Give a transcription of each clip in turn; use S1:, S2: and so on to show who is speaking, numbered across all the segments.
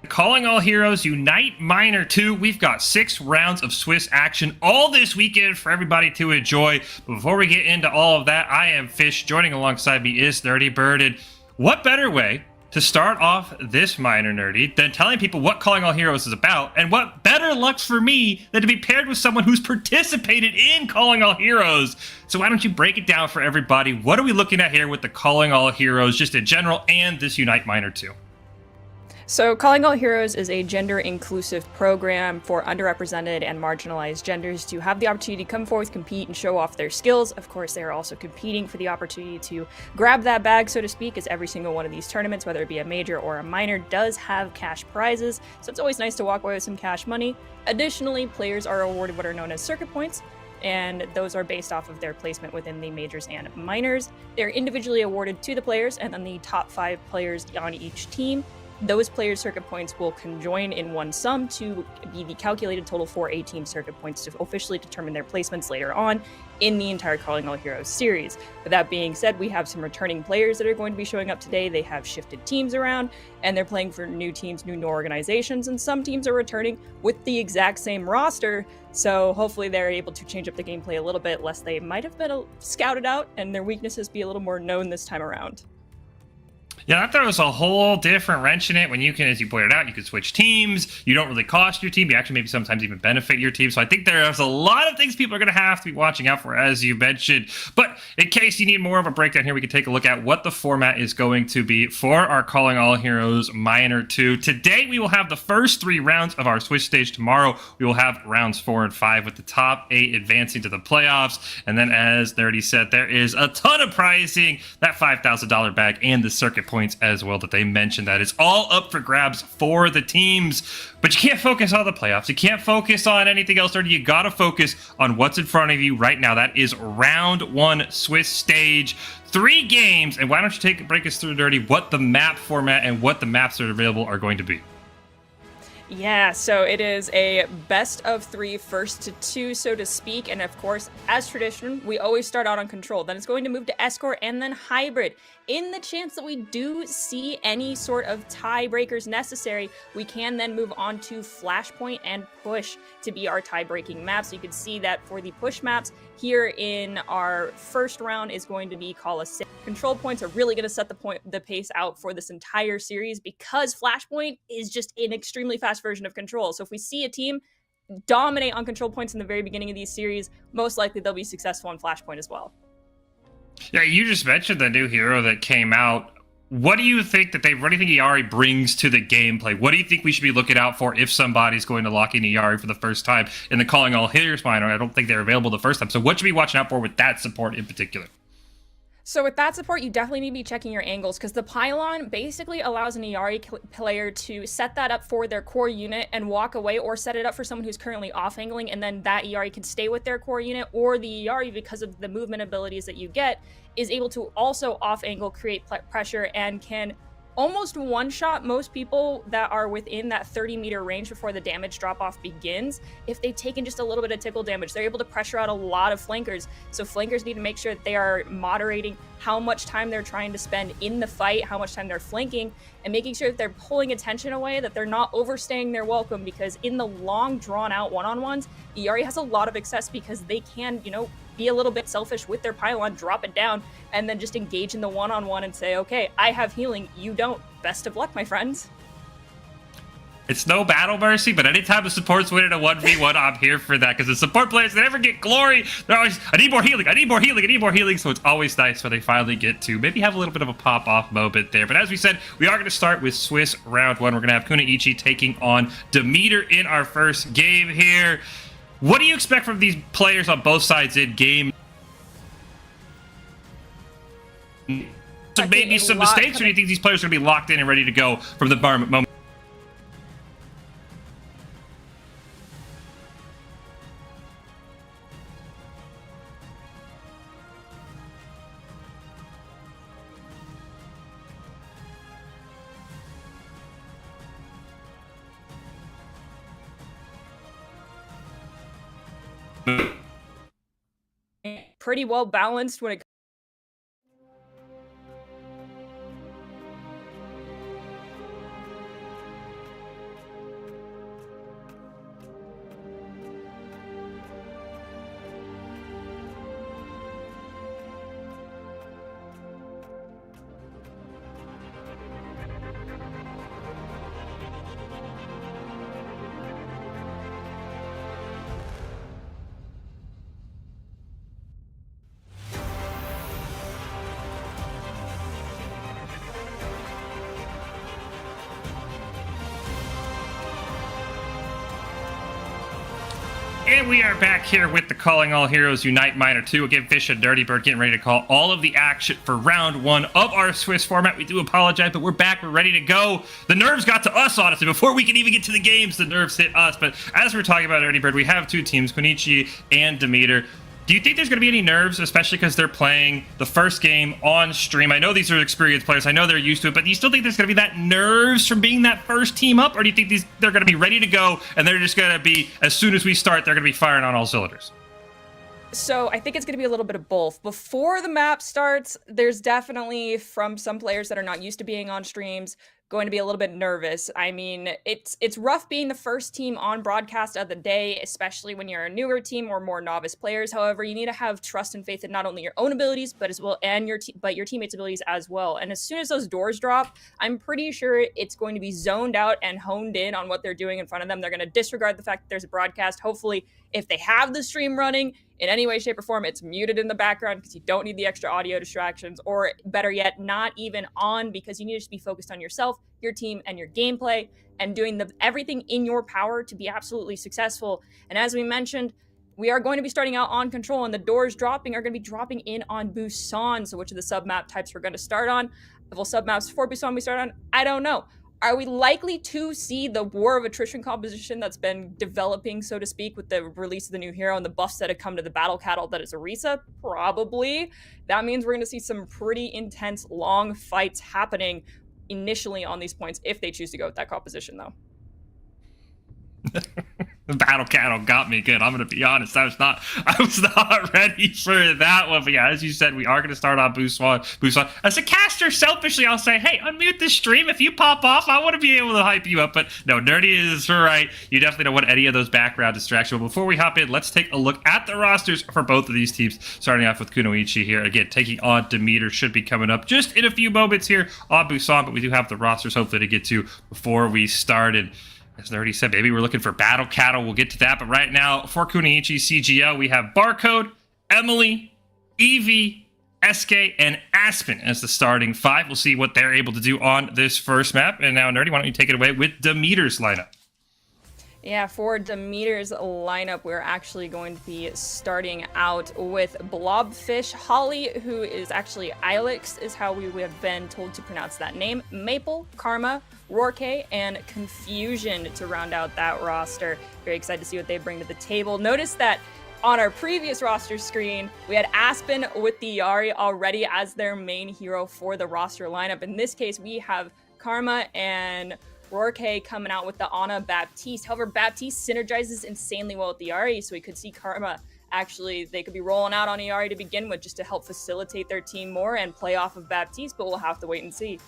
S1: Calling All Heroes Unite Minor 2. We've got 6 rounds of Swiss action all this weekend for everybody to enjoy. But before we get into all of that, I am Fish. Joining alongside me is Nerdy Bird. And what better way to start off this Minor Nerdy than telling people what Calling All Heroes is about? And what better luck for me than to be paired with someone who's participated in Calling All Heroes? So why don't you break it down for everybody? What are we looking at here with the Calling All Heroes just in general and this Unite Minor 2?
S2: So Calling All Heroes is a gender-inclusive program for underrepresented and marginalized genders to have the opportunity to come forth, compete, and show off their skills. Of course, they are also competing for the opportunity to grab that bag, so to speak, as every single one of these tournaments, whether it be a major or a minor, does have cash prizes, so it's always nice to walk away with some cash money. Additionally, players are awarded what are known as circuit points, and those are based off of their placement within the majors and minors. They're individually awarded to the players, and then the top 5 players on each team. Those players' circuit points will conjoin in one sum to be the calculated total for a team's circuit points to officially determine their placements later on in the entire Calling All Heroes series. With that being said, we have some returning players that are going to be showing up today. They have shifted teams around, and they're playing for new teams, new organizations, and some teams are returning with the exact same roster, so hopefully they're able to change up the gameplay a little bit, lest they might have been scouted out and their weaknesses be a little more known this time around.
S1: Yeah, that throws a whole different wrench in it when you can, as you pointed out, you can switch teams. You don't really cost your team. You actually maybe sometimes even benefit your team. So I think there's a lot of things people are going to have to be watching out for, as you mentioned. But in case you need more of a breakdown here, we can take a look at what the format is going to be for our Calling All Heroes Minor 2. Today, we will have the first 3 rounds of our Swiss stage. Tomorrow, we will have rounds 4 and 5 with the top 8 advancing to the playoffs. And then, as Nerdy said, there is a ton of pricing, that $5,000 bag and the circuit points as well that they mentioned. That is all up for grabs for the teams, but you can't focus on the playoffs. You can't focus on anything else. You gotta focus on what's in front of you right now. That is round 1 Swiss stage, 3 games. And why don't you break us through, Nerdy, what the map format and what the maps that are available are going to be?
S2: Yeah, so it is a best of 3, first to 2, so to speak. And of course, as tradition, we always start out on control. Then it's going to move to escort and then hybrid. In the chance that we do see any sort of tiebreakers necessary, we can then move on to flashpoint and push to be our tie-breaking maps. So you can see that for the push maps here in our first round is going to be Coliseum. Control points are really going to set the pace out for this entire series, because flashpoint is just an extremely fast version of control. So if we see a team dominate on control points in the very beginning of these series, most likely they'll be successful on flashpoint as well.
S1: Yeah, you just mentioned the new hero that came out. What do you think Iari brings to the gameplay? What do you think we should be looking out for if somebody's going to lock in Iari for the first time in the Calling All Heroes Minor? I don't think they're available the first time. So what should we be watching out for with that support in particular?
S2: So with that support, you definitely need to be checking your angles, because the pylon basically allows an Iari player to set that up for their core unit and walk away, or set it up for someone who's currently off-angling, and then that Iari can stay with their core unit, or the Iari, because of the movement abilities that you get, is able to also off-angle, create pressure, and can almost one-shot most people that are within that 30-meter range before the damage drop-off begins. If they've taken just a little bit of tickle damage, they're able to pressure out a lot of flankers. So flankers need to make sure that they are moderating how much time they're trying to spend in the fight, how much time they're flanking, and making sure that they're pulling attention away, that they're not overstaying their welcome, because in the long, drawn-out one-on-ones, Iari has a lot of excess because they can, be a little bit selfish with their pylon, drop it down, and then just engage in the one-on-one and say, okay, I have healing, you don't. Best of luck, my friends.
S1: It's no battle mercy, but anytime the support's winning a 1v1, I'm here for that, because the support players, they never get glory. They're always, I need more healing, I need more healing, I need more healing, so it's always nice when they finally get to maybe have a little bit of a pop-off moment there. But as we said, we are going to start with Swiss round 1. We're going to have Kunaichi taking on Demeter in our first game here. What do you expect from these players on both sides in game? So maybe some mistakes, or do you think these players are going to be locked in and ready to go from the moment?
S2: Pretty well balanced when it
S1: And we are back here with the Calling All Heroes Unite Minor 2. Again, Fish and Dirty Bird getting ready to call all of the action for round 1 of our Swiss format. We do apologize, but we're back. We're ready to go. The nerves got to us, honestly. Before we can even get to the games, the nerves hit us. But as we're talking about Dirty Bird, we have 2 teams, Konichi and Demeter. Do you think there's going to be any nerves, especially because they're playing the first game on stream? I know these are experienced players. I know they're used to it, but do you still think there's going to be that nerves from being that first team up? Or do you think they're going to be ready to go and they're just going to be, as soon as we start, they're going to be firing on all cylinders?
S2: So I think it's going to be a little bit of both. Before the map starts, there's definitely, from some players that are not used to being on streams, going to be a little bit nervous. I mean, it's rough being the first team on broadcast of the day, especially when you're a newer team or more novice players. However, you need to have trust and faith in not only your own abilities, but as well and your teammates' abilities as well. And as soon as those doors drop, I'm pretty sure it's going to be zoned out and honed in on what they're doing in front of them. They're going to disregard the fact that there's a broadcast. Hopefully, if they have the stream running in any way, shape, or form, it's muted in the background because you don't need the extra audio distractions, or better yet, not even on, because you need to just be focused on yourself, your team, and your gameplay, and doing everything in your power to be absolutely successful. And as we mentioned, we are going to be starting out on Control, and the doors dropping are going to be dropping in on Busan. So which of the sub-map types we're going to start on? Will sub-maps for Busan we start on? I don't know. Are we likely to see the war of attrition composition that's been developing, so to speak, with the release of the new hero and the buffs that have come to the battle cattle that is Orisa? Probably. That means we're going to see some pretty intense, long fights happening initially on these points if they choose to go with that composition, though.
S1: The battle cattle got me good. I'm going to be honest. I was not ready for that one. But yeah, as you said, we are going to start on Busan. As a caster, selfishly, I'll say, hey, unmute this stream. If you pop off, I want to be able to hype you up. But no, Nerdy is right. You definitely don't want any of those background distractions. But before we hop in, let's take a look at the rosters for both of these teams. Starting off with Kunoichi here. Again, taking on Demeter should be coming up just in a few moments here on Busan. But we do have the rosters hopefully to get to before we started. As I already said, maybe we're looking for Battle Cattle. We'll get to that. But right now, for Kuniichi CGL, we have Barcode, Emily, Evie, SK, and Aspen as the starting 5. We'll see what they're able to do on this first map. And now, Nerdy, why don't you take it away with Demeter's lineup?
S2: Yeah, for Demeter's lineup, we're actually going to be starting out with Blobfish, Holly, who is actually Ilex, is how we have been told to pronounce that name, Maple, Karma, Rorke, and Confusion to round out that roster. Very excited to see what they bring to the table. Notice that on our previous roster screen, we had Aspen with the Yari already as their main hero for the roster lineup. In this case, we have Karma and Rorke coming out with the Ana Baptiste. However, Baptiste synergizes insanely well with the Yari, so we could see Karma actually, they could be rolling out on Yari to begin with just to help facilitate their team more and play off of Baptiste, but we'll have to wait and see.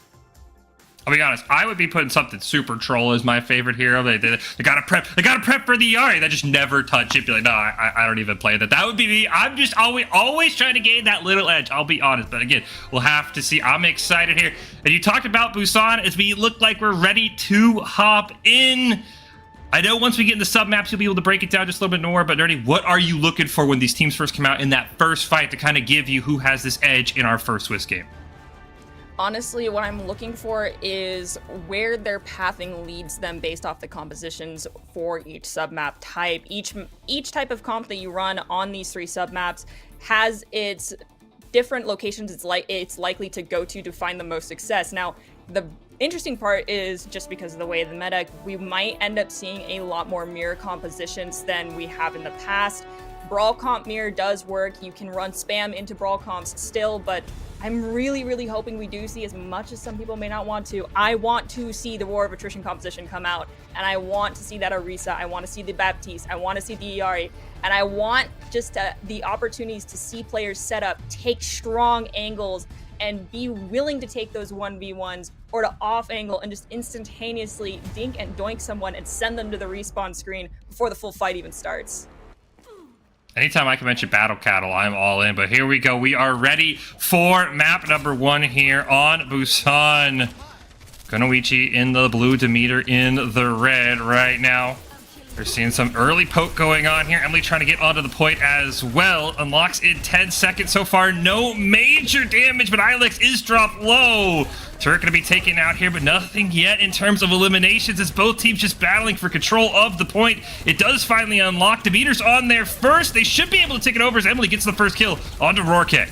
S1: I'll be honest, I would be putting something super troll as my favorite hero. They gotta prep for the Yari. That just never touch it. Be like, no, I don't even play that. That would be me. I'm just always trying to gain that little edge. I'll be honest, but again, we'll have to see. I'm excited here. And you talked about Busan as we look like we're ready to hop in. I know once we get in the sub maps, you'll be able to break it down just a little bit more. But Nerdy, what are you looking for when these teams first come out in that first fight to kind of give you who has this edge in our first Swiss game?
S2: Honestly, what I'm looking for is where their pathing leads them based off the compositions for each submap type. Each type of comp that you run on these 3 submaps has its different locations it's likely to go to find the most success. Now, the interesting part is just because of the way of the meta, we might end up seeing a lot more mirror compositions than we have in the past. Brawl comp mirror does work. You can run spam into brawl comps still, but I'm really, really hoping we do see, as much as some people may not want to, I want to see the War of Attrition composition come out, and I want to see that Orisa, I want to see the Baptiste, I want to see the Iari, and I want just the opportunities to see players set up, take strong angles, and be willing to take those 1v1s or to off angle and just instantaneously dink and doink someone and send them to the respawn screen before the full fight even starts.
S1: Anytime I can mention Battle Cattle, I'm all in. But here we go. We are ready for map number 1 here on Busan. Kunoichi in the blue, Demeter in the red right now. We're seeing some early poke going on here. Emily trying to get onto the point as well. Unlocks in 10 seconds so far. No major damage, but Ilex is dropped low. Turret going to be taken out here, but nothing yet in terms of eliminations as both teams just battling for control of the point. It does finally unlock. Demeter's on there first. They should be able to take it over as Emily gets the first kill onto Rorke.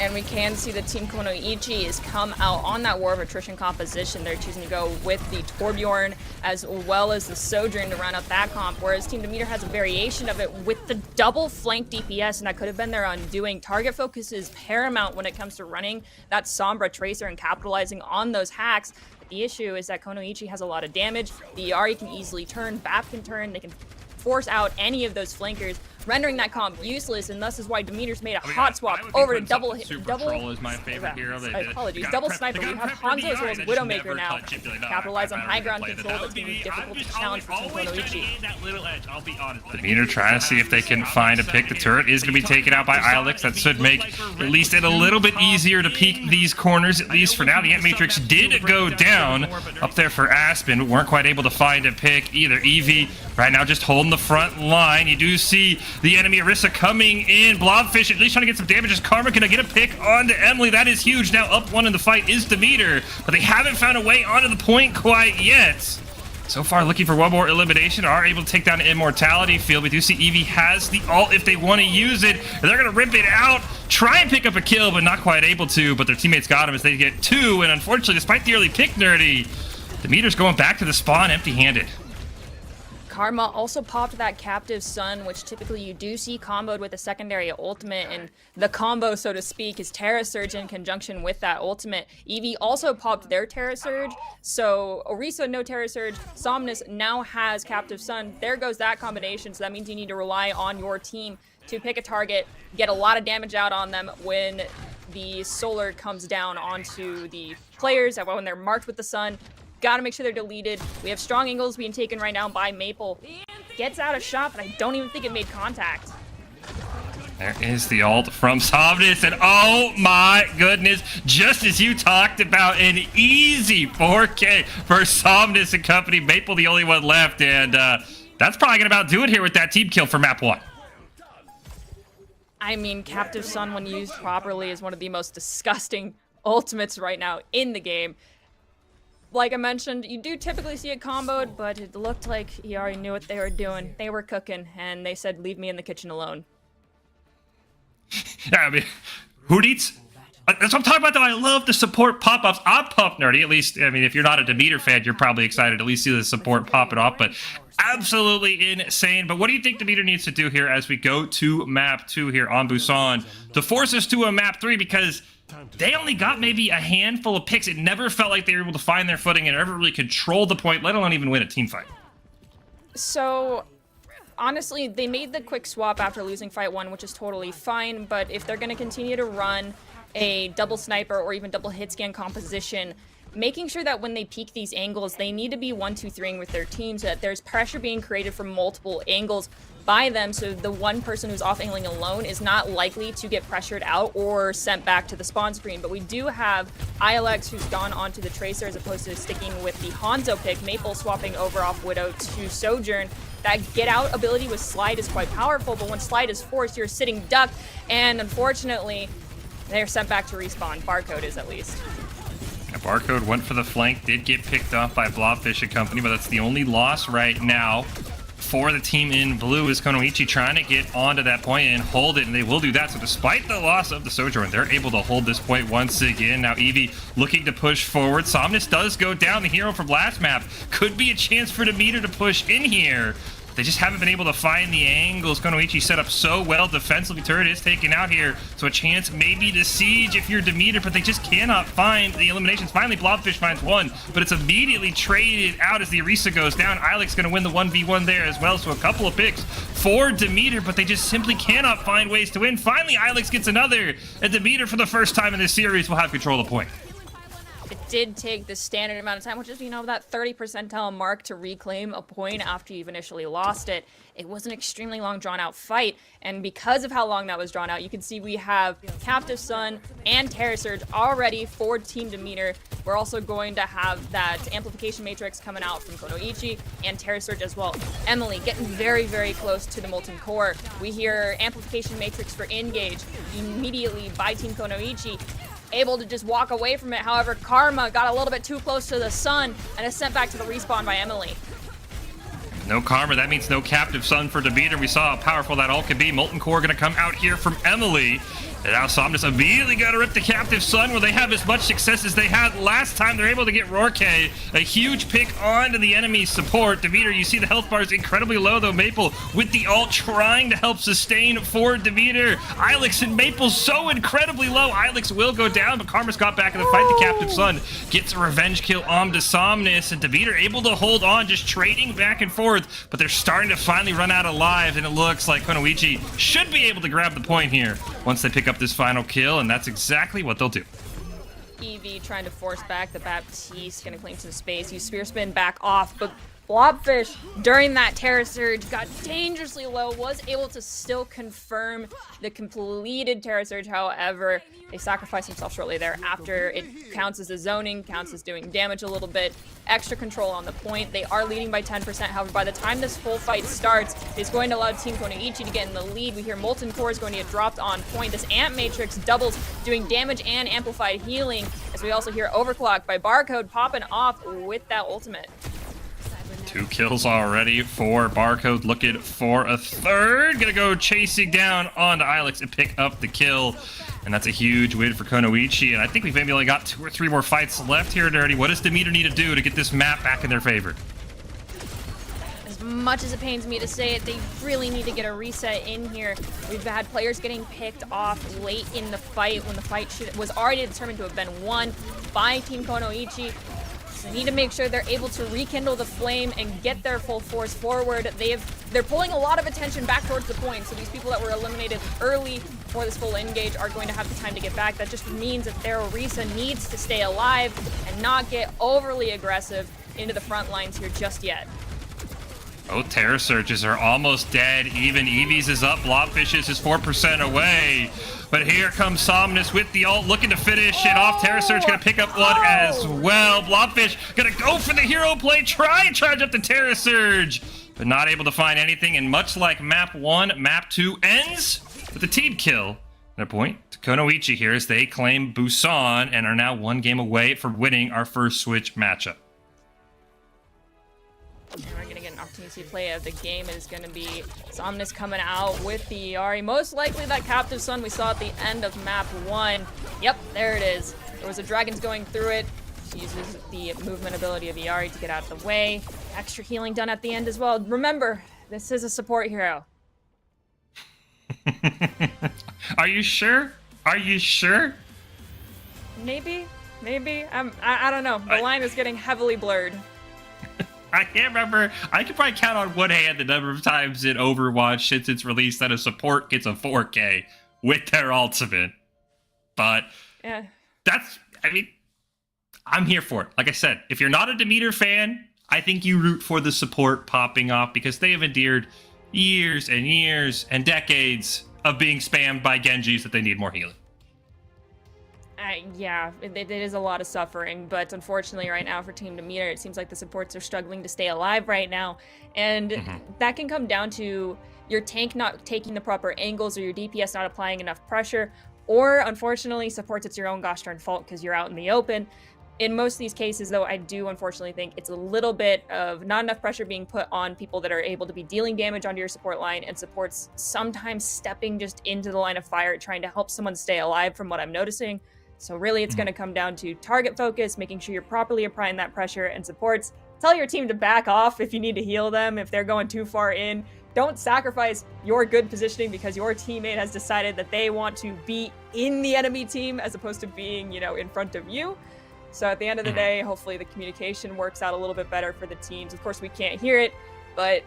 S2: And we can see that Team Konoichi has come out on that War of Attrition composition. They're choosing to go with the Torbjorn as well as the Sojourn to round out that comp, whereas Team Demeter has a variation of it with the double flank DPS, and that could have been their undoing. Target focus is paramount when it comes to running that Sombra Tracer and capitalizing on those hacks. The issue is that Konoichi has a lot of damage. The Ahri can easily turn, BAP can turn, they can force out any of those flankers, rendering that comp useless, and thus is why Demeter's made a hot swap over to double
S1: Troll is my favorite hero.
S2: Apologies, double sniper. We have Hanzo as well as Widowmaker now. Capitalize on high ground control that's going to be difficult to challenge for Team Konoichi.
S1: Demeter trying to see if they can find a pick. The turret is going to be taken out by Ilex. That should make at least it a little bit easier to peek these corners, at least for now. The Ant Matrix did go down up there for Aspen, but weren't quite able to find a pick either. Eevee right now just holding the front line. You do see the enemy Orisa coming in. Blobfish at least trying to get some damage as Karma can get a pick onto Emily. That is huge. Now up one in the fight is Demeter, but they haven't found a way onto the point quite yet. So far looking for one more elimination. Are able to take down the Immortality field. We do see Eevee has the ult if they want to use it. They're going to rip it out. Try and pick up a kill, but not quite able to. But their teammates got him as they get two. And unfortunately, despite the early pick, Nerdy, Demeter's going back to the spawn empty-handed.
S2: Karma also popped that Captive Sun, which typically you do see comboed with a secondary ultimate, and the combo, so to speak, is Terra Surge in conjunction with that ultimate. Eevee also popped their Terra Surge, so Orisa no Terra Surge, Somnus now has Captive Sun. There goes that combination, so that means you need to rely on your team to pick a target, get a lot of damage out on them when the solar comes down onto the players, when they're marked with the sun. Gotta make sure they're deleted. We have strong angles being taken right now by Maple. Gets out a shot, but I don't even think it made contact.
S1: There is the ult from Somnus, and oh my goodness, just as you talked about, an easy 4K for Somnus and company. Maple the only one left, and that's probably gonna about do it here with that team kill for map 1.
S2: I mean, Captive Sun, when used properly, is one of the most disgusting ultimates right now in the game. Like I mentioned, you do typically see it comboed, but it looked like he already knew what they were doing. They were cooking, and they said, leave me in the kitchen alone.
S1: Yeah, I mean, who needs... That's what I'm talking about, though. I love the support pop-ups. I'm pumped, Nerdy. At least, I mean, if you're not a Demeter fan, you're probably excited to at least see the support pop it off, but absolutely insane. But what do you think Demeter needs to do here as we go to map 2 here on Busan to force us to a map 3? Because they only got maybe a handful of picks. It never felt like they were able to find their footing and ever really control the point, let alone even win a team fight.
S2: So, honestly, they made the quick swap after losing fight 1, which is totally fine, but if they're going to continue to run a double sniper or even double hit scan composition, making sure that when they peek these angles, they need to be 1-2-3ing with their teams, that there's pressure being created from multiple angles by them, so the one person who's off angling alone is not likely to get pressured out or sent back to the spawn screen. But we do have Ilex, who's gone onto the Tracer as opposed to sticking with the Hanzo pick. Maple swapping over off Widow to Sojourn. That get out ability with Slide is quite powerful, but when Slide is forced, you're sitting duck, and unfortunately, they're sent back to respawn. Barcode is, at least.
S1: Yeah, Barcode went for the flank, did get picked off by Blobfish and company, but that's the only loss right now for the team in blue. Is Konoichi trying to get onto that point and hold it, and they will do that. So despite the loss of the Sojourn, they're able to hold this point once again. Now Eevee looking to push forward. Somnus does go down, the hero from last map. Could be a chance for Demeter to push in here. They just haven't been able to find the angles. Konoichi set up so well defensively. Turret is taken out here, so a chance maybe to siege if you're Demeter, but they just cannot find the eliminations. Finally, Blobfish finds one, but it's immediately traded out as the Orisa goes down. Ilex going to win the 1v1 there as well, so a couple of picks for Demeter, but they just simply cannot find ways to win. Finally, Ilex gets another, and Demeter for the first time in this series will have control of the point.
S2: It did take the standard amount of time, which is, that 30 percentile mark to reclaim a point after you've initially lost it. It was an extremely long, drawn-out fight, and because of how long that was drawn out, you can see we have Captive Sun and Terra Surge already for Team Demeanor. We're also going to have that Amplification Matrix coming out from Konoichi and Terra Surge as well. Emily getting very, very close to the Molten Core. We hear Amplification Matrix for Engage immediately by Team Konoichi, able to just walk away from it. However, Karma got a little bit too close to the sun and is sent back to the respawn by Emily.
S1: No Karma, that means no Captive Sun for Demeanor. We saw how powerful that ult can be. Molten Core gonna come out here from Emily. And now Somnus immediately got to rip the Captive Sun where they have as much success as they had last time. They're able to get Rorke, a huge pick onto the enemy support. Demeanor, you see the health bar is incredibly low though. Maple with the ult trying to help sustain for Demeanor. Ilex and Maple so incredibly low. Ilex will go down, but Karma's got back in the fight. The Captive Sun gets a revenge kill on to Somnus, and Demeanor able to hold on, just trading back and forth, but they're starting to finally run out of lives, and it looks like Konoichi should be able to grab the point here once they pick up this final kill, and that's exactly what they'll do.
S2: EV trying to force back the Baptiste, gonna cling to the space, use Spear Spin back off, but Blobfish, during that Terra Surge, got dangerously low, was able to still confirm the completed Terra Surge. However, they sacrificed himself shortly thereafter. It counts as a zoning, counts as doing damage a little bit. Extra control on the point. They are leading by 10%. However, by the time this full fight starts, it's going to allow Team Konoichi to get in the lead. We hear Molten Core is going to get dropped on point. This Amp Matrix doubles, doing damage and amplified healing, as we also hear Overclock by Barcode popping off with that ultimate.
S1: 2 kills already for Barcode, looking for a third. Gonna go chasing down onto Ilex and pick up the kill. And that's a huge win for Konoichi. And I think we've maybe only got 2 or 3 more fights left here, Dirty. What does Demeanor need to do to get this map back in their favor?
S2: As much as it pains me to say it, they really need to get a reset in here. We've had players getting picked off late in the fight when the fight was already determined to have been won by Team Konoichi. So they need to make sure they're able to rekindle the flame and get their full force forward. They're pulling a lot of attention back towards the point, so these people that were eliminated early for this full engage are going to have the time to get back. That just means that their Orisa needs to stay alive and not get overly aggressive into the front lines here just yet.
S1: Both Terra Surges are almost dead. Even Eevees is up. Blobfish is 4% away. But here comes Somnus with the ult, looking to finish it off. Terra Surge gonna pick up one as well. Blobfish gonna go for the hero play, try and charge up the Terra Surge, but not able to find anything. And much like map 1, map 2 ends with a team kill. And a point to Konoichi here as they claim Busan and are now 1 game away from winning our first Switch matchup.
S2: And we're going to get an opportunity to play of the game. It is going to be Somnus coming out with the Yari. Most likely that Captive Sun we saw at the end of map 1. Yep, there it is. There was a Dragons going through it. She uses the movement ability of Yari to get out of the way. Extra healing done at the end as well. Remember, this is a support hero.
S1: Are you sure? Are you sure?
S2: Maybe. I don't know. The line is getting heavily blurred.
S1: I can't remember. I could probably count on one hand the number of times in Overwatch since its release that a support gets a 4K with their ultimate. But
S2: yeah,
S1: I'm here for it. Like I said, if you're not a Demeanor fan, I think you root for the support popping off because they have endured years and years and decades of being spammed by Genjis that they need more healing.
S2: Yeah, it is a lot of suffering, but unfortunately right now for Team Demeanor, it seems like the supports are struggling to stay alive right now, and that can come down to your tank not taking the proper angles or your DPS not applying enough pressure, or unfortunately supports it's your own gosh darn fault because you're out in the open. In most of these cases, though, I do unfortunately think it's a little bit of not enough pressure being put on people that are able to be dealing damage onto your support line, and supports sometimes stepping just into the line of fire, trying to help someone stay alive from what I'm noticing. So really, it's going to come down to target focus, making sure you're properly applying that pressure, and supports. Tell your team to back off if you need to heal them, if they're going too far in. Don't sacrifice your good positioning because your teammate has decided that they want to be in the enemy team as opposed to being, in front of you. So at the end of the day, hopefully the communication works out a little bit better for the teams. Of course, we can't hear it, but,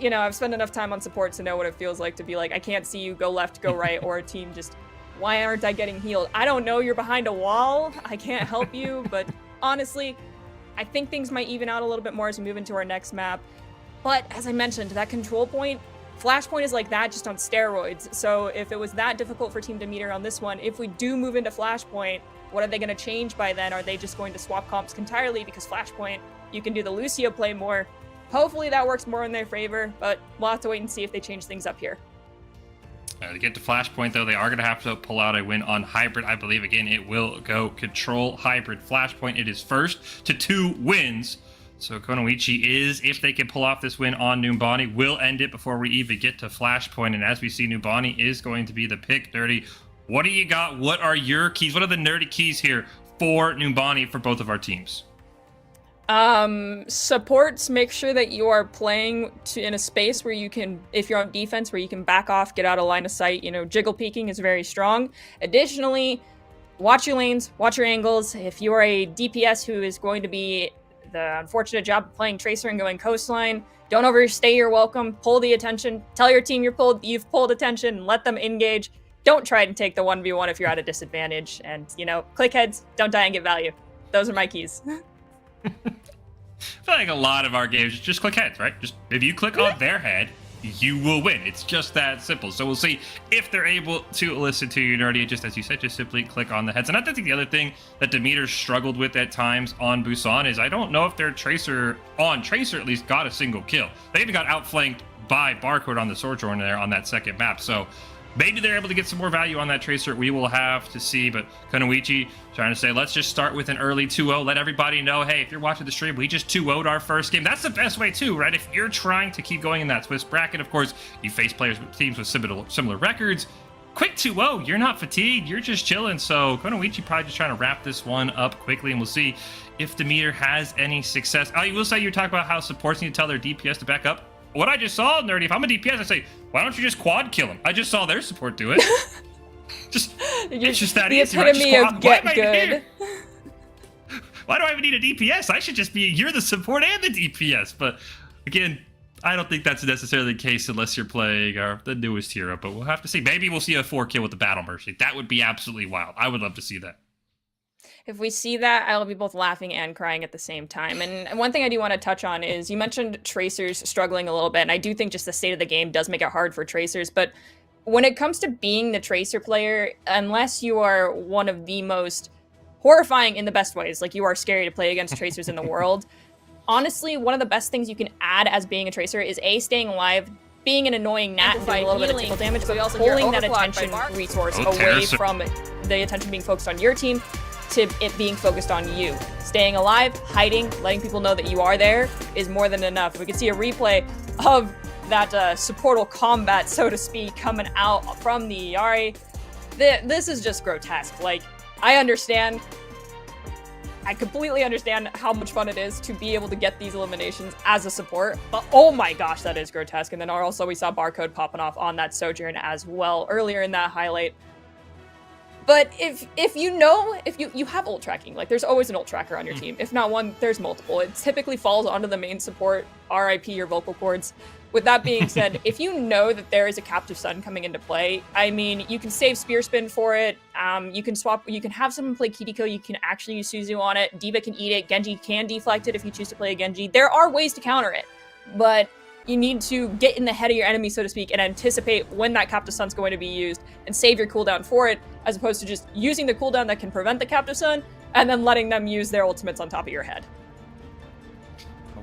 S2: I've spent enough time on support to know what it feels like to be like, I can't see you, go left, go right, or a team just Why aren't I getting healed? I don't know, you're behind a wall. I can't help you, but honestly, I think things might even out a little bit more as we move into our next map. But as I mentioned, that control point, Flashpoint is like that, just on steroids. So if it was that difficult for Team Demeter on this one, if we do move into Flashpoint, what are they going to change by then? Are they just going to swap comps entirely? Because Flashpoint, you can do the Lucio play more. Hopefully that works more in their favor, but we'll have to wait and see if they change things up here.
S1: To get to Flashpoint, though, they are going to have to pull out a win on Hybrid. I believe, again, it will go Control, Hybrid, Flashpoint. It is first to 2 wins. So Konoichi is, if they can pull off this win on Numbani, will end it before we even get to Flashpoint. And as we see, Numbani is going to be the pick. Nerdy, what do you got? What are your keys? What are the nerdy keys here for Numbani for both of our teams?
S2: Supports, make sure that you are playing in a space where you can, if you're on defense, where you can back off, get out of line of sight. You know, jiggle peeking is very strong. Additionally, watch your lanes, watch your angles. If you are a DPS who is going to be the unfortunate job of playing Tracer and going coastline, don't overstay your welcome. Pull the attention. Tell your team you've pulled attention, and let them engage. Don't try and take the 1v1 if you're at a disadvantage. And, you know, click heads, don't die and get value. Those are my keys.
S1: I feel like a lot of our games just click heads, right? Just if you click on their head, you will win. It's just that simple. So we'll see if they're able to listen to you, Nerdy. Just as you said, just simply click on the heads. And I think the other thing that Demeter struggled with at times on Busan is I don't know if their Tracer at least got a single kill. They even got outflanked by Barcode on the Sojourn there on that second map. So maybe they're able to get some more value on that Tracer. We will have to see. But Konoichi trying to say, let's just start with an early 2-0. Let everybody know, hey, if you're watching the stream, we just 2-0'd our first game. That's the best way too, right? If you're trying to keep going in that Swiss bracket, of course, you face teams with similar records. Quick 2-0, you're not fatigued, you're just chilling. So Konoichi probably just trying to wrap this one up quickly, and we'll see if Demeter has any success. Oh, you will say you talk about how supports need to tell their DPS to back up. What I just saw, Nerdy, if I'm a DPS, I say, why don't you just quad kill him? I just saw their support do it. It's just that easy, right?
S2: The epitome of get good.
S1: Why do I even need a DPS? I should just be, you're the support and the DPS. But again, I don't think that's necessarily the case unless you're playing the newest hero. But we'll have to see. Maybe we'll see a 4 kill with the Battle Mercy. That would be absolutely wild. I would love to see that.
S2: If we see that, I'll be both laughing and crying at the same time. And one thing I do want to touch on is you mentioned Tracers struggling a little bit, and I do think just the state of the game does make it hard for Tracers, but when it comes to being the Tracer player, unless you are one of the most horrifying in the best ways, like you are scary to play against Tracers in the world, honestly, one of the best things you can add as being a Tracer is A, staying alive, being an annoying gnat and doing a little bit of tickle damage, but also pulling that attention resource away from the attention being focused on your team to it being focused on you. Staying alive, hiding, letting people know that you are there is more than enough. We can see a replay of that supportal combat, so to speak, coming out from the Yari. This is just grotesque. Like, I completely understand how much fun it is to be able to get these eliminations as a support, but oh my gosh, that is grotesque. And then also we saw Barcode popping off on that Sojourn as well earlier in that highlight. But if you have ult tracking, like there's always an ult tracker on your team. If not one, there's multiple. It typically falls onto the main support, RIP your vocal cords. With that being said, if you know that there is a Captive Sun coming into play, I mean, you can save Spear Spin for it. You can have someone play Kiriko, you can actually use Suzu on it. D.Va can eat it, Genji can deflect it if you choose to play a Genji. There are ways to counter it, but you need to get in the head of your enemy, so to speak, and anticipate when that Captive Sun's going to be used and save your cooldown for it, as opposed to just using the cooldown that can prevent the Captive Sun and then letting them use their ultimates on top of your head.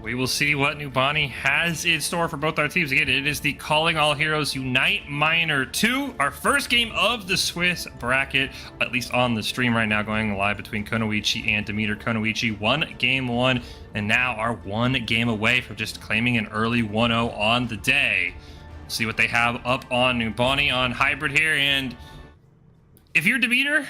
S1: We will see what Numbani has in store for both our teams. Again, it is the Calling All Heroes Unite Minor 2, our first game of the Swiss bracket, at least on the stream right now, going live between Konoichi and Demeter. Konoichi won game 1, and now are 1 game away from just claiming an early 1-0 on the day. See what they have up on Numbani on Hybrid here, and if you're Demeter,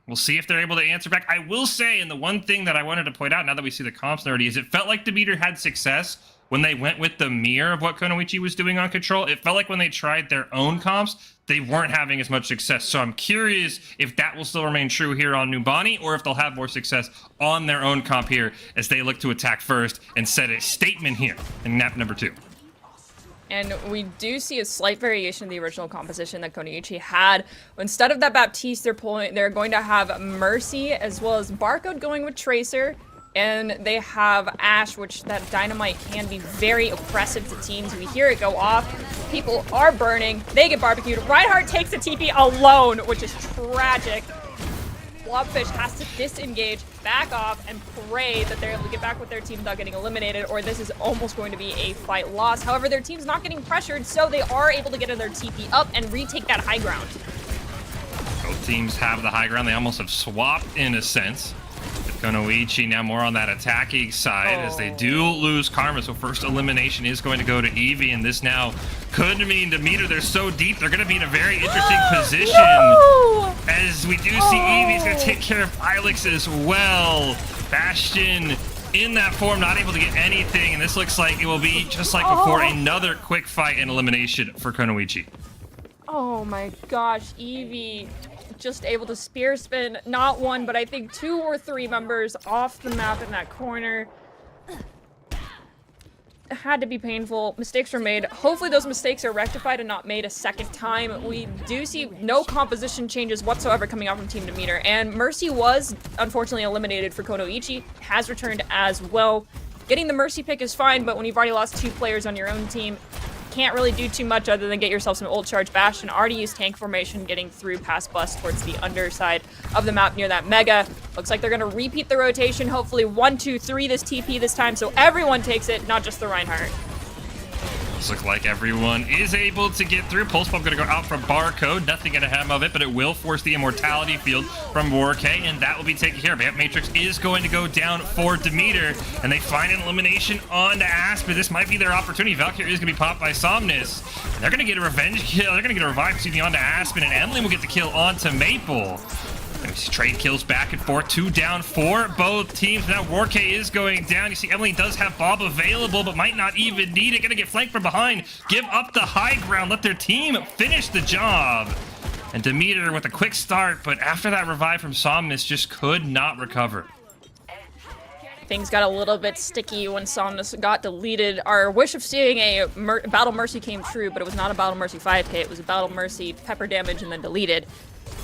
S1: we'll see if they're able to answer back. I will say, and the one thing that I wanted to point out now that we see the comps already, is it felt like Demeter had success when they went with the mirror of what Konoichi was doing on Control. It felt like when they tried their own comps, they weren't having as much success. So I'm curious if that will still remain true here on Numbani, or if they'll have more success on their own comp here as they look to attack first and set a statement here in map number 2.
S2: And we do see a slight variation in the original composition that Koniichi had. Instead of that Baptiste, they're going to have Mercy as well as Barcode going with Tracer. And they have Ash, which that dynamite can be very oppressive to teams. We hear it go off. People are burning. They get barbecued. Reinhardt takes the TP alone, which is tragic. Blobfish has to disengage, back off, and pray that they're able to get back with their team without getting eliminated, or this is almost going to be a fight loss. However, their team's not getting pressured, so they are able to get in their TP up and retake that high ground.
S1: Both teams have the high ground. They almost have swapped in a sense. With Konoichi now more on that attacking side as they do lose Karma. So first elimination is going to go to Eevee, and this now could mean Demeter. They're so deep, they're going to be in a very interesting position.
S2: No!
S1: As we do see Eevee's going to take care of Ilex as well. Bastion in that form, not able to get anything, and this looks like it will be just like before, another quick fight and elimination for Konoichi.
S2: Oh my gosh, Eevee just able to spear spin not one, but I think 2 or 3 members off the map in that corner. It had to be painful. Mistakes were made. Hopefully those mistakes are rectified and not made a second time. We do see no composition changes whatsoever coming out from Team Demeter, and Mercy was unfortunately eliminated for Konoichi, has returned as well. Getting the Mercy pick is fine, but when you've already lost 2 players on your own team, can't really do too much other than get yourself some ult charge. Bastion already used tank formation, getting through past bus towards the underside of the map near that mega. Looks like they're going to repeat the rotation. Hopefully 1, 2, 3 this TP this time, so everyone takes it, not just the Reinhardt.
S1: Looks like everyone is able to get through. Pulse Bomb going to go out from Barcode. Nothing going to have of it, but it will force the Immortality Field from Wark, and that will be taken care of. Amp Matrix is going to go down for Demeter, and they find an elimination on Aspen. This might be their opportunity. Valkyrie is going to be popped by Somnus, and they're going to get a revenge kill. They're going to get a revive, onto Aspen, and Emily will get the kill onto Maple. And we see trade kills back and forth, 2 down for both teams. Now Wark is going down. You see Emily does have Bob available, but might not even need it. Gonna get flanked from behind. Give up the high ground. Let their team finish the job. And Demeter with a quick start, but after that revive from Somnus, just could not recover.
S2: Things got a little bit sticky when Somnus got deleted. Our wish of seeing a Battle Mercy came true, but it was not a Battle Mercy 5k. It was a Battle Mercy pepper damage and then deleted.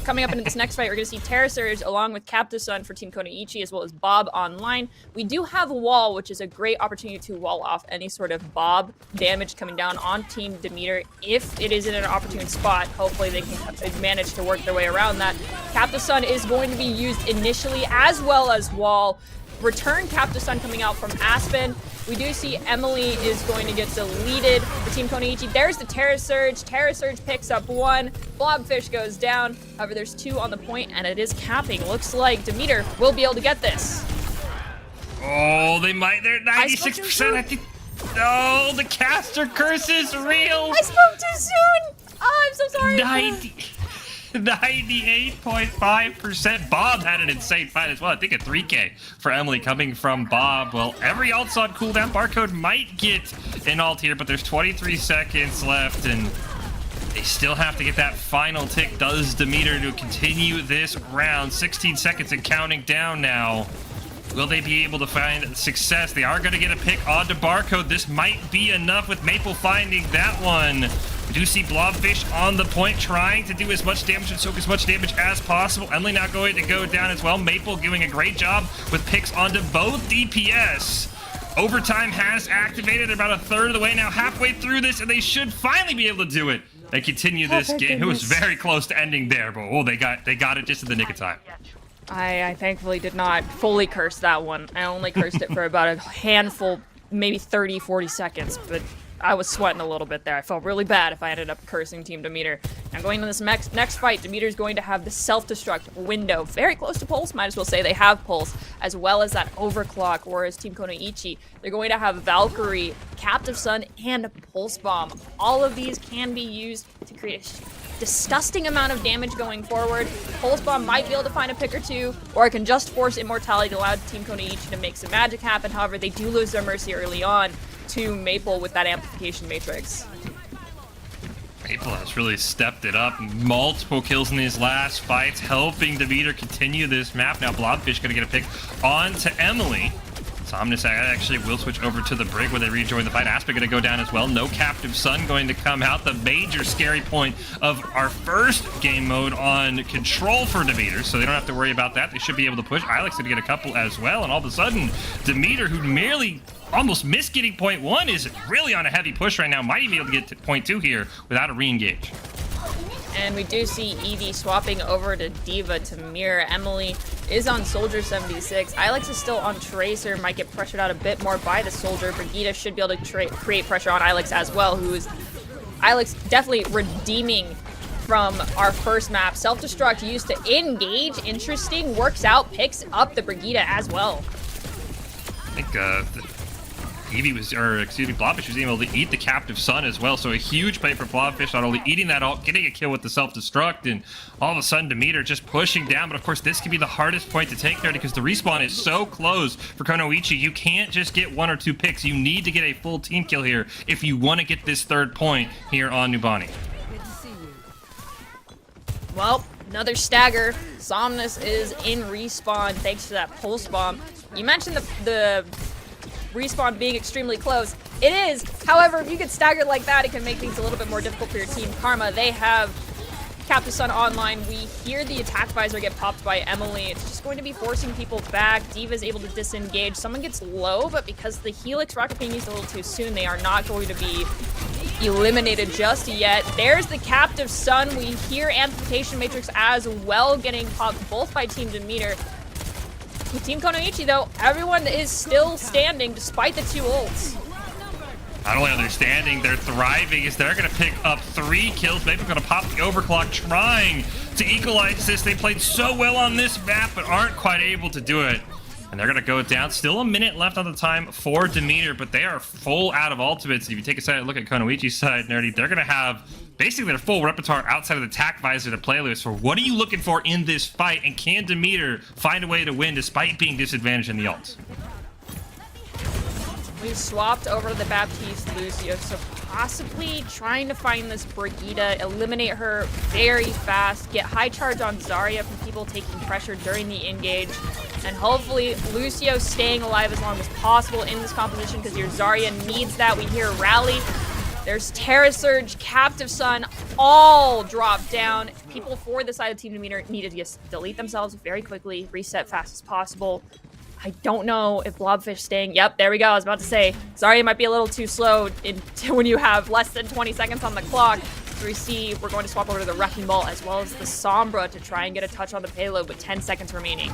S2: Coming up into this next fight, we're going to see Terra Surge along with Captasun for Team Konoichi, as well as Bob online. We do have a wall, which is a great opportunity to wall off any sort of Bob damage coming down on Team Demeter. If it is in an opportune spot, hopefully they can manage to work their way around that. Captasun is going to be used initially, as well as wall. Return Captasun coming out from Aspen. We do see Emily is going to get deleted for Team Konoichi. There's the Terra Surge. Terra Surge picks up 1. Blobfish goes down. However, there's 2 on the point, and it is capping. Looks like Demeter will be able to get this.
S1: Oh, they might. They're 96%. I think. No, the caster curse is real.
S2: I spoke too soon. Oh, I'm so sorry.
S1: 98.5%. Bob had an insane fight as well. I think a 3k for Emily coming from Bob. Well, every ult's on cooldown. Barcode might get an ult here, but there's 23 seconds left, and they still have to get that final tick. Does Demeter to continue this round? 16 seconds and counting down now. Will they be able to find success? They are going to get a pick onto Barcode. This might be enough with Maple finding that one. We do see Blobfish on the point, trying to do as much damage and soak as much damage as possible. Emily now going to go down as well. Maple doing a great job with picks onto both DPS. Overtime has activated about a third of the way now, halfway through this, and they should finally be able to do it and continue this game. It was very close to ending there, but oh, they got it just in the nick of time.
S2: I thankfully did not fully curse that one. I only cursed it for about a handful, maybe 30, 40 seconds, but I was sweating a little bit there. I felt really bad if I ended up cursing Team Demeter. Now going into this next fight, Demeter's going to have the self-destruct window. Very close to Pulse, might as well say they have Pulse, as well as that overclock, whereas Team Konoichi, they're going to have Valkyrie, Captive Sun, and Pulse Bomb. All of these can be used to create a disgusting amount of damage going forward. Pulse Bomb might be able to find a pick or 2, or it can just force Immortality to allow Team Konoichi to make some magic happen. However, they do lose their Mercy early on to Maple with that amplification matrix.
S1: Maple has really stepped it up. Multiple kills in these last fights, helping Demeter continue this map. Now Blobfish going to get a pick onto Emily. Somnus actually will switch over to the Brig where they rejoin the fight. Asper going to go down as well. No Captive Sun going to come out. The major scary point of our first game mode on control for Demeter, so they don't have to worry about that. They should be able to push. Ilex going to get a couple as well, and all of a sudden, Demeter, who merely almost missed getting point 1, is really on a heavy push right now. Might even be able to get to point 2 here without a re-engage.
S2: And we do see Evie swapping over to D.Va to mirror. Emily is on Soldier 76. Ilex is still on Tracer, might get pressured out a bit more by the Soldier. Brigitte should be able to create pressure on Ilex as well, who is Ilex definitely redeeming from our first map. Self-destruct used to engage, interesting, works out, picks up the Brigitte as well.
S1: I think Evie was, or excuse me, Blobfish was able to eat the Captive Sun as well, so a huge play for Blobfish, not only eating that ult, getting a kill with the self-destruct, and all of a sudden Demeter just pushing down. But of course this could be the hardest point to take there because the respawn is so close for Konoichi. You can't just get 1 or 2 picks. You need to get a full team kill here if you want to get this 3rd point here on Numbani.
S2: Well, another stagger. Somnus is in respawn thanks to that pulse bomb. You mentioned the respawn being extremely close. It is. However, if you get staggered like that, it can make things a little bit more difficult for your team. Karma, they have Captive Sun online. We hear the attack visor get popped by Emily. It's just going to be forcing people back. D.Va's able to disengage. Someone gets low, but because the Helix rocket being used a little too soon, they are not going to be eliminated just yet. There's the Captive Sun. We hear Amplification Matrix as well getting popped both by Team Demeter. With Team Konoichi, though, everyone is still standing despite the 2 ults.
S1: Not only are they standing, they're thriving as they're going to pick up 3 kills. Maybe going to pop the overclock, trying to equalize this. They played so well on this map, but aren't quite able to do it. And they're going to go down. Still a minute left on the time for Demeter, but they are full out of ultimates. If you take a side look at Konoichi's side, Nerdy, they're going to have basically their full repertoire outside of the attack visor to play with. So what are you looking for in this fight? And can Demeter find a way to win despite being disadvantaged in the ults?
S2: We've swapped over to the Baptiste Lucio, so possibly trying to find this Brigitte, eliminate her very fast, get high charge on Zarya from people taking pressure during the engage, and hopefully Lucio staying alive as long as possible in this composition because your Zarya needs that. We hear Rally. There's Terra Surge, Captive Sun, all drop down. People for the side of Team Demeter needed to just delete themselves very quickly, reset fast as possible. I don't know if Blobfish staying. Yep, there we go. I was about to say, Zarya might be a little too slow when you have less than 20 seconds on the clock. So we see we're going to swap over to the Wrecking Ball as well as the Sombra to try and get a touch on the payload with 10 seconds remaining.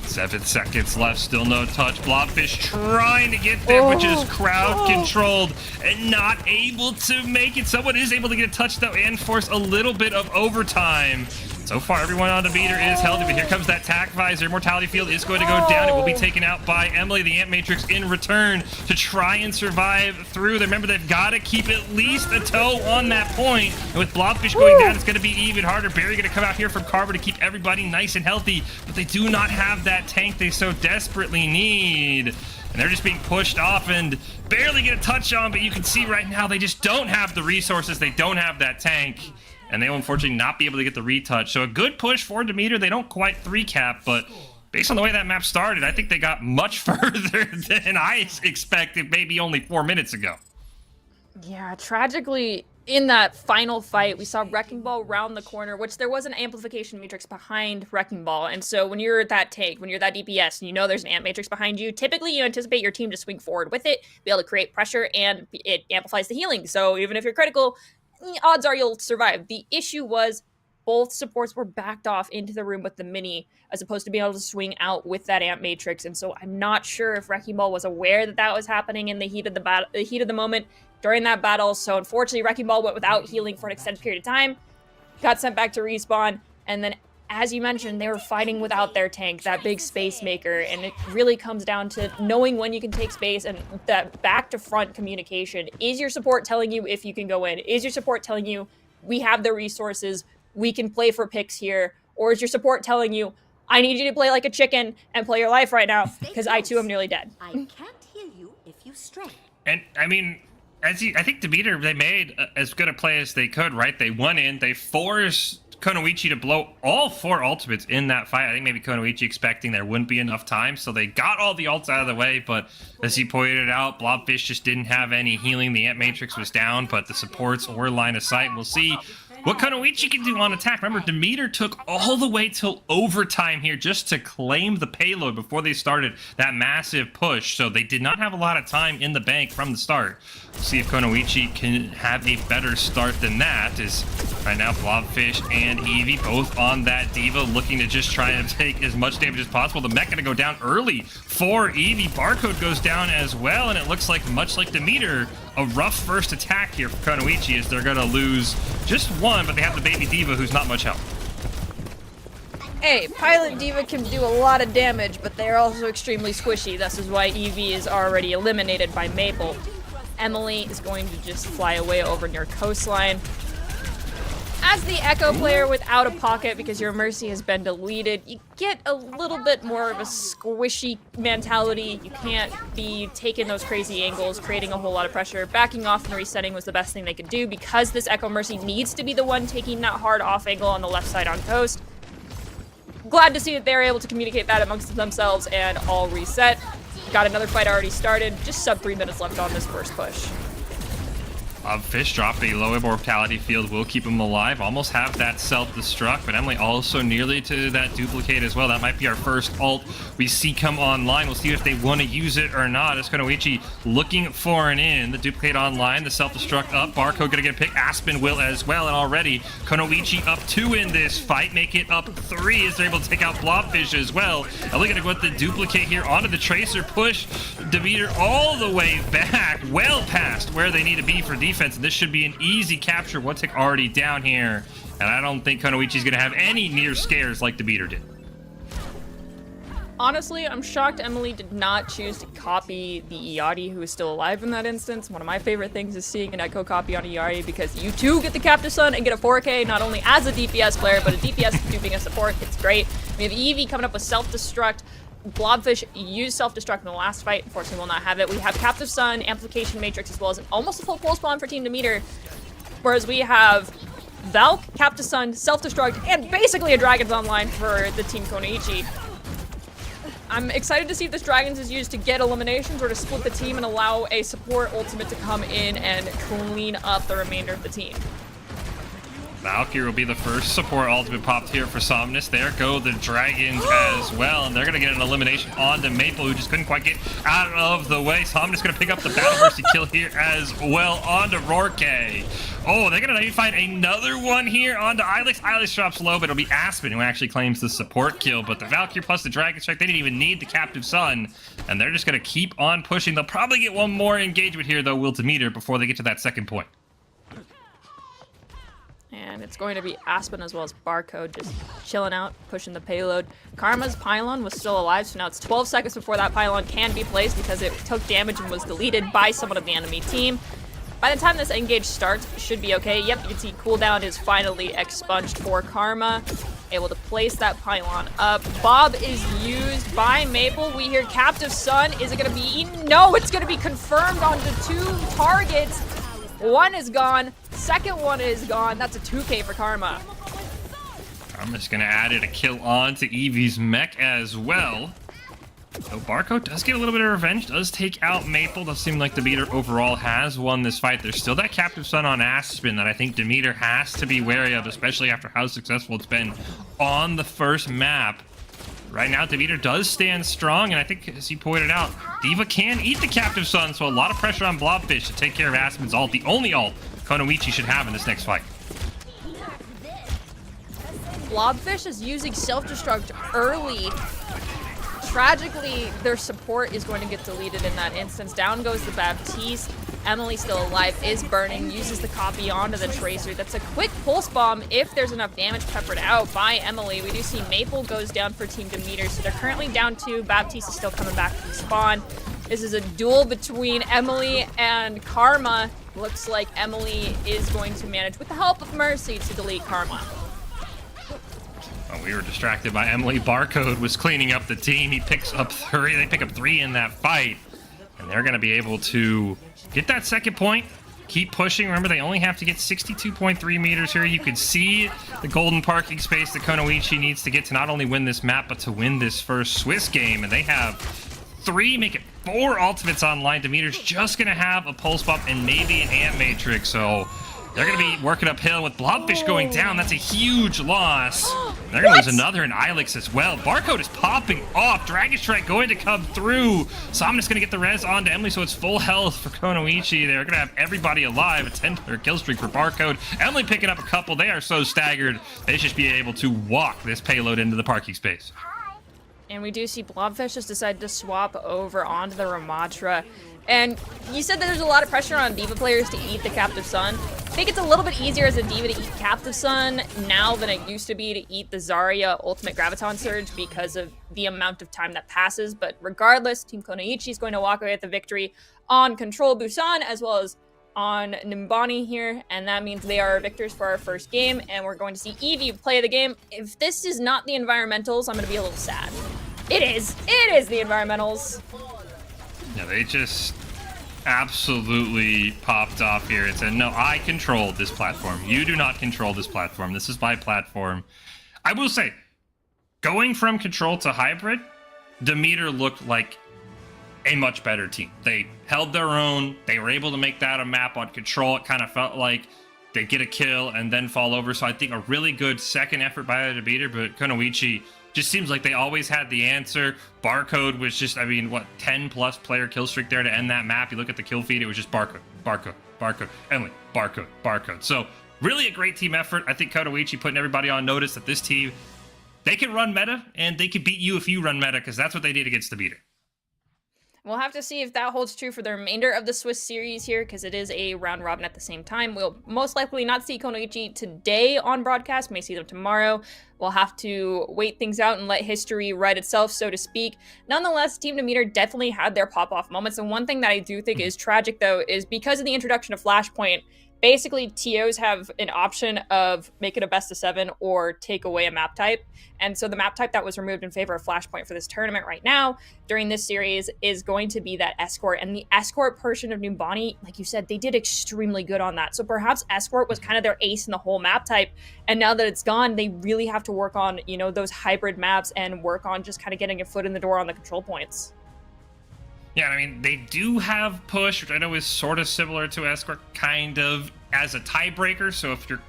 S1: 7 seconds left, still no touch. Blobfish trying to get there, which is crowd controlled and not able to make it. Someone is able to get a touch though and force a little bit of overtime. So far, everyone on the meter is healthy, but here comes that attack visor. Mortality field is going to go down. It will be taken out by Emily, the Ant Matrix, in return to try and survive through. Remember, they've got to keep at least a toe on that point. And with Blobfish going down, it's going to be even harder. Barry going to come out here from Carver to keep everybody nice and healthy, but they do not have that tank they so desperately need. And they're just being pushed off and barely get a touch on, but you can see right now they just don't have the resources. They don't have that tank. And they will unfortunately not be able to get the retouch. So a good push for Demeter. They don't quite 3-cap, but based on the way that map started, I think they got much further than I expected maybe only 4 minutes ago.
S2: Yeah, tragically, in that final fight, we saw Wrecking Ball round the corner, which there was an amplification matrix behind Wrecking Ball. And so when you're that tank, when you're that DPS, and you know there's an amp matrix behind you, typically you anticipate your team to swing forward with it, be able to create pressure, and it amplifies the healing. So even if you're critical, odds are you'll survive. The issue was both supports were backed off into the room with the mini as opposed to being able to swing out with that amp matrix. And so I'm not sure if Wrecking Ball was aware that that was happening in the heat of the battle, the heat of the moment during that battle. So unfortunately, Wrecking Ball went without healing for an extended period of time, got sent back to respawn, and then as you mentioned, they were fighting without their tank, that big space maker, and it really comes down to knowing when you can take space and that back to front communication. Is your support telling you if you can go in? Is your support telling you we have the resources, we can play for picks here? Or is your support telling you, I need you to play like a chicken and play your life right now because I too am nearly dead?
S3: I can't hear you if you stray.
S1: And I mean, I think Demeter, they made as good a play as they could, right? They went in, they forced Konoichi to blow all 4 ultimates in that fight. I think maybe Konoichi expecting there wouldn't be enough time, so they got all the ults out of the way, but as he pointed out, Blobfish just didn't have any healing. The Ant Matrix was down, but the supports were line of sight. We'll see what Konoichi can do on attack. Remember, Demeter took all the way till overtime here just to claim the payload before they started that massive push, so they did not have a lot of time in the bank from the start. We'll see if Konoichi can have a better start than that, as right now Blobfish and Eevee both on that Diva looking to just try and take as much damage as possible. The mech gonna go down early for Eevee. Barcode goes down as well, and it looks like, much like Demeter, a rough first attack here for Konoichi, as they're gonna lose just one, but they have the baby Diva who's not much help.
S2: Hey, Pilot Diva can do a lot of damage, but they're also extremely squishy. This is why Eevee is already eliminated by Maple. Emily is going to just fly away over near coastline. As the Echo player without a pocket, because your Mercy has been deleted, you get a little bit more of a squishy mentality. You can't be taking those crazy angles, creating a whole lot of pressure. Backing off and resetting was the best thing they could do, because this Echo Mercy needs to be the one taking that hard off angle on the left side on coast. Glad to see that they're able to communicate that amongst themselves and all reset. Got another fight already started. Just sub 3 minutes left on this first push.
S1: Fish drop a low immortality field will keep him alive. Almost have that self-destruct, but Emily also nearly to that duplicate as well. That might be our first ult we see come online. We'll see if they want to use it or not. As Konoichi looking for an in. The duplicate online, the self-destruct up. Barcode gonna get a pick. Aspen will as well, and already Konoichi up 2 in this fight. Make it up 3 as they're able to take out Blobfish as well. And look at what the duplicate here onto the Tracer. Push Demeter all the way back, well past where they need to be for defense. And this should be an easy capture. One tick already down here, and I don't think Konoichi's gonna have any near scares like Demeter did.
S2: Honestly, I'm shocked Emily did not choose to copy the Iati, who is still alive in that instance. One of my favorite things is seeing an Echo copy on Iati, because you too get the Captive Sun and get a 4K, not only as a DPS player, but a DPS duping a support. It's great. We have Eevee coming up with self-destruct. Blobfish used self-destruct in the last fight. Unfortunately, will not have it. We have Captive Sun, Amplification Matrix, as well as almost a full pulse bomb for Team Demeter. Whereas we have Valk, Captive Sun, self-destruct, and basically a Dragon's online for the Team Konoichi. I'm excited to see if this Dragons is used to get eliminations or to split the team and allow a support ultimate to come in and clean up the remainder of the team.
S1: Valkyrie will be the first support ultimate popped here for Somnus. There go the Dragons as well, and they're going to get an elimination onto Maple, who just couldn't quite get out of the way. Somnus going to pick up the Battle Mercy kill here as well onto Rorke. Oh, they're going to find another one here onto Ilex. Ilex drops low, but it'll be Aspen who actually claims the support kill. But the Valkyrie plus the Dragon Strike, they didn't even need the Captive Sun, and they're just going to keep on pushing. They'll probably get one more engagement here, though, Will to Meter, before they get to that second point.
S2: And it's going to be Aspen as well as Barcode just chilling out, pushing the payload. Karma's pylon was still alive, so now it's 12 seconds before that pylon can be placed because it took damage and was deleted by someone of the enemy team. By the time this engage starts, it should be okay. Yep, you can see cooldown is finally expunged for Karma. Able to place that pylon up. Bob is used by Maple. We hear Captive Sun. Is it going to be eaten? No, it's going to be confirmed onto 2 targets. One is gone. Second one is gone. That's a 2K for Karma.
S1: Karma's going to add it a kill on to Eevee's mech as well. So Barcode does get a little bit of revenge, does take out Maple. Does seem like Demeter overall has won this fight. There's still that Captive Sun on Aspen that I think Demeter has to be wary of, especially after how successful it's been on the first map. Right now, Demeter does stand strong, and I think, as he pointed out, Diva can eat the Captive Sun, so a lot of pressure on Blobfish to take care of Aspen's ult, the only ult Konoichi should have in this next fight.
S2: Blobfish is using self-destruct early. Tragically, their support is going to get deleted in that instance. Down goes the Baptiste. Emily, still alive, is burning, uses the copy onto the Tracer. That's a quick pulse bomb if there's enough damage peppered out by Emily. We do see Maple goes down for Team Demeter, so they're currently down 2. Baptiste is still coming back from spawn. This is a duel between Emily and Karma. Looks like Emily is going to manage, with the help of Mercy, to delete Karma.
S1: Oh, we were distracted by Emily. Barcode was cleaning up the team. He picks up 3. They pick up 3 in that fight. And they're going to be able to get that second point. keep pushing. Remember, they only have to get 62.3 meters here. You could see the golden parking space that Konoichi needs to get to not only win this map, but to win this first Swiss game. And they have 3, make it 4 ultimates online. Demeter's just going to have a pulse bump and maybe an amp matrix. So they're going to be working uphill with Blobfish going down. That's a huge loss. They're going to lose another in Ilex as well. Barcode is popping off. Dragon Strike going to come through. Somnus going to get the res onto Emily, so it's full health for Konoichi. They're going to have everybody alive. A 10 kill streak for Barcode. Emily picking up a couple. They are so staggered. They should be able to walk this payload into the parking space.
S2: And we do see Blobfish just decided to swap over onto the Ramatra. And you said that there's a lot of pressure on D.Va players to eat the Captive Sun. I think it's a little bit easier as a D.Va to eat Captive Sun now than it used to be to eat the Zarya Ultimate Graviton Surge because of the amount of time that passes. But regardless, Team Konoichi is going to walk away with the victory on Control Busan as well as on Nimbani here. And that means they are victors for our first game. And we're going to see Eevee play the game. If this is not the environmentals, I'm going to be a little sad. It is. It is the environmentals.
S1: Yeah, they just absolutely popped off here. It said, no, I control this platform. You do not control this platform. This is my platform. I will say, going from control to hybrid, Demeter looked like a much better team. They held their own. They were able to make that a map on control. It kind of felt like they get a kill and then fall over. So I think a really good second effort by Demeter, but Konoichi just seems like they always had the answer. Barcode was just, I mean, what, 10+ player kill streak there to end that map. You look at the kill feed, it was just Barcode, Barcode, Barcode, Emily, Barcode, Barcode. So really a great team effort. I think Konoichi putting everybody on notice that this team, they can run meta and they can beat you if you run meta, because that's what they did against the Beater.
S2: We'll have to see if that holds true for the remainder of the Swiss series here, because it is a round robin at the same time. We'll most likely not see Konoichi today on broadcast, may see them tomorrow. We'll have to wait things out and let history write itself, so to speak. Nonetheless, Team Demeter definitely had their pop-off moments, and one thing that I do think is tragic, though, is because of the introduction of Flashpoint, basically TOs have an option of make it a best of 7 or take away a map type. And so the map type that was removed in favor of Flashpoint for this tournament right now during this series is going to be that Escort. And the Escort portion of Numbani, like you said, they did extremely good on that. So perhaps Escort was kind of their ace in the whole map type. And now that it's gone, they really have to work on, you know, those hybrid maps and work on just kind of getting a foot in the door on the control points.
S1: Yeah, I mean, they do have push, which I know is sort of similar to Escort, kind of as a tiebreaker. So if you're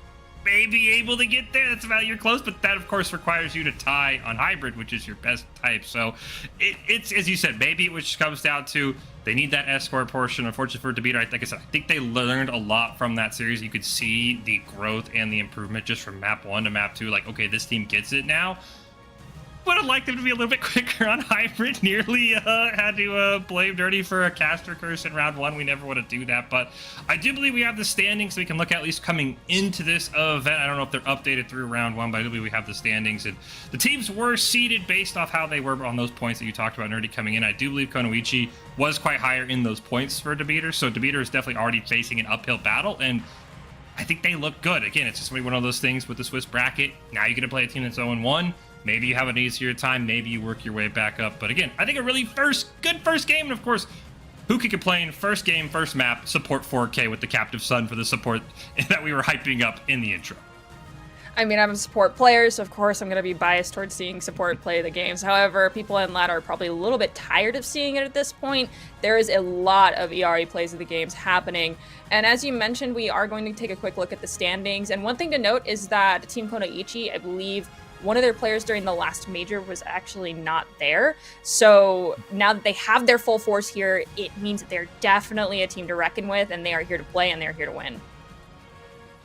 S1: maybe able to get there, that's about you're close. But that, of course, requires you to tie on hybrid, which is your best type. So it's, as you said, maybe it which comes down to they need that Escort portion. Unfortunately for Demeter, like I said, I think they learned a lot from that series. You could see the growth and the improvement just from map 1 to map 2. Like, okay, this team gets it now. Would have liked them to be a little bit quicker on hybrid. Nearly had to blame Dirty for a caster curse in round 1. We never want to do that, but I do believe we have the standings so we can look at least coming into this event. I don't know if they're updated through round 1, but I do believe we have the standings, and the teams were seeded based off how they were on those points that you talked about, Nerdy, coming in. I do believe Konoichi was quite higher in those points for Demeter, so Demeter is definitely already facing an uphill battle, and I think they look good. Again, it's just one of those things with the Swiss bracket. Now you're going to play a team that's 0-1. Maybe you have an easier time. Maybe you work your way back up. But again, I think a really good first game. And of course, who could complain? First game, first map, support 4K with the Captive Sun for the support that we were hyping up in the intro.
S2: I mean, I'm a support player, so of course I'm going to be biased towards seeing support play the games. However, people in LAT are probably a little bit tired of seeing it at this point. There is a lot of ERE plays of the games happening. And as you mentioned, we are going to take a quick look at the standings. And one thing to note is that Team Konoichi, I believe, one of their players during the last major was actually not there. So now that they have their full force here, it means that they're definitely a team to reckon with, and they are here to play, and they're here to win.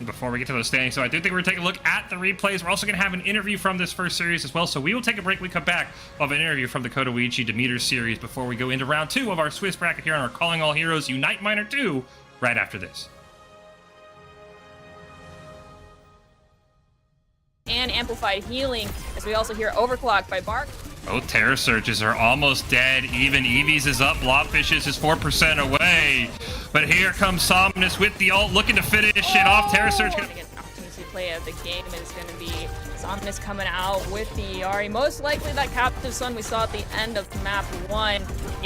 S1: Before we get to those standings, so I do think we're going to take a look at the replays. We're also going to have an interview from this first series as well. So we will take a break. We come back of an interview from the Konoichi Demeter series before we go into round 2 of our Swiss bracket here on our Calling All Heroes Unite Minor 2 right after this.
S2: And amplified healing, as we also hear Overclock by Bark.
S1: Both Terror Surges are almost dead. Even Eevee's is up. Blobfish's is 4% away. But here comes Somnus with the ult, looking to finish it off. Terror Surge
S2: An opportunity play of the game is going to be Somnus coming out with the Ari. Most likely that Captive Sun we saw at the end of map 1.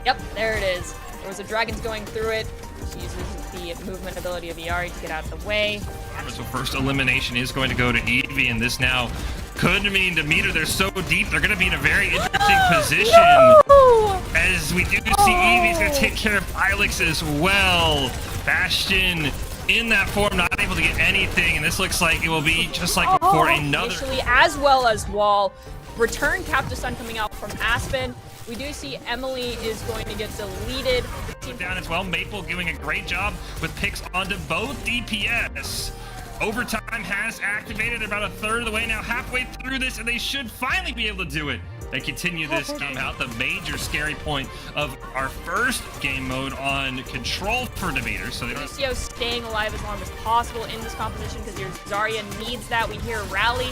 S2: Yep, there it is. There was a Dragons going through it. She uses the movement ability of Iari to get out of the way.
S1: So first elimination is going to go to Eevee, and this now could mean Demeter, they're so deep, they're going to be in a very interesting position.
S2: No!
S1: As we do see Eevee's going to take care of Ilex as well. Bastion in that form, not able to get anything, and this looks like it will be just like before another.
S2: Initially, as well as Wall. Return Captive Sun coming out from Aspen. We do see Emily is going to get deleted.
S1: Down as well. Maple doing a great job with picks onto both DPS. Overtime has activated about a third of the way now, halfway through this, and they should finally be able to do it. They continue this game out. The major scary point of our first game mode on control for Demeter. So they don't.
S2: Lucio staying alive as long as possible in this competition because your Zarya needs that. We hear Rally.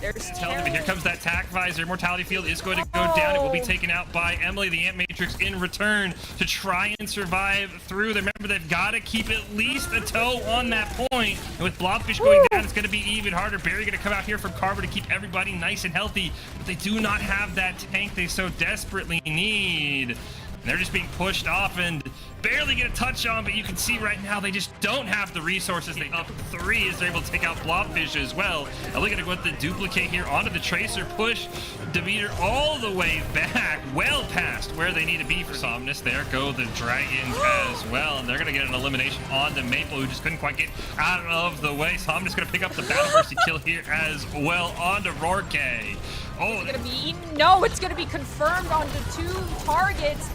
S2: There's
S1: But here comes that tack visor. Mortality field is going to go down. It will be taken out by Emily, the Ant Matrix, in return to try and survive through. Remember, they've got to keep at least a toe on that point. And with Blobfish going down, it's going to be even harder. Barry going to come out here from Carver to keep everybody nice and healthy. But they do not have that tank they so desperately need. And they're just being pushed off and barely get a touch on, but you can see right now they just don't have the resources. They up 3 as they're able to take out Blobfish as well. And look at what the duplicate here onto the Tracer, push Demeter all the way back, well past where they need to be for Somnus. There go the Dragons as well, and they're going to get an elimination on the Maple, who just couldn't quite get out of the way. Somnus going to pick up the Battle Mercy kill here as well onto Rorke. Oh,
S2: it's going to be eaten. No, it's going to be confirmed onto 2 targets.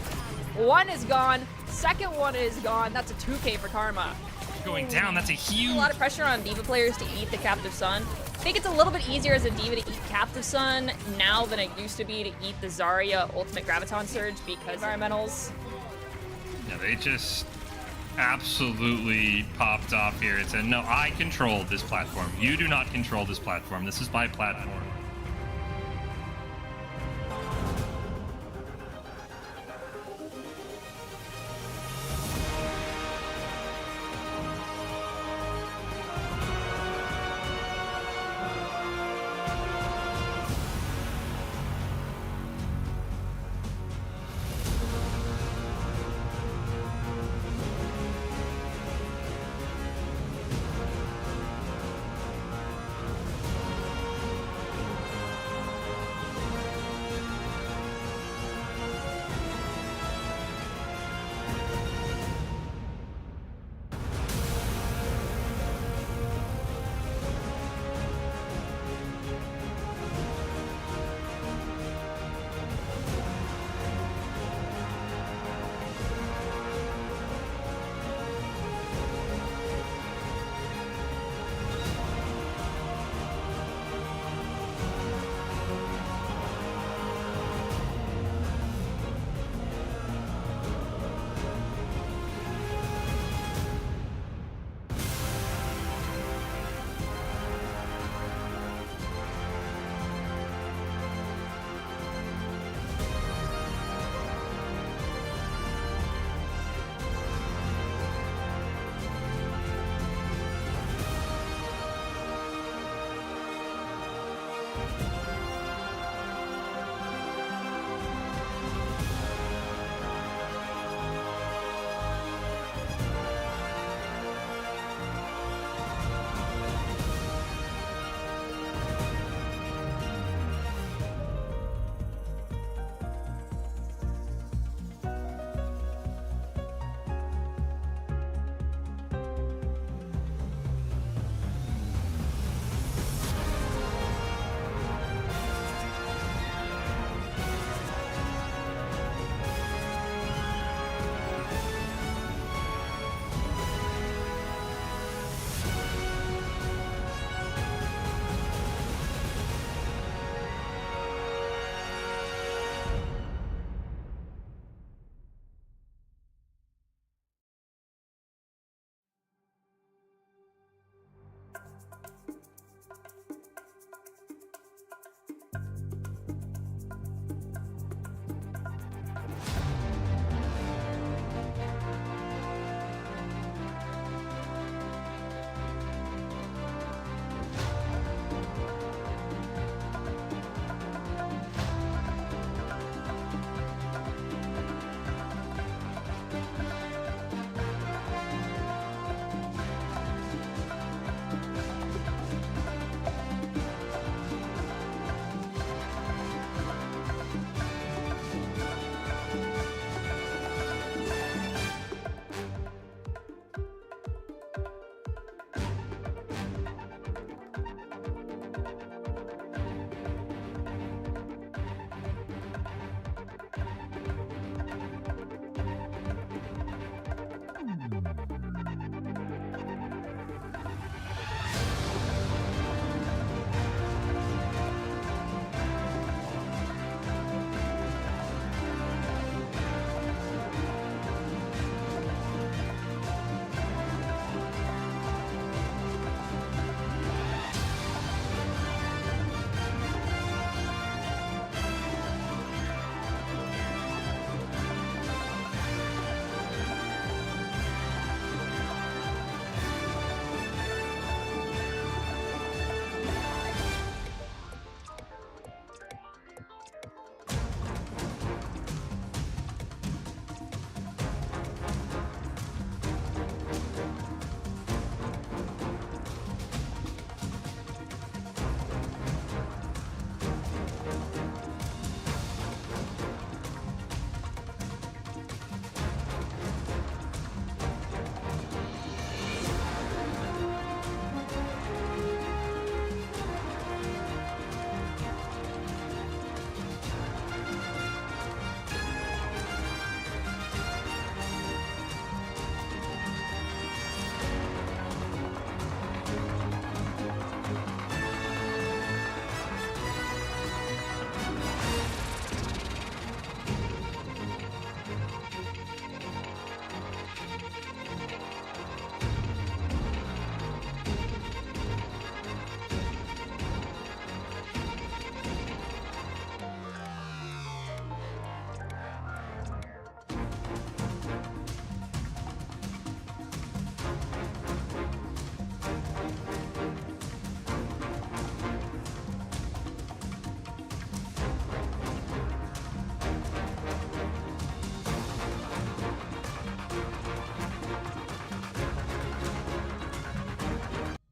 S2: One is gone. Second one is gone. That's a 2K for Karma.
S1: Going down, that's a huge...
S2: A lot of pressure on D.Va players to eat the Captive Sun. I think it's a little bit easier as a D.Va to eat Captive Sun now than it used to be to eat the Zarya Ultimate Graviton Surge because environmentals.
S1: Yeah, they just absolutely popped off here. It said, no, I control this platform. You do not control this platform. This is my platform.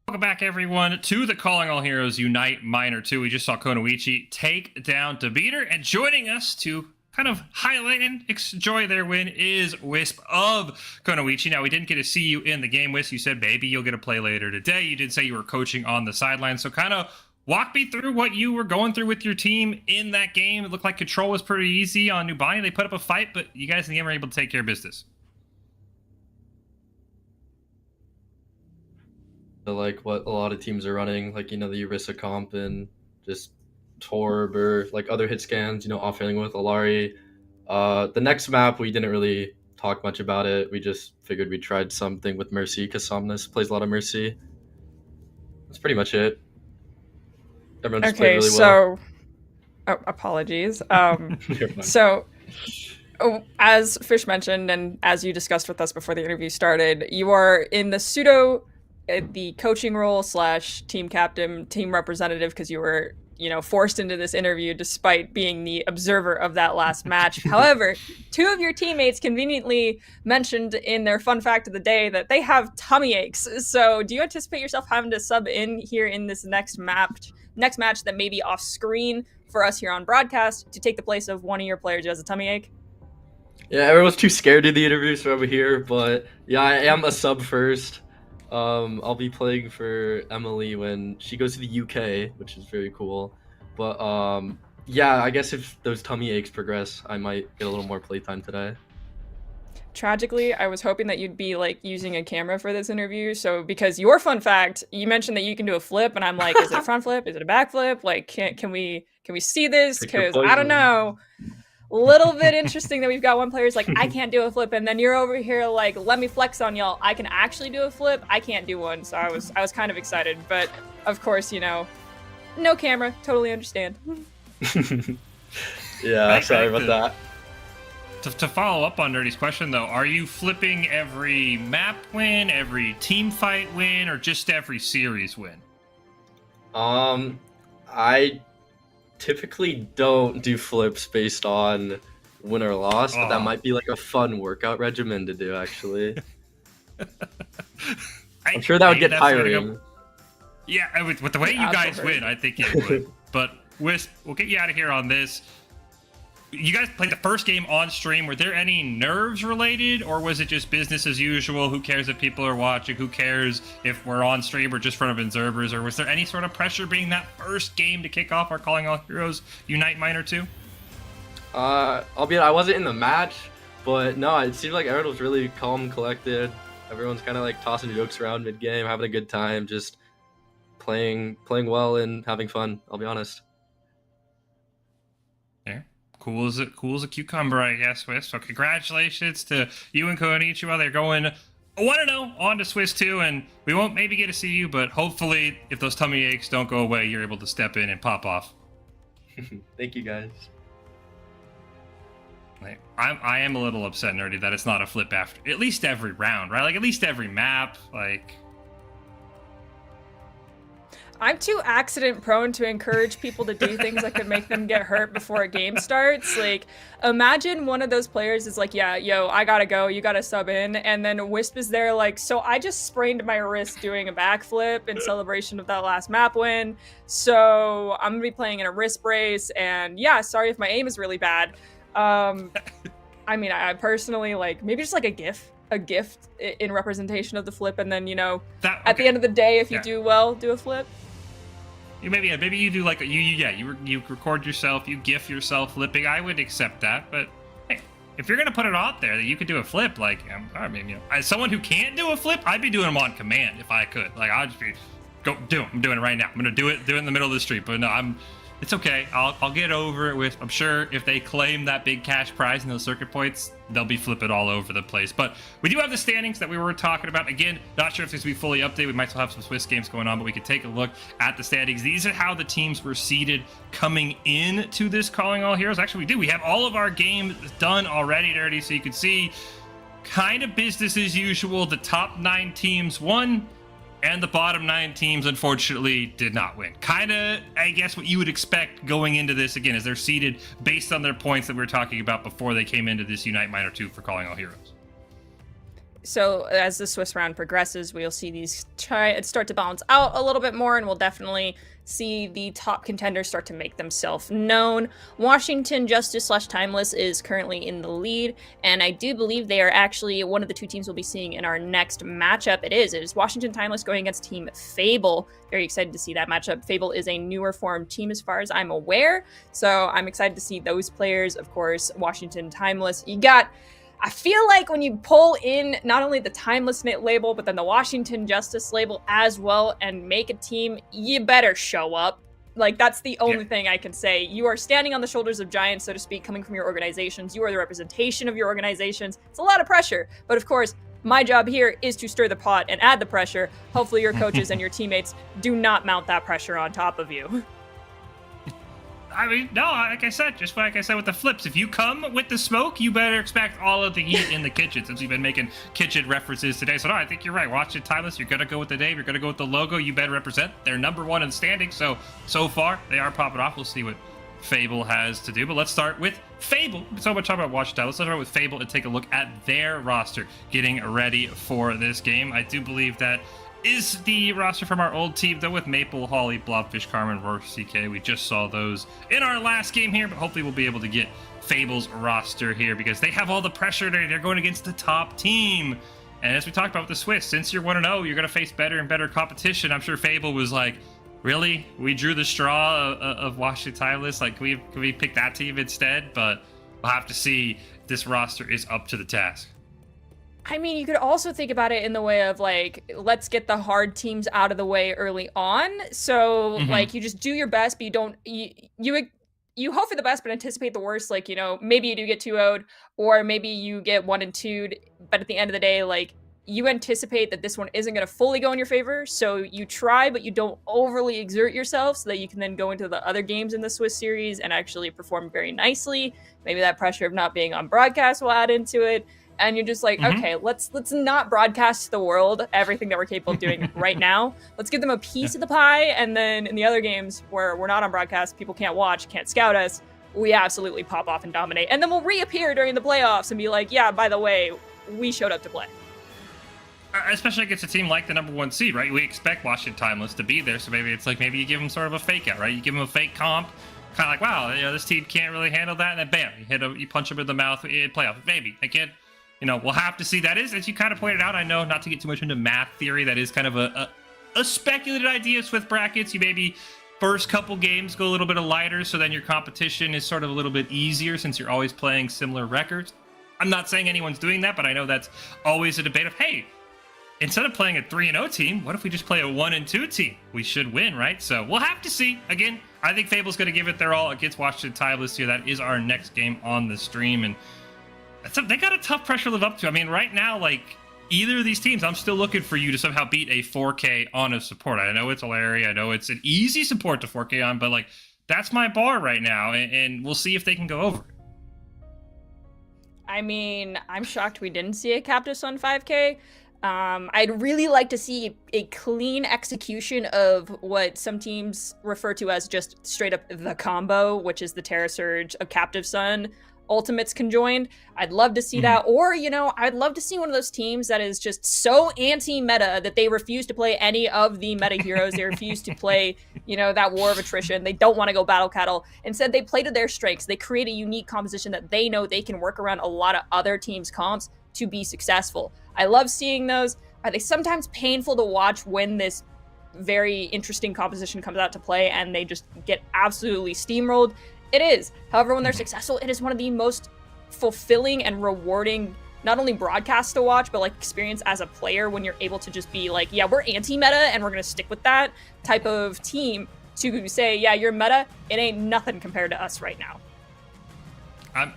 S1: Welcome back, everyone, to the Calling All Heroes Unite Minor 2. We just saw Konoichi take down Debeater, and joining us to kind of highlight and enjoy their win is Wisp of Konoichi. Now, we didn't get to see you in the game, Wisp. You said maybe you'll get a play later today. You did say you were coaching on the sidelines, so kind of walk me through what you were going through with your team in that game. It looked like control was pretty easy on Nubani. They put up a fight, but you guys in the game were able to take care of business.
S4: Like what a lot of teams are running, like, the Orisa comp and just Torb or like other hit scans, off-railing with Alari. The next map, we didn't really talk much about it. We just figured we tried something with Mercy because Somnus plays a lot of Mercy. That's pretty much it. Everyone just played really well.
S2: Apologies. So, as Fish mentioned, and as you discussed with us before the interview started, you are in the coaching role / team captain, team representative, because you were, forced into this interview despite being the observer of that last match. However, two of your teammates conveniently mentioned in their fun fact of the day that they have tummy aches. So do you anticipate yourself having to sub in here in this next match that may be off screen for us here on broadcast to take the place of one of your players who has a tummy ache?
S4: Yeah, everyone's too scared to do the interviews from over here, but yeah, I am a sub first. I'll be playing for Emily when she goes to the UK, which is very cool. But yeah, I guess if those tummy aches progress, I might get a little more playtime today.
S2: Tragically, I was hoping that you'd be like using a camera for this interview. So because your fun fact, you mentioned that you can do a flip, and I'm like, is it a front flip? Is it a back flip? Like, can we see this? Because I don't know. Little bit interesting that we've got one player's like, I can't do a flip, and then you're over here like, let me flex on y'all. I can actually do a flip. I can't do one. So I was kind of excited, but of course, no camera. Totally understand.
S4: Yeah, sorry about that.
S1: To follow up on Nerdy's question, though, are you flipping every map win, every team fight win, or just every series win?
S4: I typically don't do flips based on win or loss, but that might be like a fun workout regimen to do, actually. I'm sure that would get tiring.
S1: Yeah, with the way you guys win, I think it would. But Wisp, we'll get you out of here on this. You guys played the first game on stream. Were there any nerves related, or was it just business as usual? Who cares if people are watching? Who cares if we're on stream or just in front of observers? Or was there any sort of pressure being that first game to kick off our Calling All Heroes Unite Minor 2?
S4: Albeit I wasn't in the match, but no, it seemed like everyone was really calm and collected. Everyone's kind of like tossing jokes around mid-game, having a good time, just playing well and having fun, I'll be honest.
S1: Yeah. Cool as a cucumber, I guess, Swiss. So congratulations to you and Konoichi. They're going 1-0 on to Swiss 2, and we won't maybe get to see you, but hopefully if those tummy aches don't go away, you're able to step in and pop off.
S4: Thank you, guys.
S1: I am a little upset, Nerdy, that it's not a flip after at least every round, right? Like at least every map, like...
S2: I'm too accident prone to encourage people to do things that could make them get hurt before a game starts. Like, imagine one of those players is like, yeah, yo, I gotta go, you gotta sub in. And then Wisp is there like, so I just sprained my wrist doing a backflip in celebration of that last map win. So I'm gonna be playing in a wrist brace. And yeah, sorry if my aim is really bad. I mean, I personally like, maybe just like a gift in representation of the flip. And then, at the end of the day, if you do well, do a flip.
S1: Maybe you do like you record yourself, you gif yourself flipping. I would accept that, but hey, if you're gonna put it out there that you could do a flip, like I mean, as someone who can't do a flip, I'd be doing them on command if I could. Like I'd just be go do it. I'm doing it right now. I'm gonna do it in the middle of the street. But no, it's okay. I'll get over it with. I'm sure if they claim that big cash prize and those circuit points, they'll be flipping all over the place. But we do have the standings that we were talking about. Again, not sure if this will be fully updated. We might still have some Swiss games going on, but we could take a look at the standings. These are how the teams were seeded coming in to this Calling All Heroes. Actually, we do. We have all of our games done already, Dirty, so you can see kind of business as usual. The top 9 teams won. And the bottom 9 teams, unfortunately, did not win. Kind of, I guess, what you would expect going into this, again, as they're seeded based on their points that we were talking about before they came into this Unite Minor 2 for Calling All Heroes.
S2: So as the Swiss round progresses, we'll see these start to balance out a little bit more, and we'll definitely see the top contenders start to make themselves known. Washington Justice / Timeless is currently in the lead, and I do believe they are actually one of the two teams we'll be seeing in our next matchup. It is Washington Timeless going against Team Fable. Very excited to see that matchup. Fable is a newer formed team as far as I'm aware, so I'm excited to see those players. Of course, Washington Timeless, I feel like when you pull in not only the Timeless label, but then the Washington Justice label as well and make a team, you better show up. Like, that's the only thing I can say. You are standing on the shoulders of giants, so to speak, coming from your organizations. You are the representation of your organizations. It's a lot of pressure. But of course, my job here is to stir the pot and add the pressure. Hopefully your coaches and your teammates do not mount that pressure on top of you.
S1: I mean, no, like I said with the flips, if you come with the smoke, you better expect all of the heat in the kitchen, since we've been making kitchen references today. So no, I think you're right. Watch it, Timeless. You're going to go with the name. You're going to go with the logo. You better represent. They're number one in the standing. So far, they are popping off. We'll see what Fable has to do. But let's start with Fable. So much talk about Washington. Let's start with Fable and take a look at their roster getting ready for this game. I do believe that is the roster from our old team, though, with Maple, Holly, Blobfish, Carmen, Rourke, CK. We just saw those in our last game here, but hopefully we'll be able to get Fable's roster here because they have all the pressure. They're going against the top team. And as we talked about with the Swiss, since you're 1-0, you're going to face better and better competition. I'm sure Fable was like, really? We drew the straw of Washington Timeless? Like, can we pick that team instead? But we'll have to see if this roster is up to the task.
S2: I mean, you could also think about it in the way of, like, let's get the hard teams out of the way early on. So, like, you just do your best, but you don't... You hope for the best, but anticipate the worst. Like, maybe you do get 2-0'd, or maybe you get 1-2'd, but at the end of the day, like, you anticipate that this one isn't going to fully go in your favor, so you try, but you don't overly exert yourself so that you can then go into the other games in the Swiss series and actually perform very nicely. Maybe that pressure of not being on broadcast will add into it. And you're just like, okay, let's not broadcast to the world everything that we're capable of doing right now. Let's give them a piece of the pie, and then in the other games where we're not on broadcast, people can't watch, can't scout us, we absolutely pop off and dominate. And then we'll reappear during the playoffs and be like, yeah, by the way, we showed up to play.
S1: Especially against a team like the number one seed, right? We expect Washington Timeless to be there, so maybe you give them sort of a fake out, right? You give them a fake comp, kind of like, wow, this team can't really handle that, and then bam, you punch them in the mouth in playoff. Maybe, again, we'll have to see. That is, as you kind of pointed out, I know not to get too much into math theory, that is kind of a speculated idea with brackets. You maybe first couple games go a little bit lighter, so then your competition is sort of a little bit easier since you're always playing similar records. I'm not saying anyone's doing that, but I know that's always a debate of, hey, instead of playing a 3-0 team, what if we just play a 1-2 team? We should win, right? So we'll have to see. Again, I think Fable's going to give it their all against Washington Timeless here. That is our next game on the stream, and they got a tough pressure to live up to. I mean, right now, like, either of these teams, I'm still looking for you to somehow beat a 4K on a support. I know it's Larry. I know it's an easy support to 4K on, but, like, that's my bar right now, and we'll see if they can go over it.
S2: I mean, I'm shocked we didn't see a Captus on 5K. I'd really like to see a clean execution of what some teams refer to as just straight up the combo, which is the Terra Surge, a Captive Sun, Ultimates conjoined. I'd love to see that. Or, I'd love to see one of those teams that is just so anti-meta that they refuse to play any of the meta heroes. They refuse to play, that war of attrition. They don't want to go battle cattle. Instead, they play to their strengths. They create a unique composition that they know they can work around a lot of other teams' comps to be successful. I love seeing those. Are they sometimes painful to watch when this very interesting composition comes out to play and they just get absolutely steamrolled? It is. However, when they're successful, it is one of the most fulfilling and rewarding, not only broadcasts to watch, but like experience as a player when you're able to just be like, yeah, we're anti-meta and we're going to stick with that type of team to say, yeah, you're meta. It ain't nothing compared to us right now.
S1: I'll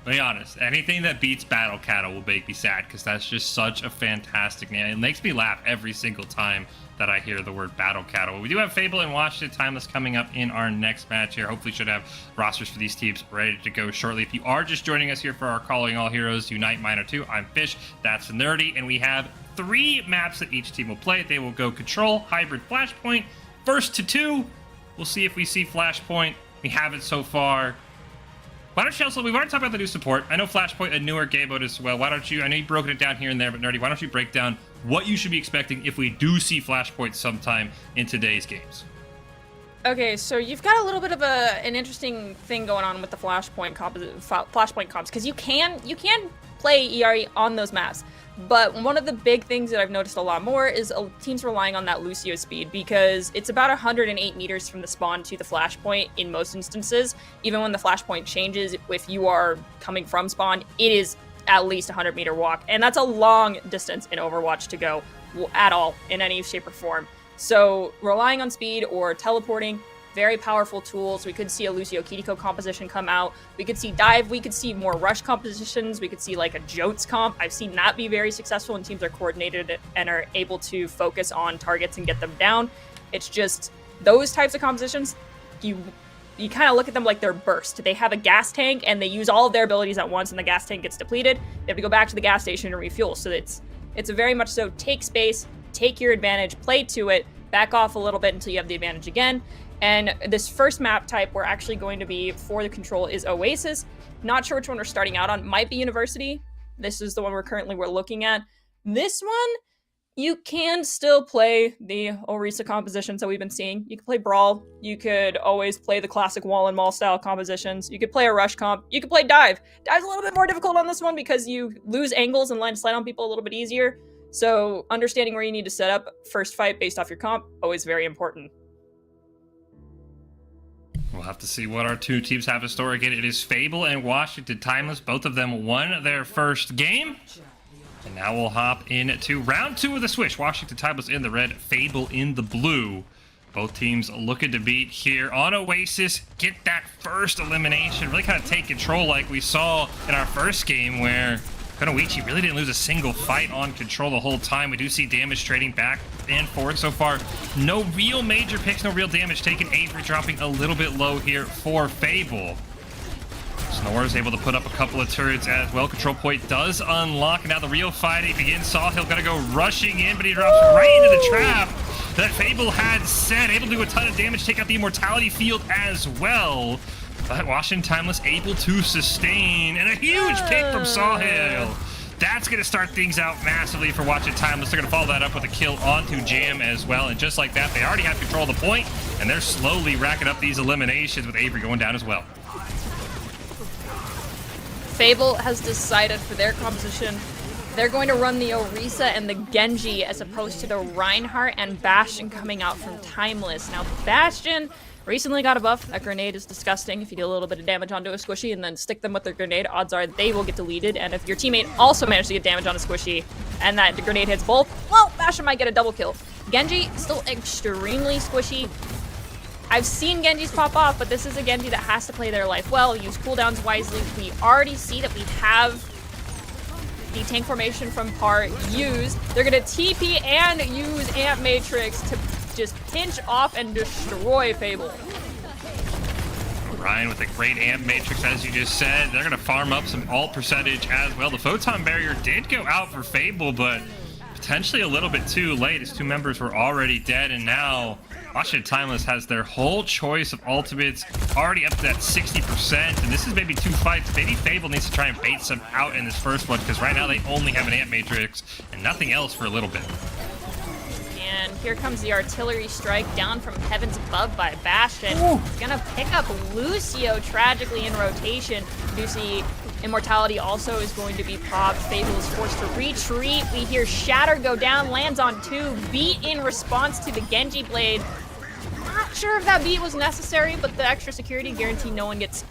S1: be honest. Anything that beats Battle Cattle will make me sad because that's just such a fantastic name. It makes me laugh every single time that I hear the word Battle Cattle. We do have Fable and Washington Timeless coming up in our next match here. Hopefully should have rosters for these teams ready to go shortly. If you are just joining us here for our Calling All Heroes Unite Minor 2, I'm Fish, that's Nerdy, and we have 3 maps that each team will play. They will go Control, Hybrid, Flashpoint, first to 2. We'll see if we see Flashpoint. We haven't so far. Why don't you also, we've already talked about the new support. I know Flashpoint, a newer game mode as well. Why don't you, I know you've broken it down here and there, but Nerdy, why don't you break down what you should be expecting if we do see Flashpoint sometime in today's games?
S2: Okay, so you've got a little bit of an interesting thing going on with the Flashpoint comps, because you can play ERE on those maps. But one of the big things that I've noticed a lot more is teams relying on that Lucio speed, because it's about 108 meters from the spawn to the flashpoint in most instances. Even when the flashpoint changes, if you are coming from spawn, it is at least a 100-meter walk. And that's a long distance in Overwatch to go at all in any shape or form. So relying on speed or teleporting, very powerful tools. We could see a Lucio Kiriko composition come out. We could see dive. We could see more rush compositions. We could see like a Jotes comp. I've seen that be very successful when teams are coordinated and are able to focus on targets and get them down. It's just those types of compositions, you kind of look at them like they're burst. They have a gas tank and they use all of their abilities at once and the gas tank gets depleted. They have to go back to the gas station and refuel. So it's a very much so take space, take your advantage, play to it, back off a little bit until you have the advantage again. And this first map type we're actually going to be for the control is Oasis. Not sure which one we're starting out on. Might be University. This is the one we're looking at. This one, you can still play the Orisa compositions that we've been seeing. You can play Brawl. You could always play the classic wall and mall style compositions. You could play a rush comp. You could play dive. Dive's a little bit more difficult on this one because you lose angles and line of sight on people a little bit easier. So understanding where you need to set up first fight based off your comp, always very important.
S1: We'll have to see what our two teams have in store. Again, it is Fable and Washington Timeless. Both of them won their first game. And now we'll hop into round 2 of the Swish. Washington Timeless in the red, Fable in the blue. Both teams looking to beat here on Oasis. Get that first elimination. Really kind of take control like we saw in our first game where Konoichi really didn't lose a single fight on control the whole time. We do see damage trading back and forth so far. No real major picks, no real damage taken. Avery dropping a little bit low here for Fable. Snore is able to put up a couple of turrets as well. Control point does unlock. Now the real fighting begins. Sawhill gonna go rushing in, but he drops right into the trap that Fable had set. Able to do a ton of damage, take out the immortality field as well. But Washington Timeless able to sustain, and a huge pick from Sawhill. That's going to start things out massively for Washington Timeless. They're going to follow that up with a kill onto Jam as well. And just like that, they already have control of the point, and they're slowly racking up these eliminations with Avery going down as well.
S2: Fable has decided for their composition, they're going to run the Orisa and the Genji as opposed to the Reinhardt and Bastion coming out from Timeless. Now, Bastion recently got a buff. That grenade is disgusting. If you do a little bit of damage onto a squishy and then stick them with their grenade, odds are they will get deleted. And if your teammate also managed to get damage on a squishy and that grenade hits both, well, Bastion might get a double kill. Genji, still extremely squishy. I've seen Genjis pop off, but this is a Genji that has to play their life well, use cooldowns wisely. We already see that we have the tank formation from Par used. They're going to TP and use Amp Matrix to just pinch off and destroy Fable.
S1: Ryan with a great Amp Matrix, as you just said. They're going to farm up some ult percentage as well. The Photon Barrier did go out for Fable, but potentially a little bit too late. His two members were already dead, and now Washington Timeless has their whole choice of ultimates already up to that 60%, and this is maybe 2 fights. Maybe Fable needs to try and bait some out in this first one, because right now they only have an Amp Matrix and nothing else for a little bit.
S2: And here comes the artillery strike down from heavens above by Bastion. He's gonna pick up Lucio tragically in rotation. You see Immortality also is going to be popped. Fable is forced to retreat. We hear Shatter go down, lands on 2, beat in response to the Genji Blade. Not sure if that beat was necessary, but the extra security guarantee no one gets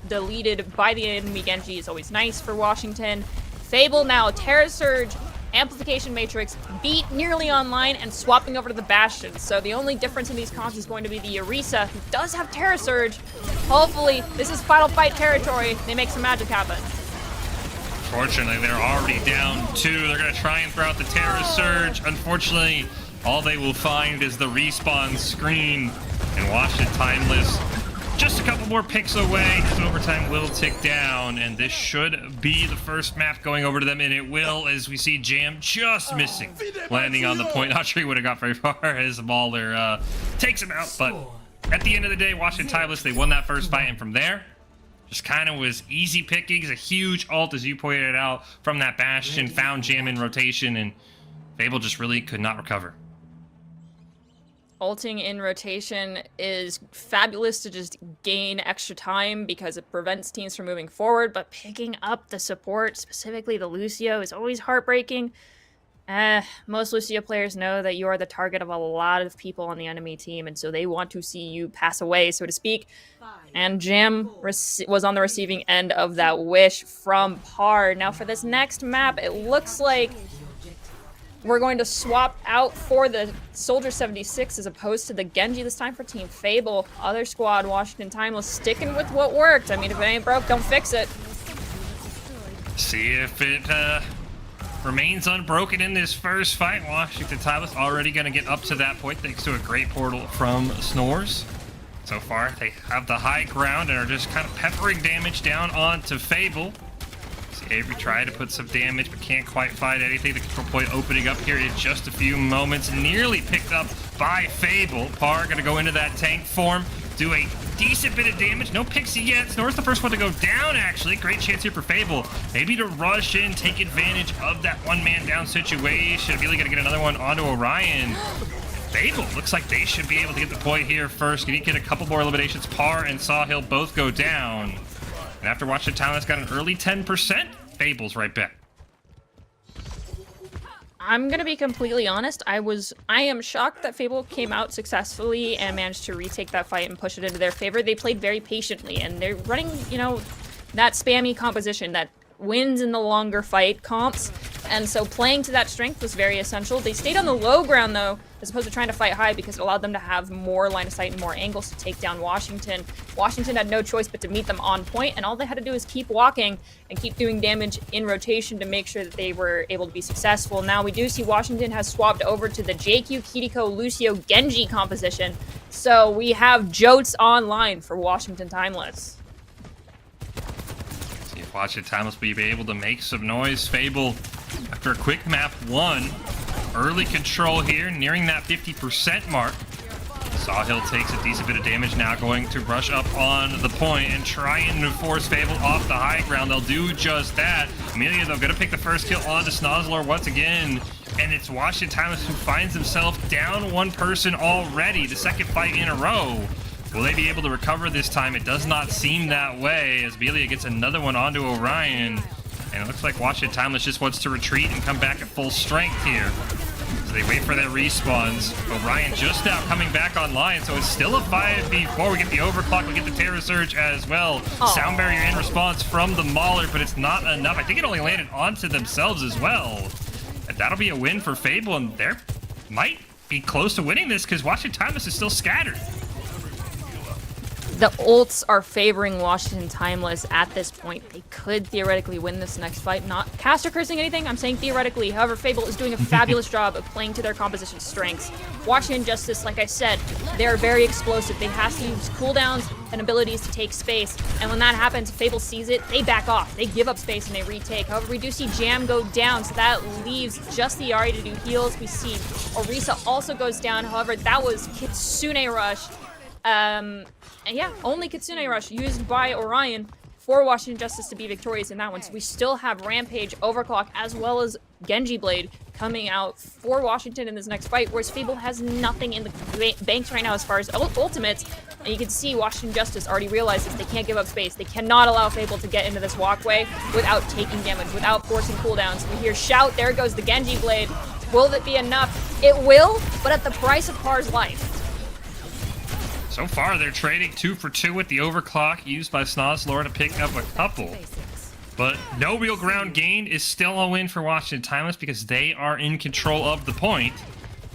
S2: deleted by the enemy Genji is always nice for Washington. Fable now, Terra Surge, Amplification Matrix, beat nearly online, and swapping over to the Bastion. So the only difference in these comps is going to be the Orisa, who does have Terra Surge. Hopefully, this is final fight territory. They make some magic happen.
S1: Fortunately, they're already down 2. They're going to try and throw out the Terra Surge. Unfortunately, all they will find is the respawn screen. And Washington Timeless just a couple more picks away. His overtime will tick down, and this should be the first map going over to them, and it will, as we see Jam just missing, landing on the point. Not sure he would have got very far as Mauler takes him out, but at the end of the day, Washington Timeless, they won that first fight, and from there, Just kind of was easy pickings, a huge ult, as you pointed out, from that Bastion, found Jam in rotation, and Fable just really could not recover.
S2: Ulting in rotation is fabulous to just gain extra time because it prevents teams from moving forward, but picking up the support, specifically the Lucio, is always heartbreaking. Most Lucio players know that you are the target of a lot of people on the enemy team, and so they want to see you pass away, so to speak. And Jam was on the receiving end of that wish from Par. Now for this next map, it looks like we're going to swap out for the Soldier 76 as opposed to the Genji this time for Team Fable. Other squad, Washington Timeless, sticking with what worked. I mean, if it ain't broke, don't fix it.
S1: See if it remains unbroken in this first fight. Washington Timeless already going to get up to that point thanks to a great portal from Snores. So far, they have the high ground and are just kind of peppering damage down onto Fable. See Avery try to put some damage, but can't quite find anything. The control point opening up here in just a few moments. Nearly picked up by Fable. Par going to go into that tank form, do a decent bit of damage. No pixie yet. Snore's the first one to go down, actually. Great chance here for Fable. Maybe to rush in, take advantage of that one-man down situation. Really going to get another one onto Orion. Fable looks like they should be able to get the point here first. Can he get a couple more eliminations? Par and Sawhill both go down. And after watching Talent's got an early 10%, Fable's right back.
S2: I'm gonna be completely honest. I am shocked that Fable came out successfully and managed to retake that fight and push it into their favor. They played very patiently, and they're running, you know, that spammy composition that wins in the longer fight comps. And so playing to that strength was very essential. They stayed on the low ground, though, as opposed to trying to fight high, because it allowed them to have more line of sight and more angles to take down Washington. Washington had no choice but to meet them on point, and all they had to do is keep walking and keep doing damage in rotation to make sure that they were able to be successful. Now we do see Washington has swapped over to the JQ, Kiriko, Lucio, Genji composition. So we have Jotes online for Washington Timeless.
S1: See if Washington Timeless will be able to make some noise. Fable, after a quick map 1, early control here, nearing that 50% mark. Sawhill takes a decent bit of damage now, going to rush up on the point and trying to force Fable off the high ground. They'll do just that. Amelia, though, going to pick the first kill onto Snozzler once again. And it's Washington Timeless who finds himself down one person already, the second fight in a row. Will they be able to recover this time? It does not seem that way, as Amelia gets another one onto Orion. And it looks like Washington Timeless just wants to retreat and come back at full strength here. So they wait for their respawns. Orion just now coming back online, so it's still a 5v4. We get the overclock, we get the Terror Surge as well.
S2: Aww.
S1: Sound barrier in response from the Mauler, but it's not enough. I think it only landed onto themselves as well. And that'll be a win for Fable, and they might be close to winning this because Washington Timeless is still scattered.
S2: The ults are favoring Washington Timeless at this point. They could theoretically win this next fight. Not caster cursing anything, I'm saying theoretically. However, Fable is doing a fabulous job of playing to their composition strengths. Washington Justice, like I said, they're very explosive. They have to use cooldowns and abilities to take space. And when that happens, Fable sees it, they back off. They give up space and they retake. However, we do see Jam go down, so that leaves just the Ahri to do heals. We see Orisa also goes down. However, that was Kitsune Rush. And yeah, only Kitsune Rush used by Orion for Washington Justice to be victorious in that one. So we still have Rampage, Overclock, as well as Genji Blade coming out for Washington in this next fight, whereas Fable has nothing in the banks right now as far as ultimates. And you can see Washington Justice already realizes they can't give up space. They cannot allow Fable to get into this walkway without taking damage, without forcing cooldowns. We hear shout, there goes the Genji Blade. Will it be enough? It will, but at the price of Par's life.
S1: So far, they're trading 2 for 2 with the overclock used by Snozzlord to pick up a couple. But no real ground gained is still a win for Washington Timeless because they are in control of the point.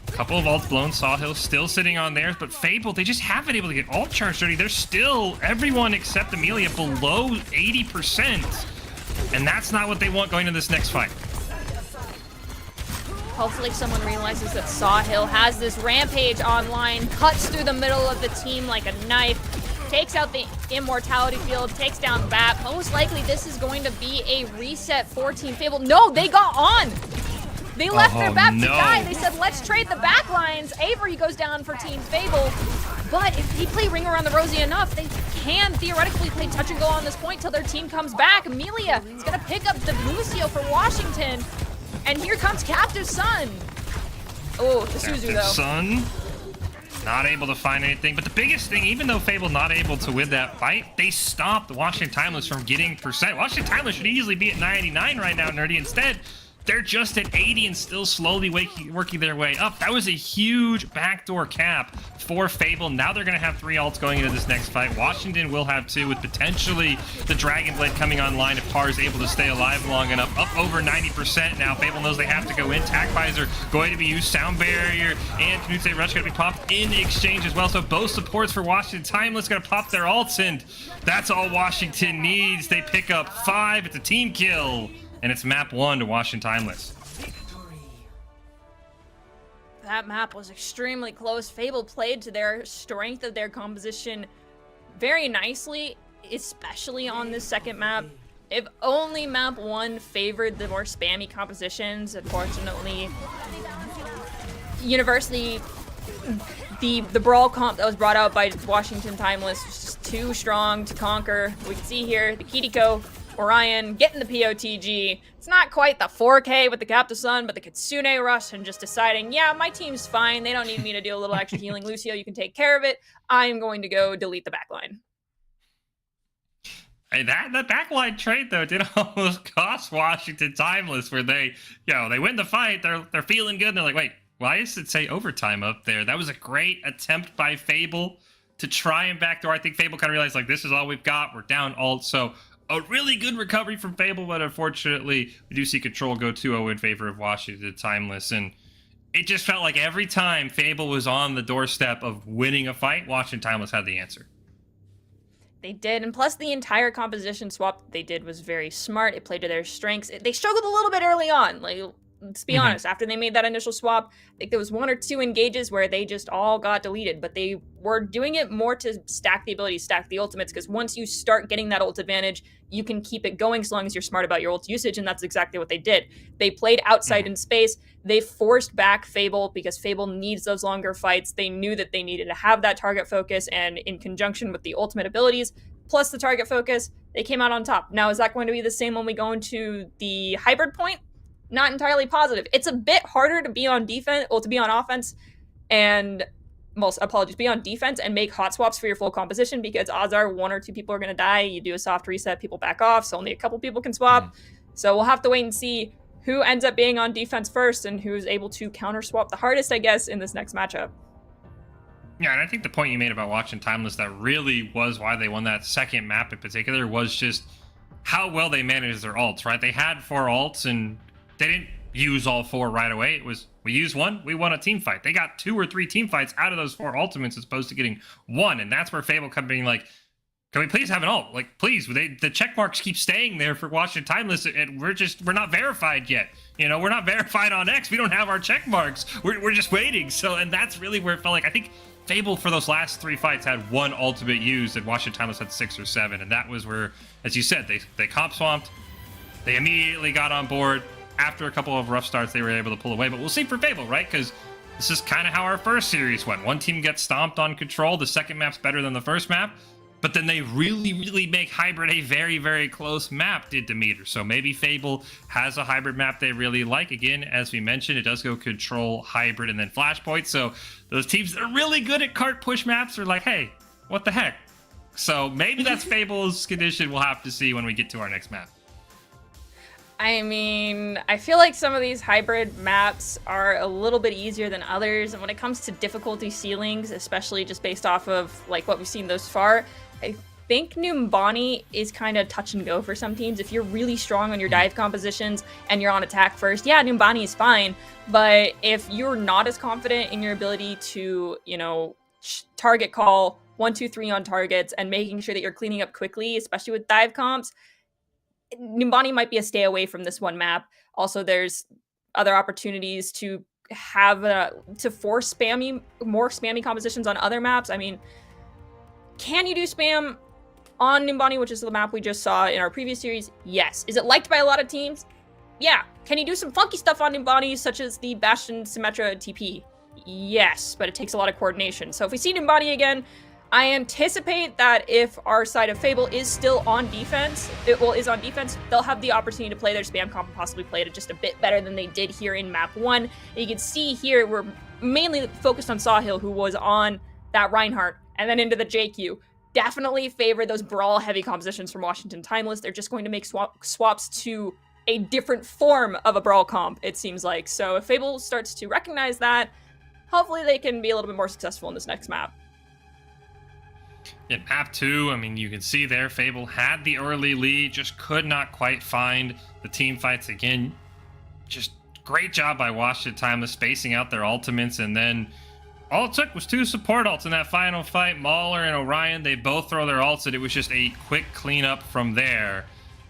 S1: A couple of ults blown, Sawhill still sitting on theirs, but Fable, they just haven't been able to get ult charge ready. They're still, everyone except Amelia, below 80%. And that's not what they want going into this next fight.
S2: Hopefully someone realizes that Sawhill has this Rampage online, cuts through the middle of the team like a knife, takes out the Immortality Field, takes down Bat. Most likely this is going to be a reset for Team Fable. No, they got on! They left their map to
S1: no.
S2: die. They said, let's trade the back lines. Avery goes down for Team Fable. But if they play Ring Around the Rosie enough, they can theoretically play touch and go on this point till their team comes back. Amelia is going to pick up the Lucio for Washington. And here comes Captive Sun. Oh, the Suzu, though.
S1: Sun, not able to find anything. But the biggest thing, even though Fable not able to win that fight, they stopped Washington Timeless from getting percent. Washington Timeless should easily be at 99 right now, Nerdy. Instead, they're just at 80 and still slowly working their way up. That was a huge backdoor cap for Fable. Now they're going to have 3 ults going into this next fight. Washington will have 2 with potentially the Dragon Blade coming online if Par is able to stay alive long enough. Up over 90% now. Fable knows they have to go in. Tac Visor going to be used. Sound Barrier and Knute Rush going to be popped in exchange as well. So both supports for Washington Timeless going to pop their ults, and that's all Washington needs. They pick up 5. It's a team kill. And it's map 1 to Washington Timeless.
S2: That map was extremely close. Fable played to their strength of their composition very nicely, especially on this second map. If only map 1 favored the more spammy compositions, unfortunately, University, the brawl comp that was brought out by Washington Timeless was just too strong to conquer. We can see here the Kiriko, Orion getting the POTG. It's not quite the 4K with the Captive Sun, but the Kitsune Rush and just deciding, yeah, my team's fine. They don't need me to do a little extra healing. Lucio, you can take care of it. I'm going to go delete the backline.
S1: Hey, that backline trade though did almost cost Washington Timeless, where they win the fight, they're feeling good, and they're like, wait, why does it say overtime up there? That was a great attempt by Fable to try and backdoor. I think Fable kind of realized, like, this is all we've got. We're down ult, so a really good recovery from Fable, but unfortunately, we do see Control go 2-0 in favor of Washington Timeless, and it just felt like every time Fable was on the doorstep of winning a fight, Washington Timeless had the answer.
S2: They did, and plus the entire composition swap that they did was very smart. It played to their strengths. They struggled a little bit early on, like, let's be honest. After they made that initial swap, I think there was 1 or 2 engages where they just all got deleted, but they were doing it more to stack the ability, stack the ultimates, because once you start getting that ult advantage, you can keep it going as long as you're smart about your ult usage, and that's exactly what they did. They played outside in space. They forced back Fable because Fable needs those longer fights. They knew that they needed to have that target focus, and in conjunction with the ultimate abilities, plus the target focus, they came out on top. Now, is that going to be the same when we go into the hybrid point? Not entirely positive. It's a bit harder to be on defense, to be on offense, and be on defense and make hot swaps for your full composition, because odds are 1 or 2 people are going to die. You do a soft reset, people back off, so only a couple people can swap. So we'll have to wait and see who ends up being on defense first and who's able to counter swap the hardest, I guess, in this next matchup.
S1: Yeah, and I think the point you made about watching Timeless, that really was why they won that second map in particular, was just how well they managed their ults, right? They had 4 ults, and they didn't use all 4 right away. It was, we used 1, we won a team fight. They got 2 or 3 team fights out of those 4 ultimates as opposed to getting 1, and that's where Fable kept being like, can we please have an ult? Like, please, the check marks keep staying there for Washington Timeless, and we're not verified yet. You know, we're not verified on X. We don't have our check marks. We're just waiting. So, and that's really where it felt like, I think Fable for those last 3 fights had 1 ultimate used, and Washington Timeless had 6 or 7, and that was where, as you said, they comp swamped. They immediately got on board. After a couple of rough starts, they were able to pull away. But we'll see for Fable, right? Because this is kind of how our first series went. 1 team gets stomped on Control. The second map's better than the first map. But then they really make Hybrid a very, very close map, did Demeter. So maybe Fable has a Hybrid map they really like. Again, as we mentioned, it does go Control, Hybrid, and then Flashpoint. So those teams that are really good at cart push maps are like, hey, what the heck? So maybe that's Fable's condition. We'll have to see when we get to our next map.
S2: I mean, I feel like some of these hybrid maps are a little bit easier than others, and when it comes to difficulty ceilings, especially just based off of like what we've seen thus far, I think Numbani is kind of touch and go for some teams. If you're really strong on your dive compositions and you're on attack first, yeah, Numbani is fine, but if you're not as confident in your ability to, you know, target call 1, 2, 3 on targets and making sure that you're cleaning up quickly, especially with dive comps, Numbani might be a stay away from this one map. Also, there's other opportunities to have to force more spammy compositions on other maps. I mean, can you do spam on Numbani, which is the map we just saw in our previous series? Yes. Is it liked by a lot of teams? Yeah. Can he do some funky stuff on Numbani, such as the Bastion Symmetra TP? Yes, but it takes a lot of coordination. So if we see Numbani again, I anticipate that if our side of Fable is still on defense, is on defense, they'll have the opportunity to play their spam comp and possibly play it just a bit better than they did here in map 1. And you can see here, we're mainly focused on Sawhill, who was on that Reinhardt, and then into the JQ. Definitely favor those brawl-heavy compositions from Washington Timeless. They're just going to make swaps to a different form of a brawl comp, it seems like. So if Fable starts to recognize that, hopefully they can be a little bit more successful in this next map.
S1: In map 2, I mean, you can see there, Fable had the early lead, just could not quite find the team fights again. Just great job by Washington Timeless spacing out their ultimates, and then all it took was 2 support ults in that final fight. Mauler and Orion, they both throw their ults, and it was just a quick cleanup from there.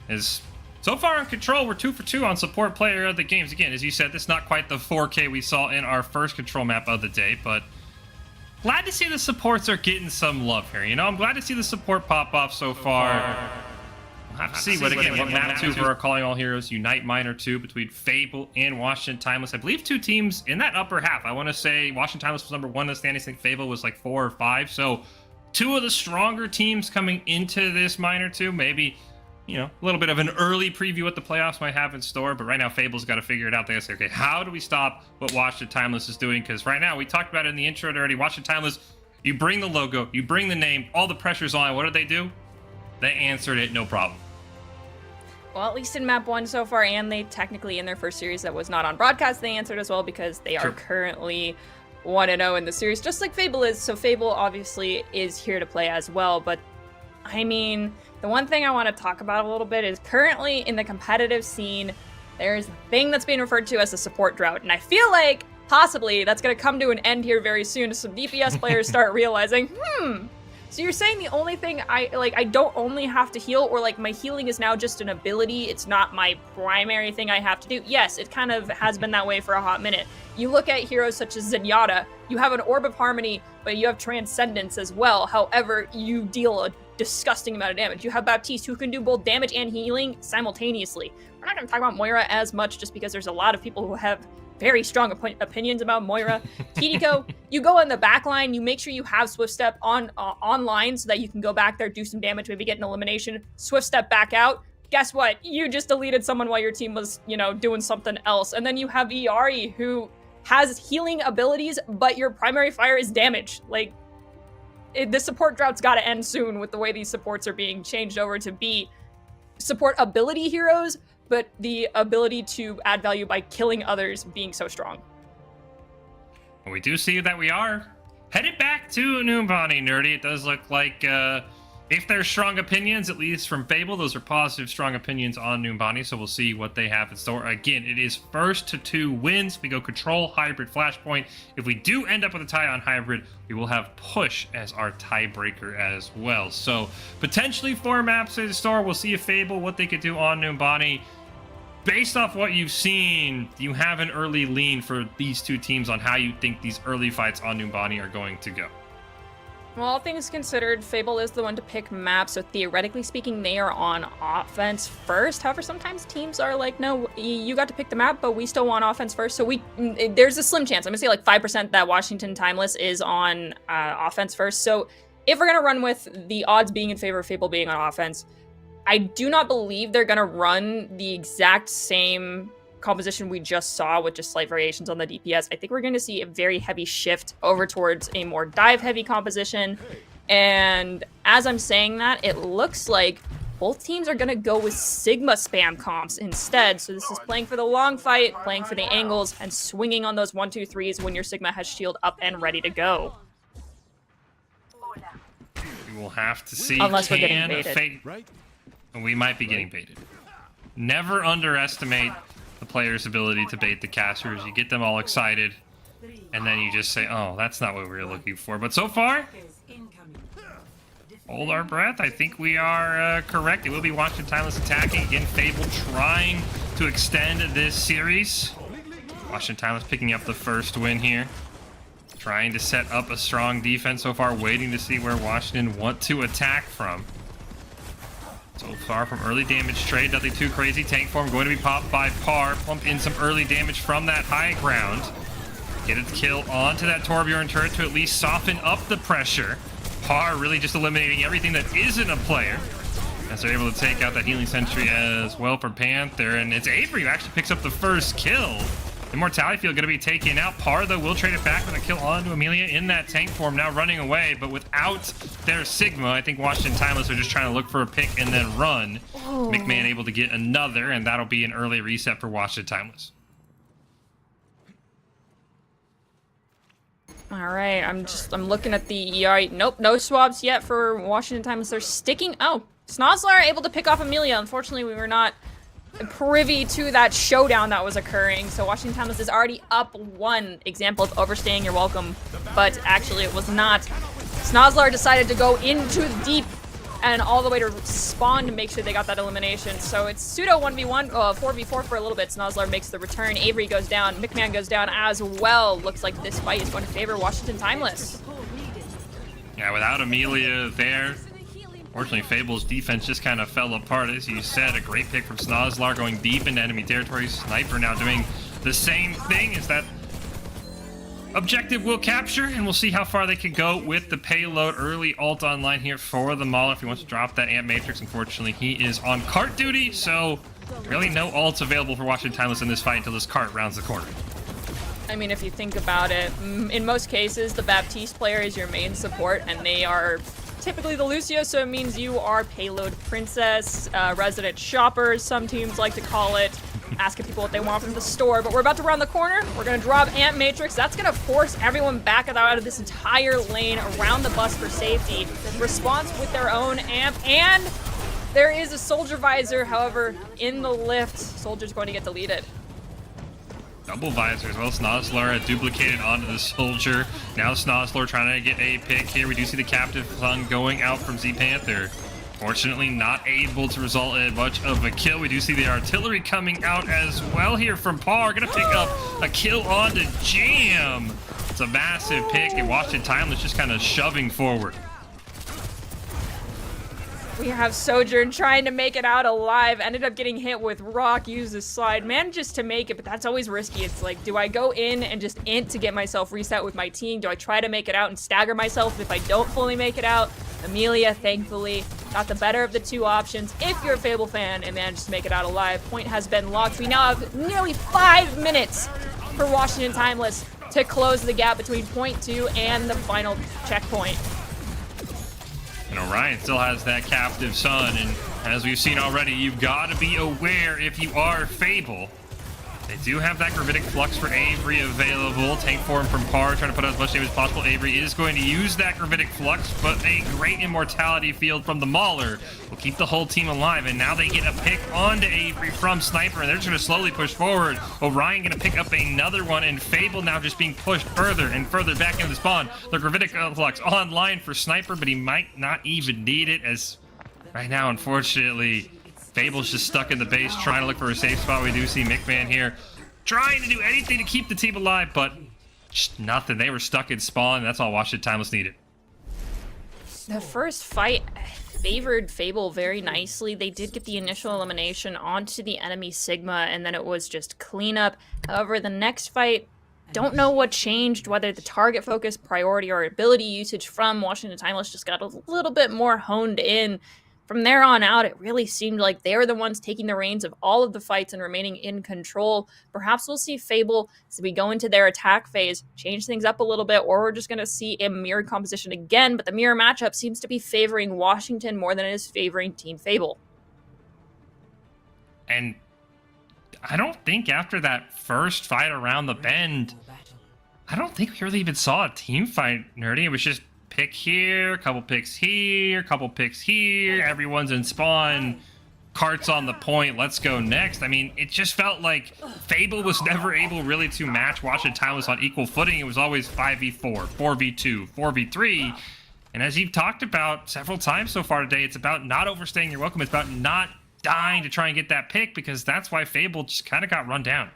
S1: As so far in Control, we're 2 for 2 on support player of the games. Again, as you said, this is not quite the 4K we saw in our first Control map of the day, but glad to see the supports are getting some love here. You know, I'm glad to see the support pop off so far. We'll have to see what map 2 for our Calling All Heroes Unite Minor 2 between Fable and Washington Timeless. I believe 2 teams in that upper half. I want to say Washington Timeless was number 1 in the standings. I think Fable was like 4 or 5. So 2 of the stronger teams coming into this Minor 2. Maybe, you know, a little bit of an early preview what the playoffs might have in store, but right now Fable's got to figure it out. They got to say, okay, how do we stop what Washington Timeless is doing? Because right now, we talked about it in the intro already, Washington Timeless, you bring the logo, you bring the name, all the pressure's on. What did they do? They answered it, no problem.
S2: Well, at least in map 1 so far, and they technically in their first series that was not on broadcast, they answered as well because they are currently 1-0 in the series, just like Fable is. So Fable obviously is here to play as well, but I mean, the one thing I want to talk about a little bit is currently in the competitive scene, there's a thing that's being referred to as the support drought. And I feel like possibly that's going to come to an end here very soon as some DPS players start realizing, so you're saying the only thing I don't only have to heal, or like my healing is now just an ability, it's not my primary thing I have to do. Yes, it kind of has been that way for a hot minute. You look at heroes such as Zenyatta, you have an Orb of Harmony, but you have Transcendence as well. However, you deal a disgusting amount of damage. You have Baptiste, who can do both damage and healing simultaneously. We're not going to talk about Moira as much just because there's a lot of people who have very strong opinions about Moira. Kiriko, you go in the back line, you make sure you have Swift Step online so that you can go back there, do some damage, maybe get an elimination, Swift Step back out. Guess what? You just deleted someone while your team was, you know, doing something else. And then you have Iari, who has healing abilities, but your primary fire is damage. Like, the support drought's got to end soon with the way these supports are being changed over to be support ability heroes, but the ability to add value by killing others being so strong.
S1: Well, we do see that we are headed back to Numbani, Nerdy. It does look like if there's strong opinions, at least from Fable, those are positive, strong opinions on Numbani, so we'll see what they have in store. Again, it is first to 2 wins. We go Control, Hybrid, Flashpoint. If we do end up with a tie on Hybrid, we will have Push as our tiebreaker as well. So potentially 4 maps in store. We'll see if Fable, what they could do on Numbani. Based off what you've seen, you have an early lean for these 2 teams on how you think these early fights on Numbani are going to go.
S2: Well, all things considered, Fable is the one to pick maps, so theoretically speaking, they are on offense first. However, sometimes teams are like, no, you got to pick the map, but we still want offense first. So there's a slim chance, I'm gonna say like 5% that Washington Timeless is on offense first. So if we're gonna run with the odds being in favor of Fable being on offense, I do not believe they're gonna run the exact same composition we just saw with just slight variations on the DPS. I think we're going to see a very heavy shift over towards a more dive-heavy composition. And as I'm saying that, it looks like both teams are going to go with Sigma spam comps instead. So this is playing for the long fight, playing for the angles, and swinging on those 1-2-3s when your Sigma has shield up and ready to go.
S1: We will have to see.
S2: Unless we're getting baited.
S1: We might be getting baited. Never underestimate the player's ability to bait the casters. You get them all excited, and then you just say, oh, that's not what we were looking for. But so far, hold our breath. I think we are correct. It will be Washington Timeless attacking. Again, Fable trying to extend this series. Washington Timeless picking up the first win here. Trying to set up a strong defense so far, waiting to see where Washington want to attack from. So far from early damage trade, nothing too crazy. Tank form going to be popped by Par. Pump in some early damage from that high ground. Get a kill onto that Torbjorn turret to at least soften up the pressure. Par really just eliminating everything that isn't a player, as they're able to take out that healing sentry as well from Panther. And it's Avery who actually picks up the first kill. Immortality Field going to be taken out. Par, though, will trade it back with a kill onto Amelia in that tank form, now running away. But without their Sigma, I think Washington Timeless are just trying to look for a pick and then run.
S2: Oh.
S1: McMahon able to get another, and that'll be an early reset for Washington Timeless.
S2: All right, I'm looking at the ER. Nope, no swaps yet for Washington Timeless. They're sticking. Oh, Snozzler able to pick off Amelia. Unfortunately, we were not privy to that showdown that was occurring. So Washington Timeless is already up one. Example of overstaying your welcome, but actually it was not. Snozzler decided to go into the deep and all the way to spawn to make sure they got that elimination. So it's pseudo 1v1, 4v4 for a little bit. Snozzler makes the return. Avery goes down. McMahon goes down as well. Looks like this fight is going to favor Washington Timeless.
S1: Yeah, without Amelia there, fortunately, Fable's defense just kind of fell apart. As you said, a great pick from Snozzler going deep into enemy territory. Sniper now doing the same thing. As that objective will capture, and we'll see how far they can go with the payload. Early ult online here for the Mauler if he wants to drop that Amp Matrix. Unfortunately, he is on cart duty, so really no ults available for Washington Timeless in this fight until this cart rounds the corner.
S2: I mean, if you think about it, in most cases, the Baptiste player is your main support, and they are typically the Lucio, so it means you are payload princess, resident shopper, some teams like to call it, asking people what they want from the store. But we're about to round the corner. We're going to drop Amp Matrix. That's going to force everyone back out of this entire lane around the bus for safety. Response with their own Amp, and there is a Soldier Visor. However, in the lift, Soldier's going to get deleted.
S1: Double visor as well. Snozzler duplicated onto the Soldier. Now Snozzler trying to get a pick here. We do see the captive son going out from Z Panther. Fortunately, not able to result in much of a kill. We do see the artillery coming out as well here from Par. Gonna pick up a kill onto Jam. It's a massive pick, and Washington Timeless just kind of shoving forward.
S2: We have Sojourn trying to make it out alive. Ended up getting hit with rock, used the slide, manages to make it, but that's always risky. It's like, do I go in and just int to get myself reset with my team? Do I try to make it out and stagger myself if I don't fully make it out? Amelia, thankfully, got the better of the two options. If you're a Fable fan and manages to make it out alive, point has been locked. We now have nearly 5 minutes for Washington Timeless to close the gap between point 2 and the final checkpoint.
S1: And Orion still has that captive son, and as we've seen already, you've got to be aware if you are Fable. They do have that Gravitic Flux for Avery available. Tank form from Par, trying to put out as much damage as possible. Avery is going to use that Gravitic Flux, but a great Immortality Field from the Mauler will keep the whole team alive. And now they get a pick onto Avery from Sniper, and they're just going to slowly push forward. Orion going to pick up another one, and Fable now just being pushed further and further back into the spawn. The Gravitic Flux online for Sniper, but he might not even need it, as right now, unfortunately, Fable's just stuck in the base trying to look for a safe spot. We do see McMahon here trying to do anything to keep the team alive, but just nothing. They were stuck in spawn. That's all Washington Timeless needed.
S2: The first fight favored Fable very nicely. They did get the initial elimination onto the enemy Sigma, and then it was just cleanup. However, the next fight, don't know what changed, whether the target focus, priority, or ability usage from Washington Timeless just got a little bit more honed in. From there on out, it really seemed like they were the ones taking the reins of all of the fights and remaining in control. Perhaps we'll see Fable, as we go into their attack phase, change things up a little bit, or we're just going to see a mirror composition again, but the mirror matchup seems to be favoring Washington more than it is favoring Team Fable.
S1: And I don't think after that first fight around the bend, I don't think we really even saw a team fight, Nerdy. It was just pick here, a couple picks here, a couple picks here, everyone's in spawn, carts on the point, let's go next. I mean, it just felt like Fable was never able really to match Washington Timeless on equal footing. It was always 5v4, 4v2, 4v3. And as you've talked about several times so far today, it's about not overstaying your welcome. It's about not dying to try and get that pick, because that's why Fable just kind of got run down.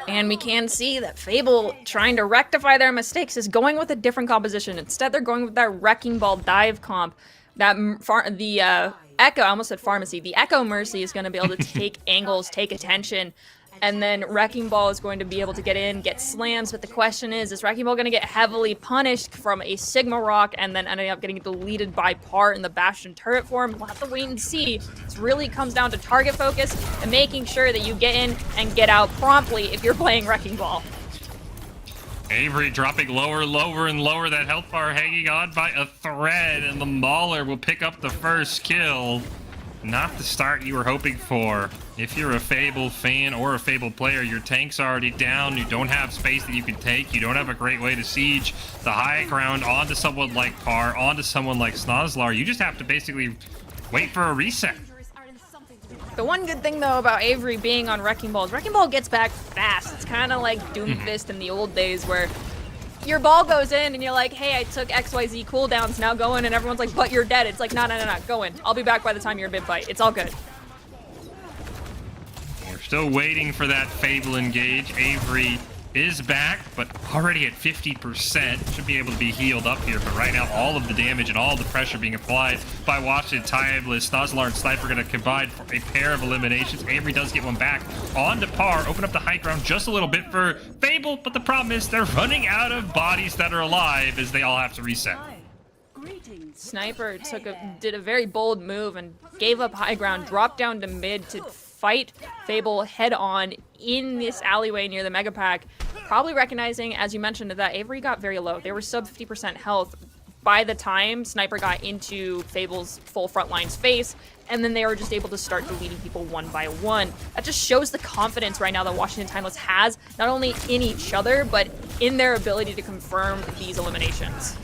S2: And we can see that Fable, trying to rectify their mistakes, is going with a different composition. Instead, they're going with that Wrecking Ball dive comp. The Echo, I almost said Pharmacy, the Echo Mercy is going to be able to take angles, take attention, and then Wrecking Ball is going to be able to get in, get slams, but the question is Wrecking Ball going to get heavily punished from a Sigma Rock and then ending up getting deleted by Par in the Bastion turret form? We'll have to wait and see. This really comes down to target focus and making sure that you get in and get out promptly if you're playing Wrecking Ball.
S1: Avery dropping lower, lower, and lower. That health bar hanging on by a thread, and the Mauler will pick up the first kill. Not the start you were hoping for. If you're a Fable fan or a Fable player, your tank's already down. You don't have space that you can take. You don't have a great way to siege the high ground onto someone like Par, onto someone like Snozlar. You just have to basically wait for a reset.
S2: The one good thing, though, about Avery being on Wrecking Ball is Wrecking Ball gets back fast. It's kind of like Doomfist in the old days where your ball goes in and you're like, hey, I took XYZ cooldowns, now go in, and everyone's like, but you're dead. It's like, no, go in. I'll be back by the time you're a bid fight. It's all good.
S1: We're still waiting for that Fable engage. Avery is back, but already at 50%. Should be able to be healed up here, but right now all of the damage and all of the pressure being applied by Washington Timeless. Snozlar and Sniper going to combine for a pair of eliminations. Avery does get one back on to Par. Open up the high ground just a little bit for Fable, but the problem is they're running out of bodies that are alive as they all have to reset.
S2: Sniper did a very bold move and gave up high ground, dropped down to mid to fight Fable head on in this alleyway near the Mega Pack, probably recognizing, as you mentioned, that Avery got very low. They were sub 50% health by the time Sniper got into Fable's full frontline space, and then they were just able to start deleting people one by one. That just shows the confidence right now that Washington Timeless has, not only in each other, but in their ability to confirm these eliminations.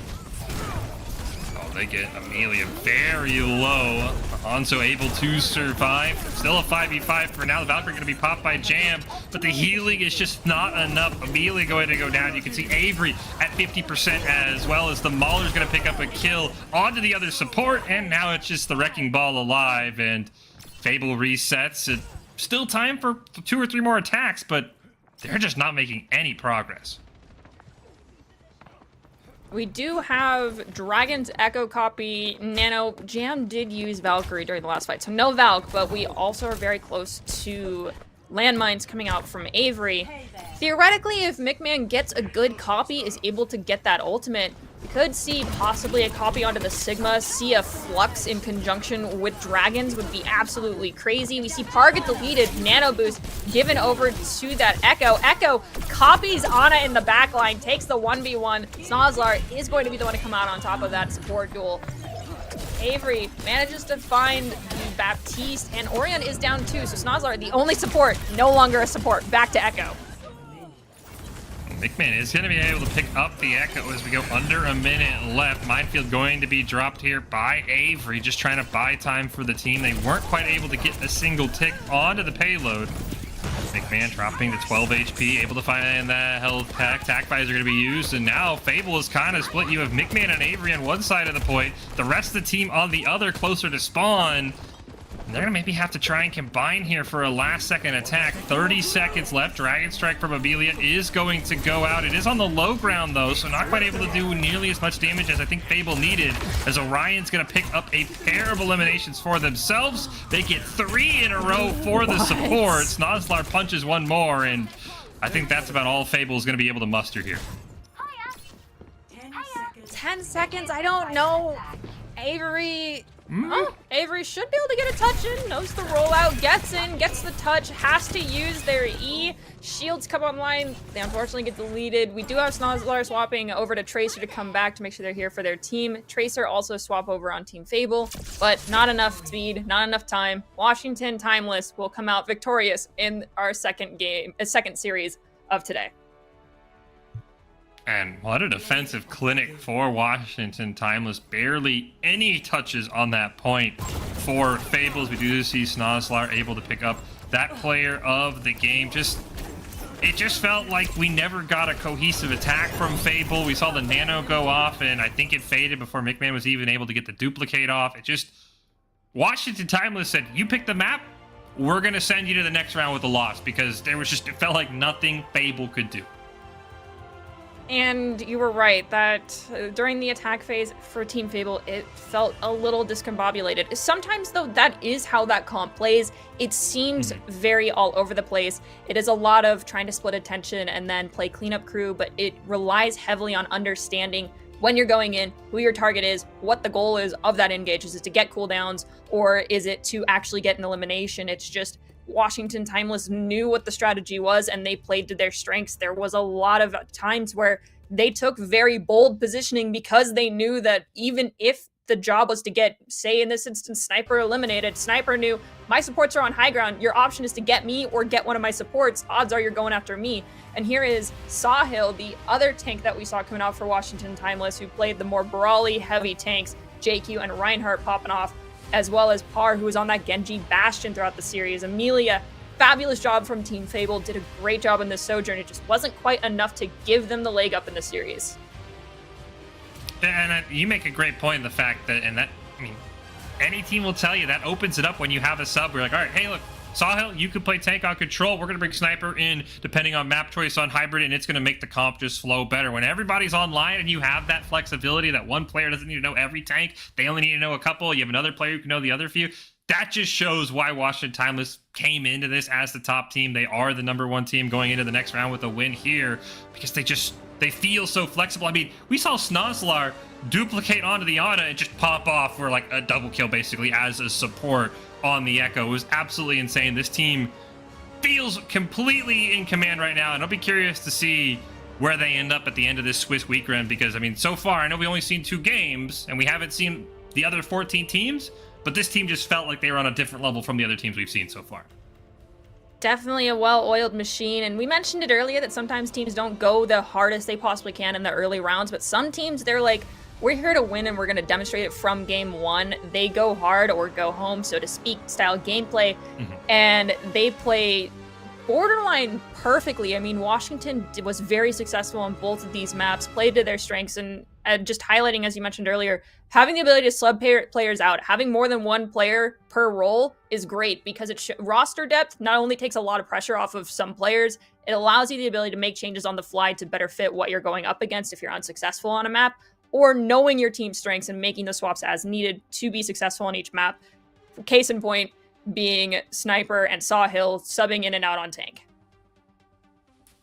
S1: They get Amelia very low. Hanzo able to survive. Still a 5v5 for now. The Valkyrie going to be popped by Jam, but the healing is just not enough. Amelia going to go down. You can see Avery at 50% as well as the Mauler's going to pick up a kill onto the other support, and now it's just the Wrecking Ball alive, and Fable resets. It's still time for 2 or 3 more attacks, but they're just not making any progress.
S2: We do have Dragon's Echo copy. Nano, Jam did use Valkyrie during the last fight, so no Valk, but we also are very close to landmines coming out from Avery. Theoretically, if McMahon gets a good copy, is able to get that ultimate, we could see possibly a copy onto the Sigma, see a Flux in conjunction with Dragons would be absolutely crazy. We see Par get deleted, Nano Boost given over to that Echo. Echo copies Ana in the backline, takes the 1v1. Snozlar is going to be the one to come out on top of that support duel. Avery manages to find the Baptiste, and Orion is down too, so Snozlar, the only support, no longer a support. Back to Echo.
S1: McMahon is going to be able to pick up the Echo as we go under a minute left. Minefield going to be dropped here by Avery, just trying to buy time for the team. They weren't quite able to get a single tick onto the payload. McMahon dropping to 12 HP, able to find that health pack. Tac buys are going to be used, and now Fable is kind of split. You have McMahon and Avery on one side of the point, the rest of the team on the other, closer to spawn. They're going to maybe have to try and combine here for a last-second attack. 30 seconds left. Dragon Strike from Amelia is going to go out. It is on the low ground, though, so not quite able to do nearly as much damage as I think Fable needed, as Orion's going to pick up a pair of eliminations for themselves. They get 3 in a row for the support. Snozlar punches one more, and I think that's about all Fable is going to be able to muster here.
S2: 10 seconds? I don't know. Avery... Avery should be able to get a touch in, knows the rollout, gets in, gets the touch, has to use their E. Shields come online, they unfortunately get deleted. We do have Snozlar swapping over to Tracer to come back to make sure they're here for their team. Tracer also swap over on Team Fable, but not enough speed, not enough time. Washington Timeless will come out victorious in our second series of today.
S1: And what a defensive clinic for Washington Timeless. Barely any touches on that point for Fables. We do see Snozlar able to pick up that player of the game. It just felt like we never got a cohesive attack from Fable. We saw the nano go off, and I think it faded before McMahon was even able to get the duplicate off. Washington Timeless said, you pick the map, we're going to send you to the next round with a loss, because it felt like nothing Fable could do.
S2: And you were right that during the attack phase for Team Fable, it felt a little discombobulated. Sometimes, though, that is how that comp plays. It seems very all over the place. It is a lot of trying to split attention and then play cleanup crew, but it relies heavily on understanding when you're going in, who your target is, what the goal is of that engage. Is it to get cooldowns, or is it to actually get an elimination? It's just Washington Timeless knew what the strategy was and they played to their strengths. There was a lot of times where they took very bold positioning because they knew that even if the job was to get, say in this instance, Sniper eliminated, Sniper knew my supports are on high ground. Your option is to get me or get one of my supports. Odds are you're going after me. And here is Sahil, the other tank that we saw coming out for Washington Timeless, who played the more brawly heavy tanks, JQ and Reinhardt popping off, as well as Par, who was on that Genji Bastion throughout the series. Amelia, fabulous job from Team Fable, did a great job in this Sojourn. It just wasn't quite enough to give them the leg up in the series.
S1: And you make a great point in the fact that, any team will tell you that opens it up when you have a sub. We're like, all right, hey, look, Sahil, you can play tank on control. We're going to bring Sniper in depending on map choice on hybrid, and it's going to make the comp just flow better. When everybody's online and you have that flexibility that one player doesn't need to know every tank, they only need to know a couple. You have another player who can know the other few. That just shows why Washington Timeless came into this as the top team. They are the #1 team going into the next round with a win here because they feel so flexible. I mean, we saw Snozlar duplicate onto the Ana and just pop off for like a double kill basically as a support on the Echo. It was absolutely insane. This team feels completely in command right now, and I'll be curious to see where they end up at the end of this Swiss weekend because, so far, I know we've only seen 2 games, and we haven't seen the other 14 teams, but this team just felt like they were on a different level from the other teams we've seen so far.
S2: Definitely a well-oiled machine, and we mentioned it earlier that sometimes teams don't go the hardest they possibly can in the early rounds, but some teams, they're like, we're here to win and we're going to demonstrate it from game 1. They go hard or go home, so to speak, style gameplay, and they play borderline perfectly. Washington was very successful on both of these maps, played to their strengths, and just highlighting, as you mentioned earlier, having the ability to sub players out, having more than one player per role is great because roster depth not only takes a lot of pressure off of some players, it allows you the ability to make changes on the fly to better fit what you're going up against if you're unsuccessful on a map, or knowing your team's strengths and making the swaps as needed to be successful on each map. Case in point being Sniper and Sawhill subbing in and out on tank.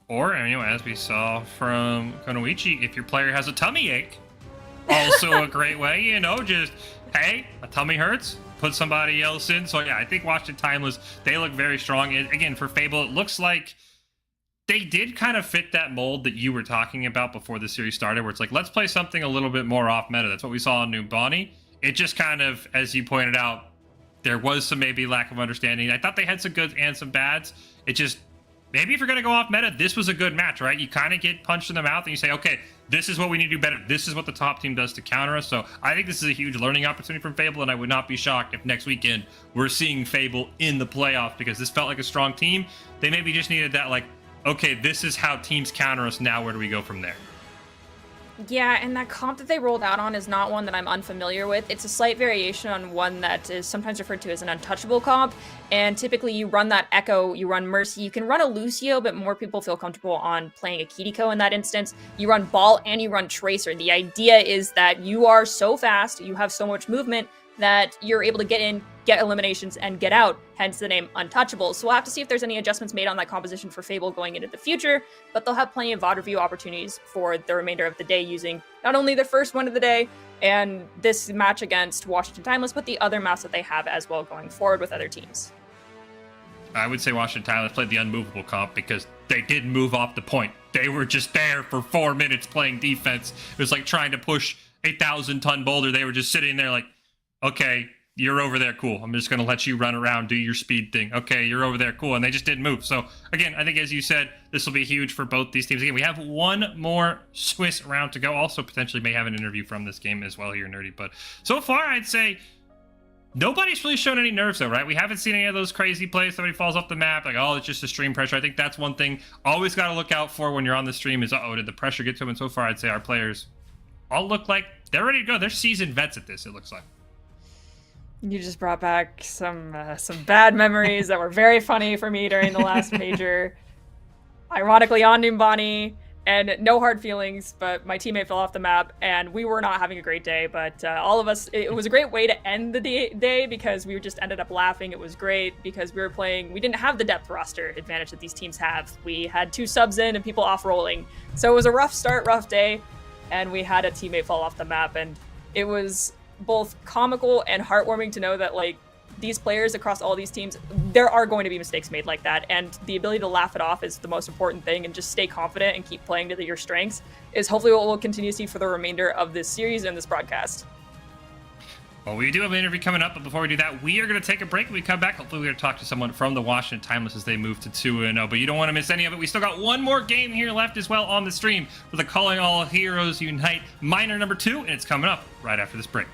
S1: Or, as we saw from Konoichi, if your player has a tummy ache, also a great way, just, hey, my tummy hurts, put somebody else in. So, yeah, I think Washington Timeless, they look very strong. And again, for Fable, it looks like they did kind of fit that mold that you were talking about before the series started, where it's like, let's play something a little bit more off meta. That's what we saw in New Bonnie. It just kind of, as you pointed out, there was some maybe lack of understanding. I thought they had some goods and some bads. It just, maybe if you're going to go off meta, this was a good match, right? You kind of get punched in the mouth and you say, okay, this is what we need to do better. This is what the top team does to counter us. So I think this is a huge learning opportunity from Fable, and I would not be shocked if next weekend we're seeing Fable in the playoff because this felt like a strong team. They maybe just needed that, like, okay, this is how teams counter us now. Where do we go from there?
S2: Yeah, and that comp that they rolled out on is not one that I'm unfamiliar with. It's a slight variation on one that is sometimes referred to as an untouchable comp, and typically you run that Echo, you run Mercy, you can run a Lucio, but more people feel comfortable on playing a Kiriko in that instance. You run Ball and you run Tracer. The idea is that you are so fast, you have so much movement, that you're able to get in, get eliminations, and get out, hence the name Untouchable. So we'll have to see if there's any adjustments made on that composition for Fable going into the future, but they'll have plenty of VOD review opportunities for the remainder of the day using not only the first one of the day and this match against Washington Timeless, but the other maps that they have as well going forward with other teams.
S1: I would say Washington Timeless played the unmovable comp because they didn't move off the point. They were just there for 4 minutes playing defense. It was like trying to push a 1,000-ton boulder. They were just sitting there like, okay, you're over there, cool. I'm just going to let you run around, do your speed thing. Okay, you're over there, cool. And they just didn't move. So, again, I think, as you said, this will be huge for both these teams. Again, we have one more Swiss round to go. Also, potentially may have an interview from this game as well here, Nerdy. But so far, I'd say nobody's really shown any nerves, though, right? We haven't seen any of those crazy plays. Somebody falls off the map, like, oh, it's just a stream pressure. I think that's one thing always got to look out for when you're on the stream is, did the pressure get to them? And so far, I'd say our players all look like they're ready to go. They're seasoned vets at this, it looks like.
S2: You just brought back some bad memories that were very funny for me during the last major. Ironically, on Numbani, And no hard feelings, but my teammate fell off the map, and we were not having a great day. But all of us, it was a great way to end the day because we just ended up laughing. It was great because we didn't have the depth roster advantage that these teams have. We had 2 subs in and people off rolling. So it was a rough start, rough day, and we had a teammate fall off the map. And it was both comical and heartwarming to know that, like, these players across all these teams, there are going to be mistakes made like that, and the ability to laugh it off is the most important thing, and just stay confident and keep playing to your strengths is hopefully what we'll continue to see for the remainder of this series and this broadcast.
S1: Well, we do have an interview coming up, but before we do that, we are going to take a break. When we come back, hopefully we're going to talk to someone from the Washington Timeless as they move to 2-0, but you don't want to miss any of it. We still got one more game here left as well on the stream for the Calling All Heroes Unite Minor number 2, and it's coming up right after this break.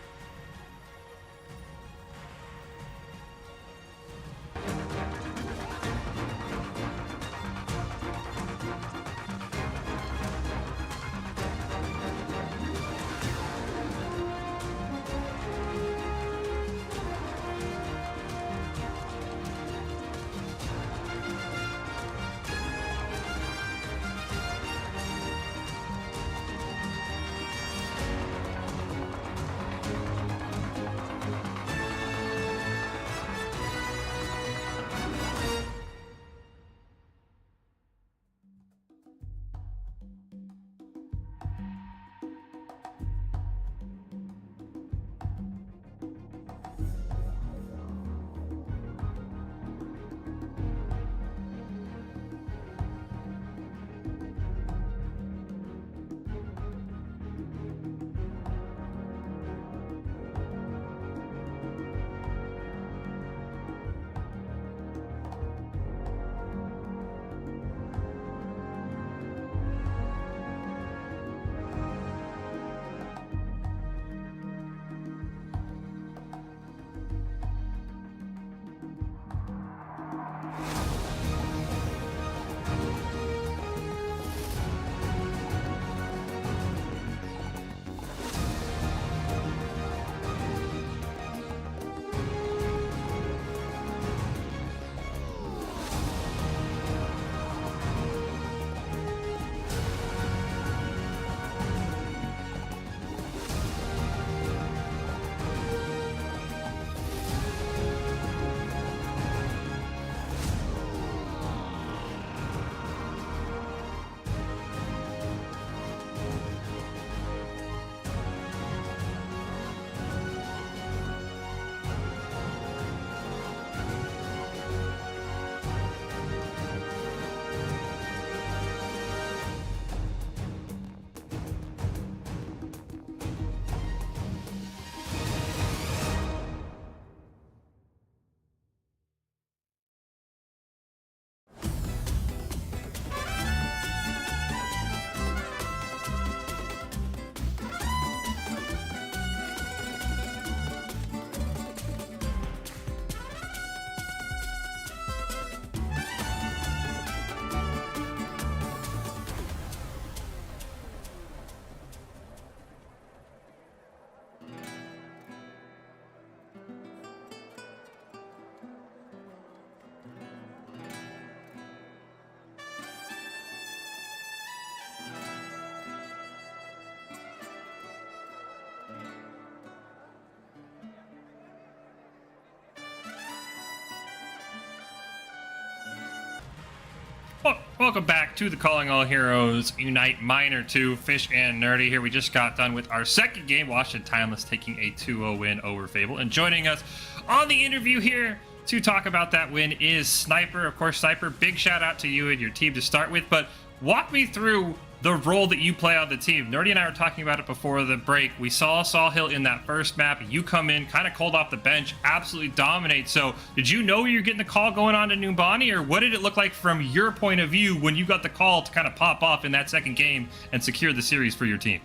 S1: Welcome back to the Calling All Heroes Unite Minor 2, Fish and Nerdy here. We just got done with our second game, Washington Timeless taking a 2-0 win over Fable. And joining us on the interview here to talk about that win is Sniper. Of course, Sniper, big shout out to you and your team to start with, but walk me through the role that you play on the team. Nerdy and I were talking about it before the break. We saw Sawhill in that first map. You come in, kind of cold off the bench, absolutely dominate. So did you know you were getting the call going on to Numbani, or what did it look like from your point of view when you got the call to kind of pop off in that second game and secure the series for your team?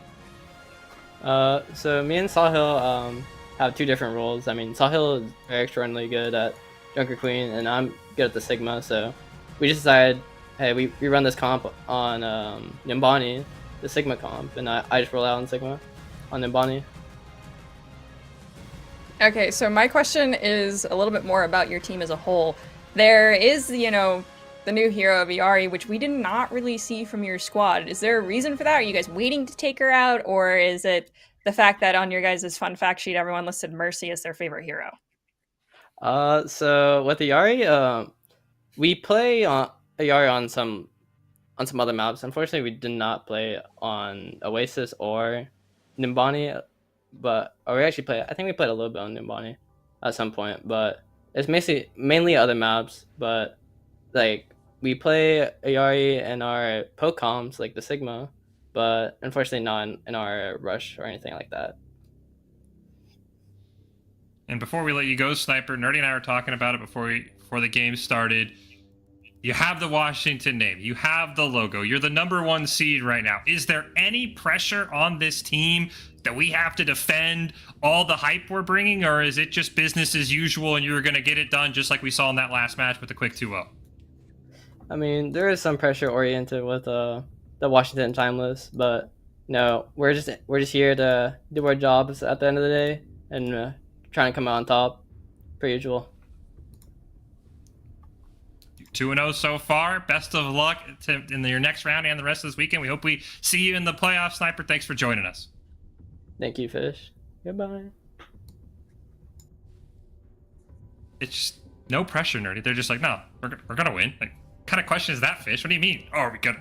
S5: So me and Sawhill have 2 different roles. I mean, Sawhill is very extraordinarily good at Junker Queen, and I'm good at the Sigma, so we just decided, hey, we run this comp on Numbani, the Sigma comp, and I just roll out on Sigma on Numbani.
S2: Okay, so my question is a little bit more about your team as a whole. There is, the new hero, Viari, which we did not really see from your squad. Is there a reason for that? Are you guys waiting to take her out, or is it the fact that on your guys' fun fact sheet, everyone listed Mercy as their favorite hero?
S5: So with Yari, we play on Yari on some other maps. Unfortunately, we did not play on Oasis or Nimbani, or we actually played. I think we played a little bit on Nimbani at some point, but it's mainly other maps. But like we play Ayari in our poke comms, like the Sigma, but unfortunately not in our rush or anything like that.
S1: And before we let you go, Sniper, Nerdy and I were talking about it before the game started. You have the Washington name. You have the logo. You're the #1 seed right now. Is there any pressure on this team that we have to defend all the hype we're bringing, or is it just business as usual and you're going to get it done just like we saw in that last match with the quick 2-0?
S5: I mean, there is some pressure oriented with the Washington Timeless, but no, we're just here to do our jobs at the end of the day and trying to come out on top, per usual.
S1: 2-0 so far. Best of luck in your next round and the rest of this weekend. We hope we see you in the playoffs, Sniper. Thanks for joining us.
S5: Thank you, Fish. Goodbye.
S1: It's just no pressure, Nerdy. They're just like, no, we're going to win. Like, what kind of question is that, Fish? What do you mean? Oh, we got.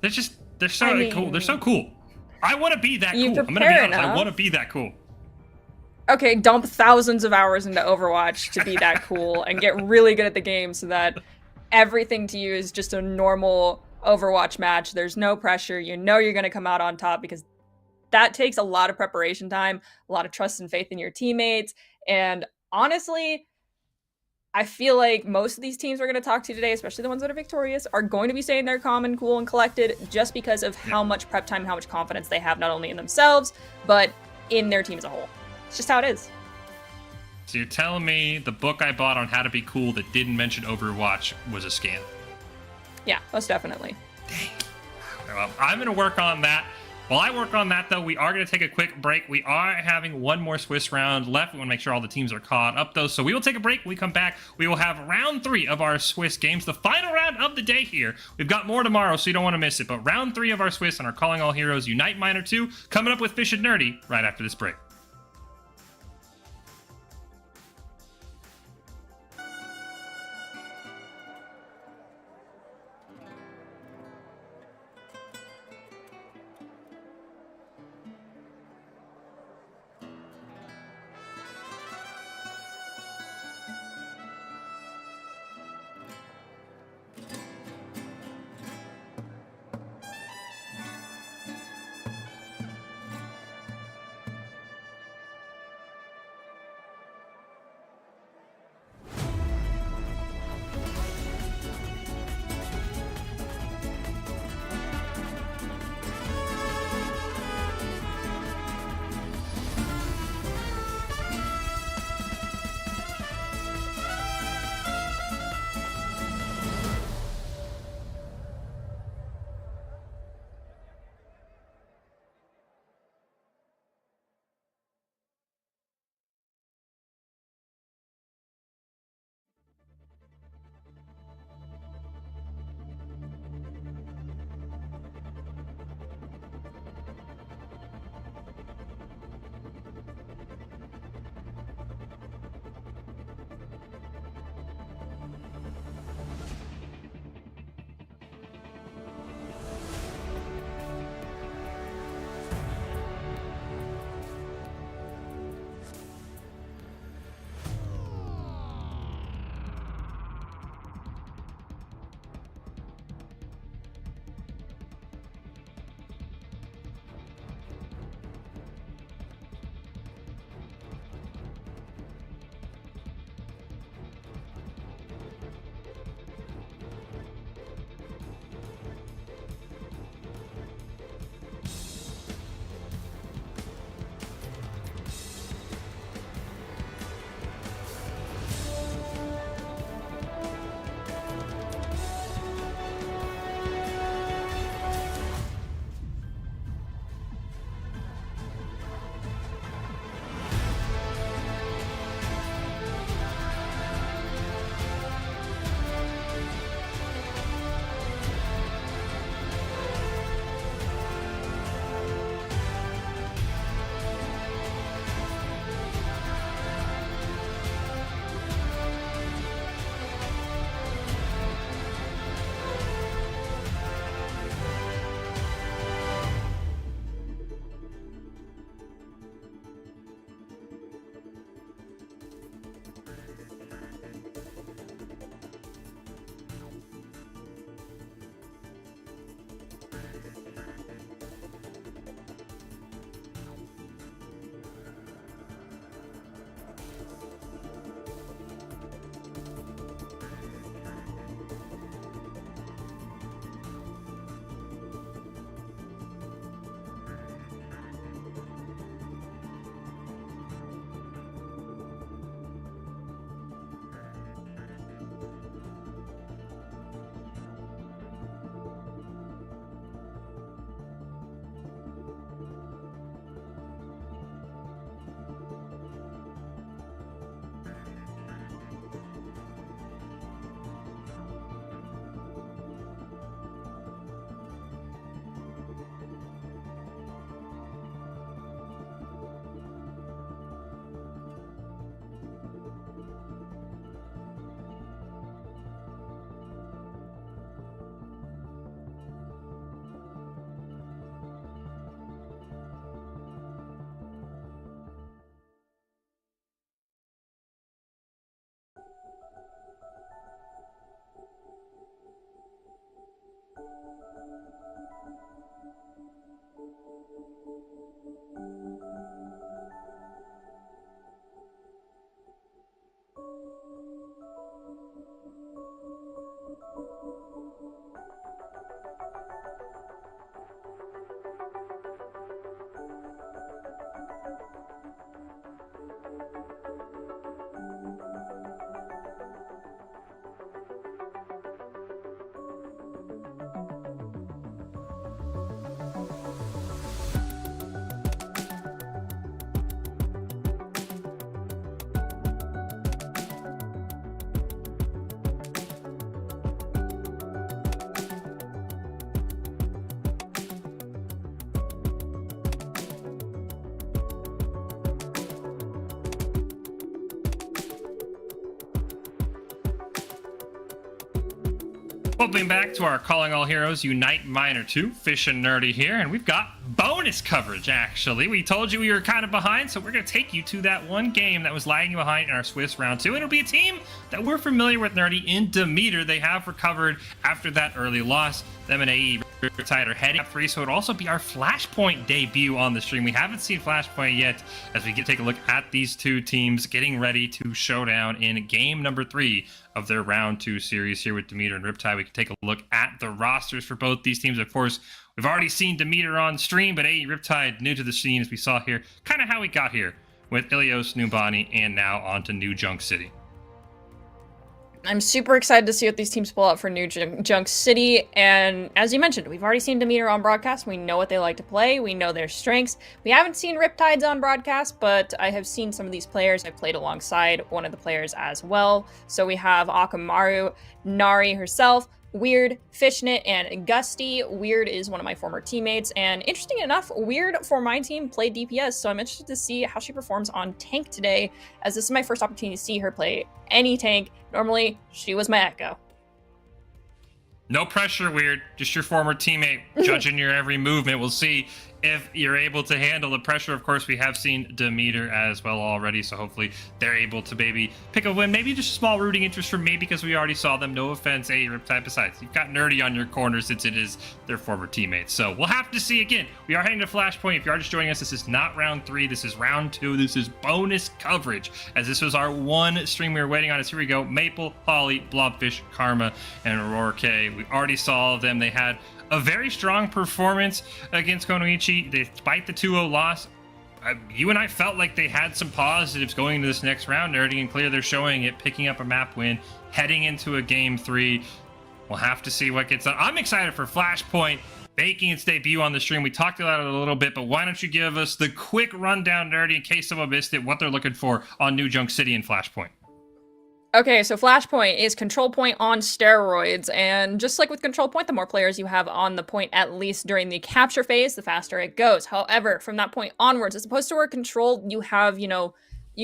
S1: They're so cool. They're so cool. I want to be that cool. I'm going to be honest. I want to be that cool.
S2: Okay, dump thousands of hours into Overwatch to be that cool and get really good at the game so that everything to you is just a normal Overwatch match. There's no pressure. You know you're going to come out on top because that takes a lot of preparation time, a lot of trust and faith in your teammates. And honestly, I feel like most of these teams we're going to talk to today, especially the ones that are victorious, are going to be staying there calm and cool and collected just because of how much prep time, how much confidence they have, not only in themselves, but in their team as a whole. It's just how it is.
S1: So you're telling me the book I bought on how to be cool that didn't mention Overwatch was a scam?
S2: Yeah, most definitely.
S1: Dang. Well, I'm going to work on that. While I work on that, though, we are going to take a quick break. We are having one more Swiss round left. We want to make sure all the teams are caught up, though. So we will take a break. When we come back, we will have round 3 of our Swiss games, the final round of the day here. We've got more tomorrow, so you don't want to miss it. But round 3 of our Swiss and our Calling All Heroes Unite Minor 2 coming up with Fish and Nerdy right after this break. Welcome back to our Calling All Heroes Unite Minor 2, Fish and Nerdy here, and we've got bonus coverage, actually. We told you we were kind of behind, so we're going to take you to that one game that was lagging behind in our Swiss Round 2, and it'll be a team that we're familiar with, Nerdy, in Demeter. They have recovered after that early loss. Them and AE Riptide are heading up 3, so it'll also be our Flashpoint debut on the stream. We haven't seen Flashpoint yet as we take a look at these two teams getting ready to showdown in game number 3 of their round 2 series here with Demeter and Riptide. We can take a look at the rosters for both these teams. Of course, we've already seen Demeter on stream, but AE Riptide new to the scene, as we saw here, kind of how we got here with Ilios, Numbani, and now on to New Junk City.
S2: I'm super excited to see what these teams pull out for New Junk City, and as you mentioned, we've already seen Demeter on broadcast. We know what they like to play. We know their strengths. We haven't seen Riptides on broadcast, but I have seen some of these players. I've played alongside one of the players as well. So we have Akamaru, Nari herself, Weird, Fishnet, and Gusty. Weird is one of my former teammates, and interesting enough, Weird for my team played DPS, so I'm interested to see how she performs on tank today, as this is my first opportunity to see her play any tank. Normally, she was my Echo.
S1: No pressure, Weird. Just your former teammate judging your every movement. We'll see if you're able to handle the pressure. Of course, we have seen Demeter as well already, so hopefully they're able to maybe pick a win. Maybe just a small rooting interest for me because we already saw them. No offense, Riptide. Besides, you've got Nerdy on your corner since it is their former teammates. So we'll have to see again. We are heading to Flashpoint. If you are just joining us, this is not round 3. This is round 2. This is bonus coverage, as this was our one stream we were waiting on. Here we go. Maple, Holly, Blobfish, Karma, and Aurora K. We already saw them. They had a very strong performance against Konoichi. Despite the 2-0 loss, you and I felt like they had some positives going into this next round. Nerdy and Clear, they're showing it, picking up a map win, heading into a game 3. We'll have to see what gets done. I'm excited for Flashpoint making its debut on the stream. We talked about it a little bit, but why don't you give us the quick rundown, Nerdy, in case someone missed it, what they're looking for on New Junk City and Flashpoint.
S2: Okay, so Flashpoint is Control Point on steroids, and just like with Control Point, the more players you have on the point, at least during the capture phase, the faster it goes. However, from that point onwards, as opposed to where Control, you have, you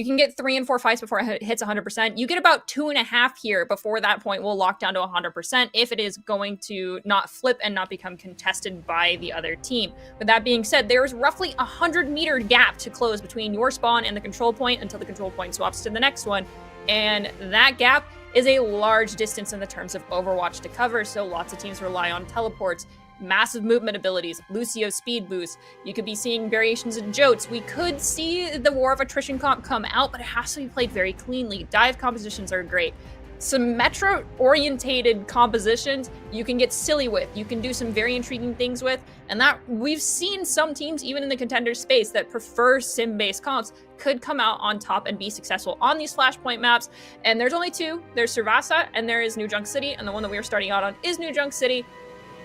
S2: can get 3 and 4 fights before it hits 100%. You get about 2.5 here before that point will lock down to 100% if it is going to not flip and not become contested by the other team. With that being said, there is roughly 100-meter gap to close between your spawn and the Control Point until the Control Point swaps to the next one. And that gap is a large distance in the terms of Overwatch to cover, so lots of teams rely on teleports, massive movement abilities, Lucio speed boost. You could be seeing variations in Jotes. We could see the War of Attrition comp come out, but it has to be played very cleanly. Dive compositions are great. Some Metro-orientated compositions you can get silly with. You can do some very intriguing things with, and that we've seen some teams, even in the contender space, that prefer sim-based comps could come out on top and be successful on these Flashpoint maps. And there's only 2. There's Servasa and there is New Junk City, and the one that we are starting out on is New Junk City.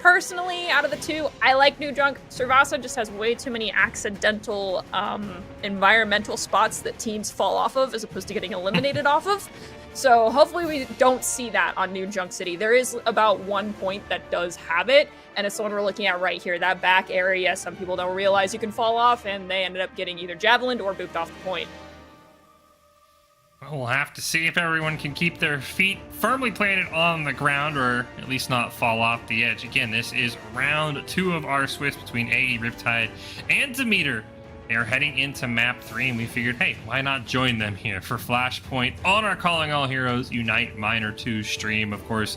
S2: Personally, out of the 2, I like New Junk. Servasa just has way too many accidental environmental spots that teams fall off of as opposed to getting eliminated off of. So hopefully we don't see that on New Junk City. There is about 1 point that does have it, and it's the one we're looking at right here, that back area. Some people don't realize you can fall off, and they ended up getting either javelined or booped off the point.
S1: Well, we'll have to see if everyone can keep their feet firmly planted on the ground, or at least not fall off the edge. Again, this is round 2 of our Swiss between AE Riptide and Demeter. They are heading into map 3, and we figured, hey, why not join them here for Flashpoint on our Calling All Heroes Unite Minor 2 stream. Of course,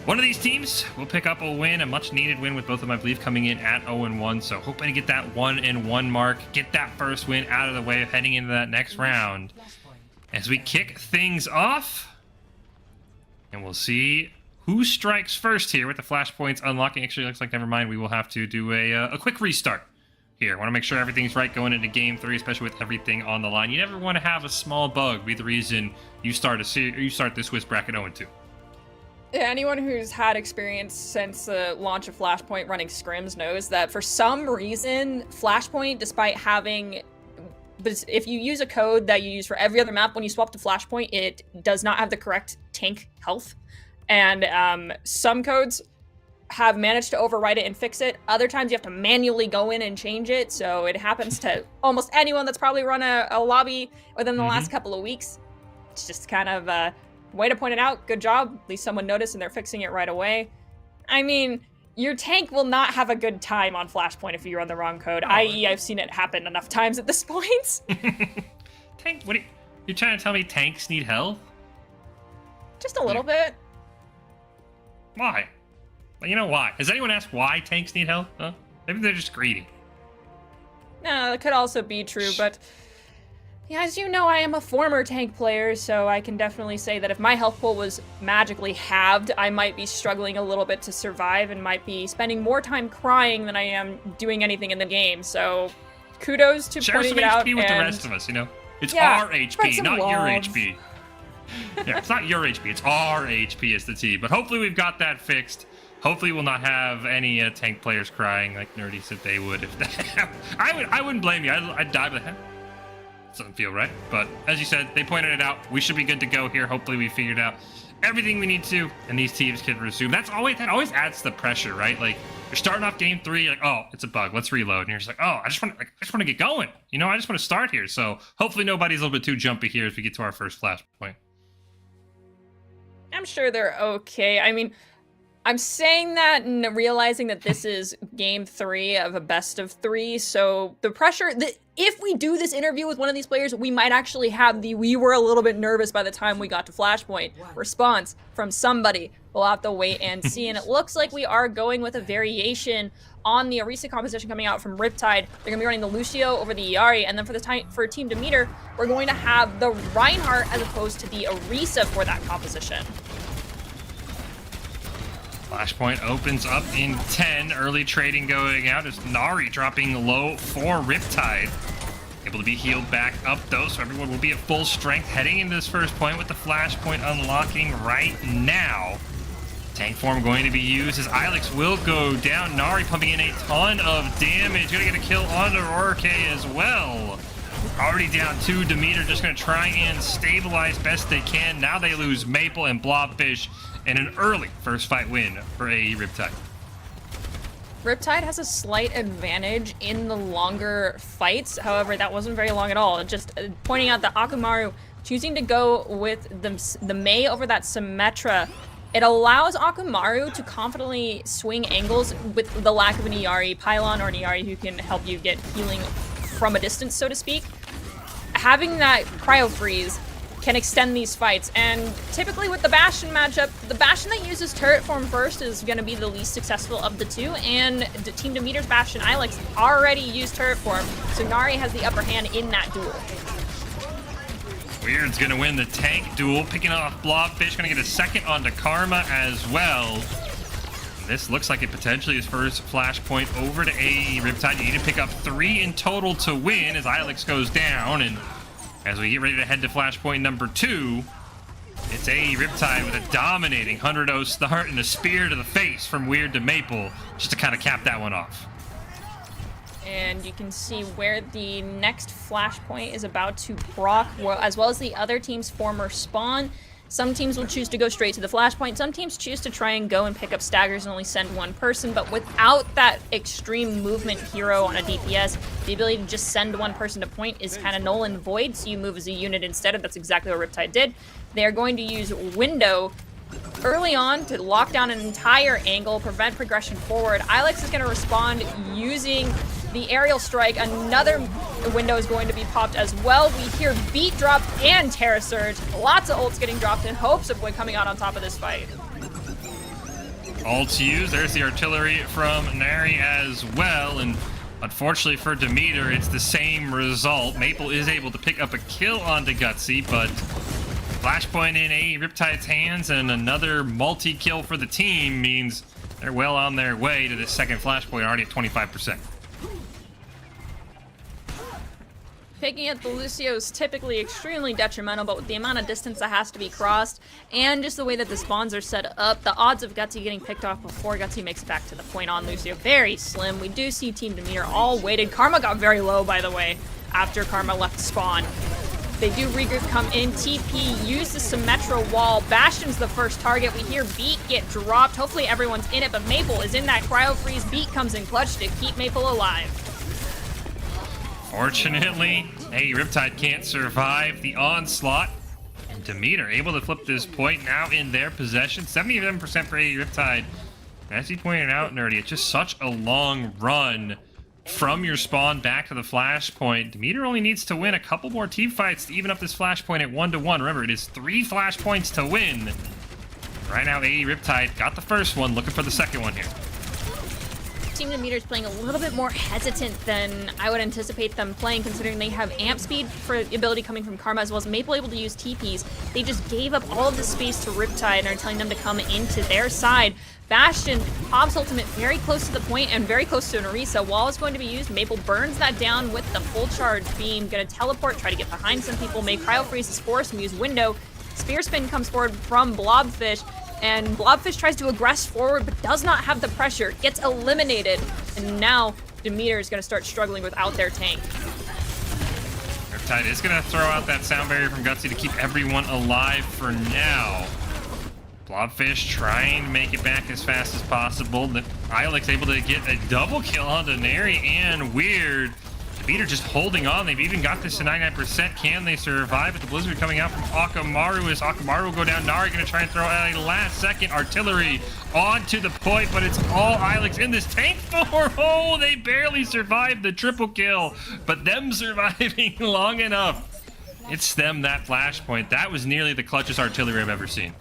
S1: one of these teams will pick up a win, a much-needed win, with both of them, I believe, coming in at 0-1. So hoping to get that 1-1 mark, get that first win out of the way, heading into that next round. As we kick things off, and we'll see who strikes first here with the Flashpoints unlocking. Actually, looks like, never mind, we will have to do a quick restart. Here, want to make sure everything's right going into game 3, especially with everything on the line. You never want to have a small bug be the reason you start this Swiss bracket 0-2.
S2: Yeah, anyone who's had experience since the launch of Flashpoint running scrims knows that for some reason, Flashpoint, despite having... But if you use a code that you use for every other map, when you swap to Flashpoint, it does not have the correct tank health. And some codes have managed to overwrite it and fix it. Other times you have to manually go in and change it, so it happens to almost anyone that's probably run a lobby within the last couple of weeks. It's just kind of way to point it out. Good job. At least someone noticed and they're fixing it right away. I mean, your tank will not have a good time on Flashpoint if you run the wrong code, i.e. I've seen it happen enough times at this point.
S1: Tank, what are you're trying to tell me tanks need health?
S2: Just a little bit.
S1: Why? Well, you know why? Has anyone asked why tanks need health? Huh? Maybe they're just greedy.
S2: No, that could also be true, but yeah, as you know, I am a former tank player, so I can definitely say that if my health pool was magically halved, I might be struggling a little bit to survive and might be spending more time crying than I am doing anything in the game. So kudos to
S1: share
S2: pointing
S1: some
S2: it out.
S1: HP with the
S2: and
S1: rest of us, you know? It's
S2: yeah,
S1: our
S2: spread
S1: HP,
S2: some
S1: not your
S2: love.
S1: HP. Yeah, it's not your HP, it's our HP as the team. But hopefully we've got that fixed. Hopefully we'll not have any tank players crying like Nerdy said they would. If that, I wouldn't blame you. I'd die, but doesn't feel right. But as you said, they pointed it out. We should be good to go here. Hopefully we figured out everything we need to, and these teams can resume. That always adds to the pressure, right? Like you're starting off game 3, you're like, oh, it's a bug. Let's reload. And you're just like, oh, I just want to get going. You know, I just want to start here. So hopefully nobody's a little bit too jumpy here as we get to our first flashpoint.
S2: I'm sure they're okay. I mean, I'm saying that and realizing that this is game 3 of a best of 3, so the pressure that if we do this interview with one of these players, we might actually have the "we were a little bit nervous by the time we got to Flashpoint" response from somebody. We'll have to wait and see, and it looks like we are going with a variation on the Orisa composition coming out from Riptide. They're gonna be running the Lucio over the Iari, and then for Team Demeter, we're going to have the Reinhardt as opposed to the Orisa for that composition.
S1: Flashpoint opens up in 10. Early trading going out as Nari dropping low for Riptide. Able to be healed back up though, so everyone will be at full strength heading into this first point with the Flashpoint unlocking right now. Tank form going to be used as Ilex will go down. Nari pumping in a ton of damage. Gonna get a kill on Aurorke as well. Already down 2. Demeter just gonna try and stabilize best they can. Now they lose Maple and Blobfish. And an early first fight win for AE Riptide.
S2: Riptide has a slight advantage in the longer fights. However, that wasn't very long at all. Just pointing out that Akumaru choosing to go with the Mei over that Symmetra, it allows Akumaru to confidently swing angles with the lack of an Iari pylon or an Iari who can help you get healing from a distance, so to speak. Having that cryo freeze can extend these fights, and typically with the Bastion matchup, the Bastion that uses turret form first is going to be the least successful of the two, and Team Demeter's Bastion Ilex already used turret form, so Nari has the upper hand in that duel.
S1: Weird's going to win the tank duel, picking off Blobfish, going to get a second onto Karma as well. This looks like it potentially is first flashpoint over to AE Riptide. You need to pick up 3 in total to win as Ilex goes down, and as we get ready to head to flashpoint number 2, it's AE Riptide with a dominating 100-0 start and a spear to the face from Weird to Maple, just to kind of cap that one off.
S2: And you can see where the next flashpoint is about to proc, as well as the other team's former spawn. Some teams will choose to go straight to the flashpoint. Some teams choose to try and go and pick up staggers and only send one person, but without that extreme movement hero on a DPS, the ability to just send one person to point is kind of null and void, so you move as a unit instead, and that's exactly what Riptide did. They're going to use Window early on to lock down an entire angle, prevent progression forward. Ilex is going to respond using the aerial strike. Another window is going to be popped as well. We hear Beat drop and Terra Surge. Lots of ults getting dropped in hopes of coming out on top of this fight.
S1: Ults used. There's the artillery from Nari as well, and unfortunately for Demeter, it's the same result. Maple is able to pick up a kill onto Gutsy, but flashpoint in AE Riptide's hands and another multi-kill for the team means they're well on their way to this second flashpoint, already at 25%.
S2: Picking up the Lucio is typically extremely detrimental, but with the amount of distance that has to be crossed, and just the way that the spawns are set up, the odds of Gutsy getting picked off before Gutsy makes it back to the point on Lucio very slim. We do see Team Demeter all weighted. Karma got very low, by the way, after Karma left spawn. They do regroup, come in, TP, use the Symmetra wall. Bastion's the first target. We hear Beat get dropped. Hopefully everyone's in it, but Maple is in that cryo freeze. Beat comes in clutch to keep Maple alive.
S1: Fortunately, AE Riptide can't survive the onslaught. Demeter able to flip this point now in their possession. 77% for AE Riptide. As he pointed out, Nerdy, it's just such a long run from your spawn back to the flashpoint. Demeter only needs to win a couple more team fights to even up this flashpoint at 1-1. Remember, it is 3 flashpoints to win. Right now, AE Riptide got the first one, looking for the second one here.
S2: Team Demeter is playing a little bit more hesitant than I would anticipate them playing, considering they have amp speed for the ability coming from Karma, as well as Maple able to use TPs. They just gave up all of the space to Riptide and are telling them to come into their side. Bastion pops ultimate very close to the point and very close to an Orisa. Wall is going to be used. Maple burns that down with the full charge beam. Gonna teleport, try to get behind some people, make Cryo Freeze force him, use Window. Spear Spin comes forward from Blobfish, and Blobfish tries to aggress forward but does not have the pressure, gets eliminated, and now Demeter is going to start struggling without their tank.
S1: Riptide is going to throw out that sound barrier from Gutsy to keep everyone alive for now. Blobfish trying to make it back as fast as possible. Ilex able to get a double kill onto Neri and Weird. Demeter just holding on. They've even got this to 99%. Can they survive? But the blizzard coming out from Akamaru as Akamaru will go down. Nari going to try and throw out a last-second artillery onto the point, but it's all Ilex in this tank form. Oh, they barely survived the triple kill, but them surviving long enough. It's them, that flashpoint. That was nearly the clutchest artillery I've ever seen.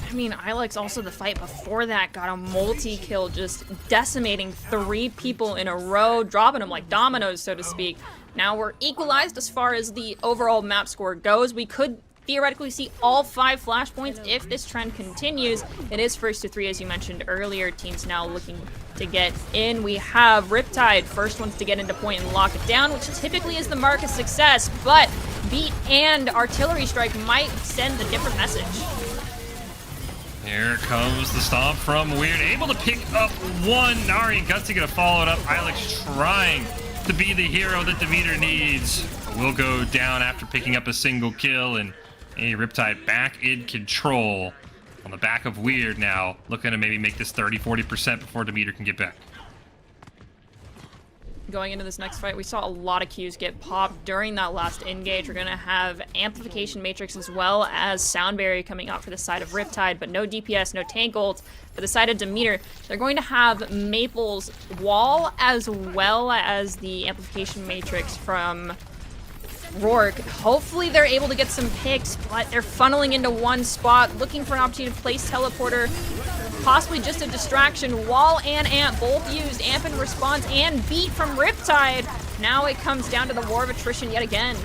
S2: I mean, Ilex also the fight before that got a multi-kill, just decimating 3 people in a row, dropping them like dominoes, so to speak. Now we're equalized as far as the overall map score goes. We could theoretically see all 5 flashpoints if this trend continues. It is first to 3, as you mentioned earlier. Teams now looking to get in. We have Riptide, first ones to get into point and lock it down, which typically is the mark of success, but Beat and Artillery Strike might send a different message.
S1: Here comes the stomp from Weird, able to pick up 1. Nari and Gutsy gonna follow it up. Ilex trying to be the hero that Demeter needs. Will go down after picking up a single kill, and a Riptide back in control on the back of Weird now, looking to maybe make this 30-40% before Demeter can get back.
S2: Going into this next fight, we saw a lot of Qs get popped during that last engage. We're going to have Amplification Matrix as well as Sound Barrier coming out for the side of Riptide, but no DPS, no tank ult. For the side of Demeter, they're going to have Maple's Wall as well as the Amplification Matrix from Rourke. Hopefully they're able to get some picks, but they're funneling into one spot, looking for an opportunity to place Teleporter. Possibly just a distraction. Wall and Amp both used. Amp in response and Beat from Riptide. Now it comes down to the war of attrition yet again.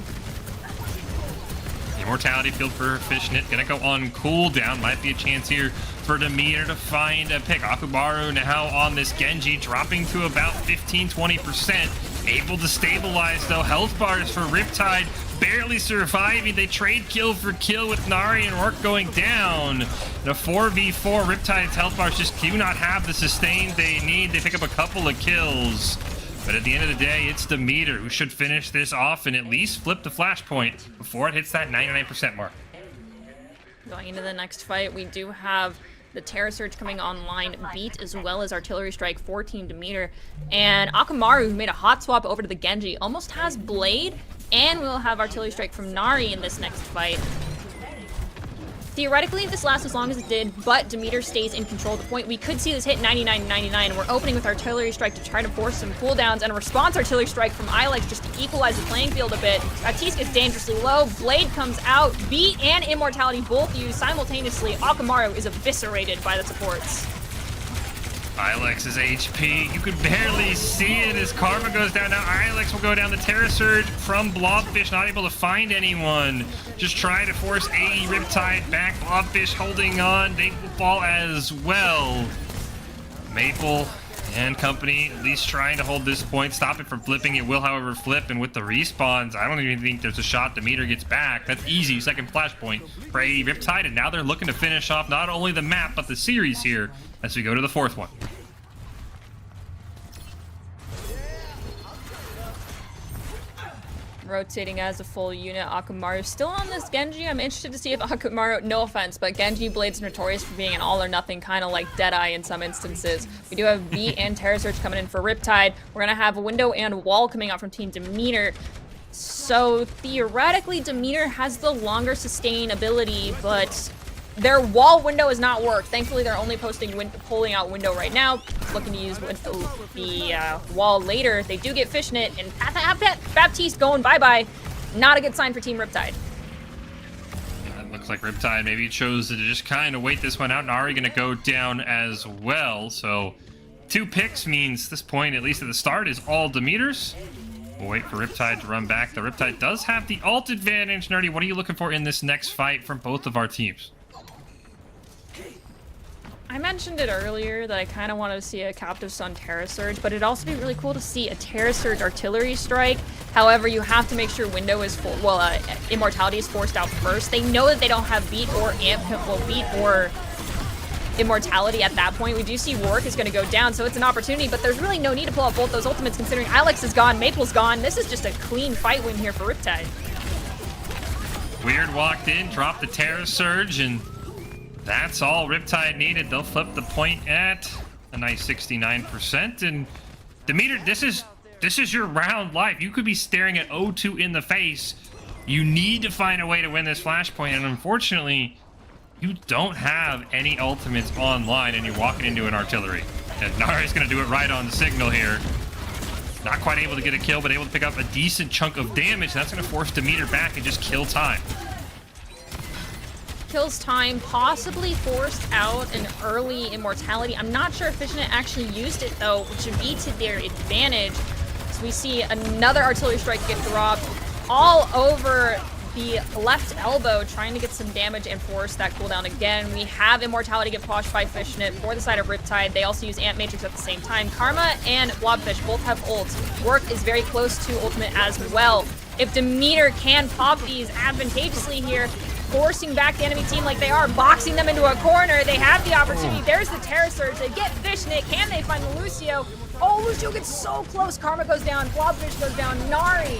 S1: Immortality field for Fishnet gonna go on cooldown. Might be a chance here for Demeter to find a pick. Akubaru now on this Genji, dropping to about 15-20%. Able to stabilize though. Health bars for Riptide barely surviving. They trade kill for kill with Nari and Rourke going down. The 4v4, Riptide's health bars just do not have the sustain they need. They pick up a couple of kills. But at the end of the day, it's Demeter who should finish this off and at least flip the flashpoint before it hits that 99% mark.
S2: Going into the next fight, we do have the Terra Surge coming online, Beat, as well as Artillery Strike for Team Demeter. And Akamaru, who made a hot swap over to the Genji, almost has Blade, and we'll have Artillery Strike from Nari in this next fight. Theoretically, this lasts as long as it did, but Demeter stays in control of the point. We could see this hit 99-99, and we're opening with Artillery Strike to try to force some cooldowns, and a response Artillery Strike from Ilex just to equalize the playing field a bit. Baptiste gets dangerously low, Blade comes out, Beat and Immortality both used simultaneously. Akamaru is eviscerated by the supports.
S1: Ilex's HP, you could barely see it as Karma goes down. Now Ilex will go down. The Terra Surge from Blobfish, not able to find anyone. Just try to force AE Riptide back. Blobfish holding on. They will fall as well. Maple and company at least trying to hold this point, stop it from flipping. It will, however, flip, and with the respawns, I don't even think there's a shot Demeter gets back. That's easy. Second flashpoint for AE Riptide, and now they're looking to finish off not only the map, but the series here as we go to the fourth one.
S2: Rotating as a full unit, Akamaru still on this Genji. I'm interested to see if Akamaru, no offense, but Genji Blade's notorious for being an all or nothing, kind of like Deadeye in some instances. We do have V and Terra Surge coming in for Riptide. We're going to have a Window and Wall coming out from Team Demeter. So theoretically, Demeter has the longer sustain ability, but their wall window has not worked. Thankfully, they're only pulling out window right now, looking to use the wall later. They do get Fishnet, and Baptiste going bye-bye. Not a good sign for Team Riptide.
S1: It looks like Riptide maybe chose to just kind of wait this one out. Nari going to go down as well. So 2 picks means this point, at least at the start, is all Demeters. We'll wait for Riptide to run back. The Riptide does have the ult advantage. Nerdy, what are you looking for in this next fight from both of our teams?
S2: I mentioned it earlier that I kind of want to see a Captive Sun Terra Surge, but it'd also be really cool to see a Terra Surge artillery strike. However, you have to make sure window is full. Well, Immortality is forced out first. They know that they don't have beat or beat or Immortality at that point. We do see Rourke is going to go down, so it's an opportunity, but there's really no need to pull out both those ultimates considering Alex is gone, Maple's gone. This is just a clean fight win here for Riptide.
S1: Weird walked in, dropped the Terra Surge, and that's all Riptide needed. They'll flip the point at a nice 69%. And Demeter, this is your round life. You could be staring at O2 in the face. You need to find a way to win this flashpoint, and unfortunately, you don't have any ultimates online, and you're walking into an artillery. And Nari's going to do it right on the signal here. Not quite able to get a kill, but able to pick up a decent chunk of damage. That's going to force Demeter back and just kill time.
S2: Kills time, possibly forced out an early Immortality. I'm not sure if Fishnet actually used it though, which would be to their advantage. So we see another artillery strike get dropped all over the left elbow, trying to get some damage and force that cooldown again. We have Immortality get poshed by Fishnet for the side of Riptide. They also use Ant Matrix at the same time. Karma and Blobfish both have ults. Work is very close to ultimate as well. If Demeter can pop these advantageously here, forcing back the enemy team like they are, boxing them into a corner, they have the opportunity. There's the Terra Surge. They get Fishnet. Can they find the Lucio? Oh, Lucio gets so close. Karma goes down. Blobfish goes down. Nari,